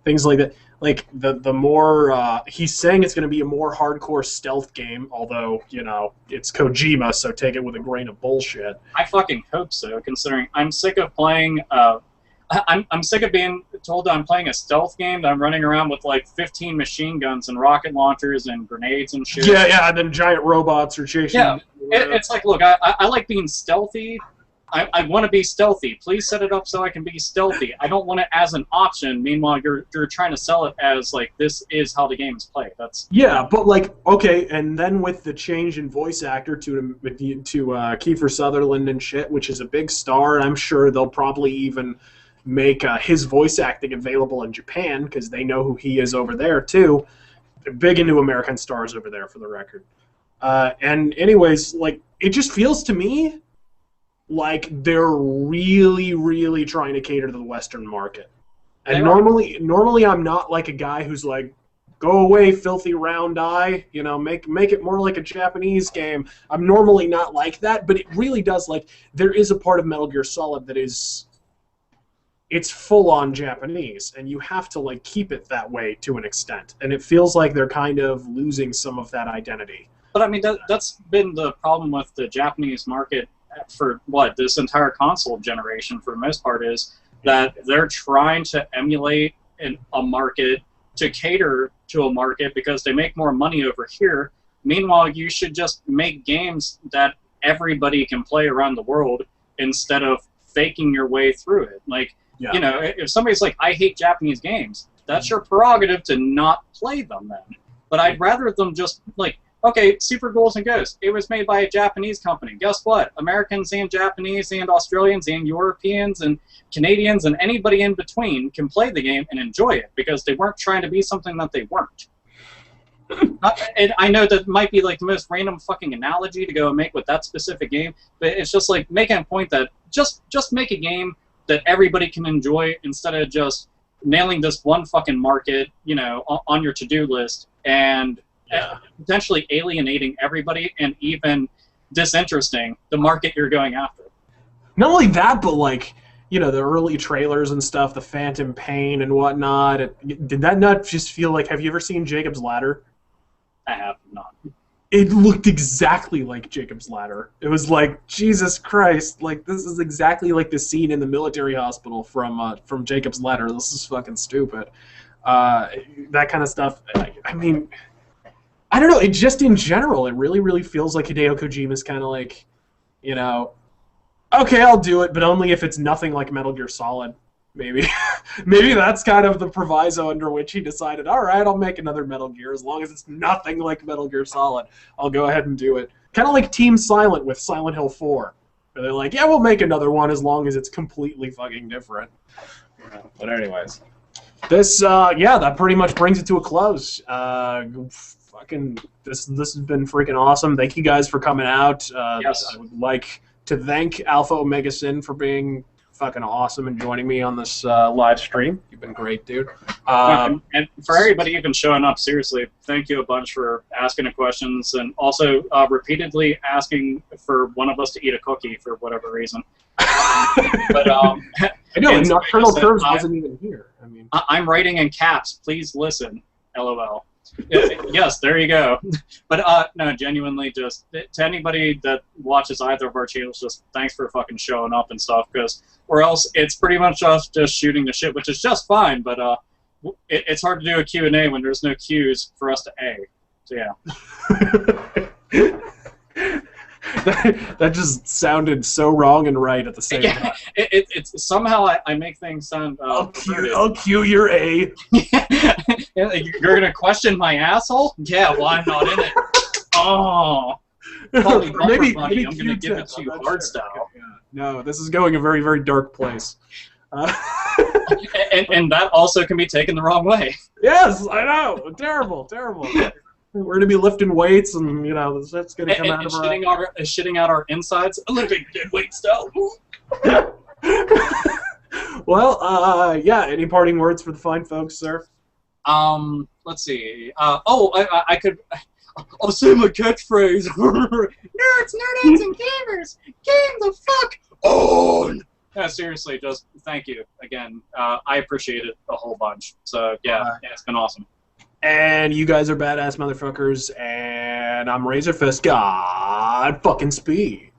things like that. Like, the more, he's saying it's going to be a more hardcore stealth game, although, you know, it's Kojima, so take it with a grain of bullshit. I fucking hope so, considering I'm sick of playing, I'm sick of being told that I'm playing a stealth game, that I'm running around with, like, 15 machine guns and rocket launchers and grenades and shit. Yeah, and then giant robots are chasing. Yeah, it's like, look, I like being stealthy. I want to be stealthy. Please set it up so I can be stealthy. I don't want it as an option. Meanwhile, you're trying to sell it as, like, this is how the game is played. Yeah, but, like, okay, and then with the change in voice actor to Kiefer Sutherland and shit, which is a big star, and I'm sure they'll probably even make his voice acting available in Japan, because they know who he is over there, too. They're big into American stars over there, for the record. And anyways, like, it just feels to me like they're really, really trying to cater to the Western market. And normally I'm not like a guy who's like, go away, filthy round eye, you know, make it more like a Japanese game. I'm normally not like that, but it really does, like, there is a part of Metal Gear Solid that is, it's full-on Japanese, and you have to, like, keep it that way to an extent. And it feels like they're kind of losing some of that identity. But I mean, that's been the problem with the Japanese market for this entire console generation, for the most part, is that they're trying to emulate a market, to cater to a market, because they make more money over here. Meanwhile, you should just make games that everybody can play around the world instead of faking your way through it. Like, you know, if somebody's like, I hate Japanese games, that's your prerogative to not play them then. But I'd rather them just, like, okay, Super Ghouls and Ghosts, it was made by a Japanese company. Guess what? Americans and Japanese and Australians and Europeans and Canadians and anybody in between can play the game and enjoy it, because they weren't trying to be something that they weren't. And I know that might be like the most random fucking analogy to go and make with that specific game, but it's just like making a point that just make a game that everybody can enjoy, instead of just nailing this one fucking market, you know, on your to-do list, and potentially alienating everybody and even disinteresting the market you're going after. Not only that, but, like, you know, the early trailers and stuff, the Phantom Pain and whatnot, did that not just feel like, have you ever seen Jacob's Ladder? I have not. It looked exactly like Jacob's Ladder. It was like, Jesus Christ, like, this is exactly like the scene in the military hospital from Jacob's Ladder. This is fucking stupid. That kind of stuff. I mean, I don't know. It just, in general, it really, really feels like Hideo Kojima's kind of like, you know, okay, I'll do it, but only if it's nothing like Metal Gear Solid. Maybe. Maybe that's kind of the proviso under which he decided, all right, I'll make another Metal Gear. As long as it's nothing like Metal Gear Solid, I'll go ahead and do it. Kind of like Team Silent with Silent Hill 4. Where they're like, yeah, we'll make another one as long as it's completely fucking different. But anyways. This, that pretty much brings it to a close. This has been freaking awesome. Thank you guys for coming out. Yes. I would like to thank AlphaOmegaSin for being fucking awesome and joining me on this live stream. You've been great, dude. And for everybody even showing up, seriously, thank you a bunch for asking the questions and also repeatedly asking for one of us to eat a cookie for whatever reason. But I know, and Nocturnal Curves wasn't even here. I mean, I'm writing in caps. Please listen. LOL. Yes, there you go. But no, genuinely, just to anybody that watches either of our channels, just thanks for fucking showing up and stuff. Because or else it's pretty much us just shooting the shit, which is just fine. But it's hard to do a Q&A when there's no Q's for us to A. So yeah. That just sounded so wrong and right at the same time. It's somehow I make things sound. I'll cue your A. You're gonna question my asshole? Yeah, well I'm not in it. Oh, maybe buddy, I'm gonna give it to you hard style. Yeah. No, this is going a very, very dark place. And that also can be taken the wrong way. Yes, I know. Terrible, terrible. We're gonna be lifting weights, and you know that's gonna come out of our shitting out our insides. A little bit dead weight style. Well, yeah. Any parting words for the fine folks, sir? Let's see. I could. I'll say my catchphrase. Nerds, nerdettes, and gamers. Game the fuck on. Yeah, seriously, just thank you again. I appreciate it a whole bunch. So yeah, it's been awesome. And you guys are badass motherfuckers, and I'm Razörfist. God fucking speed.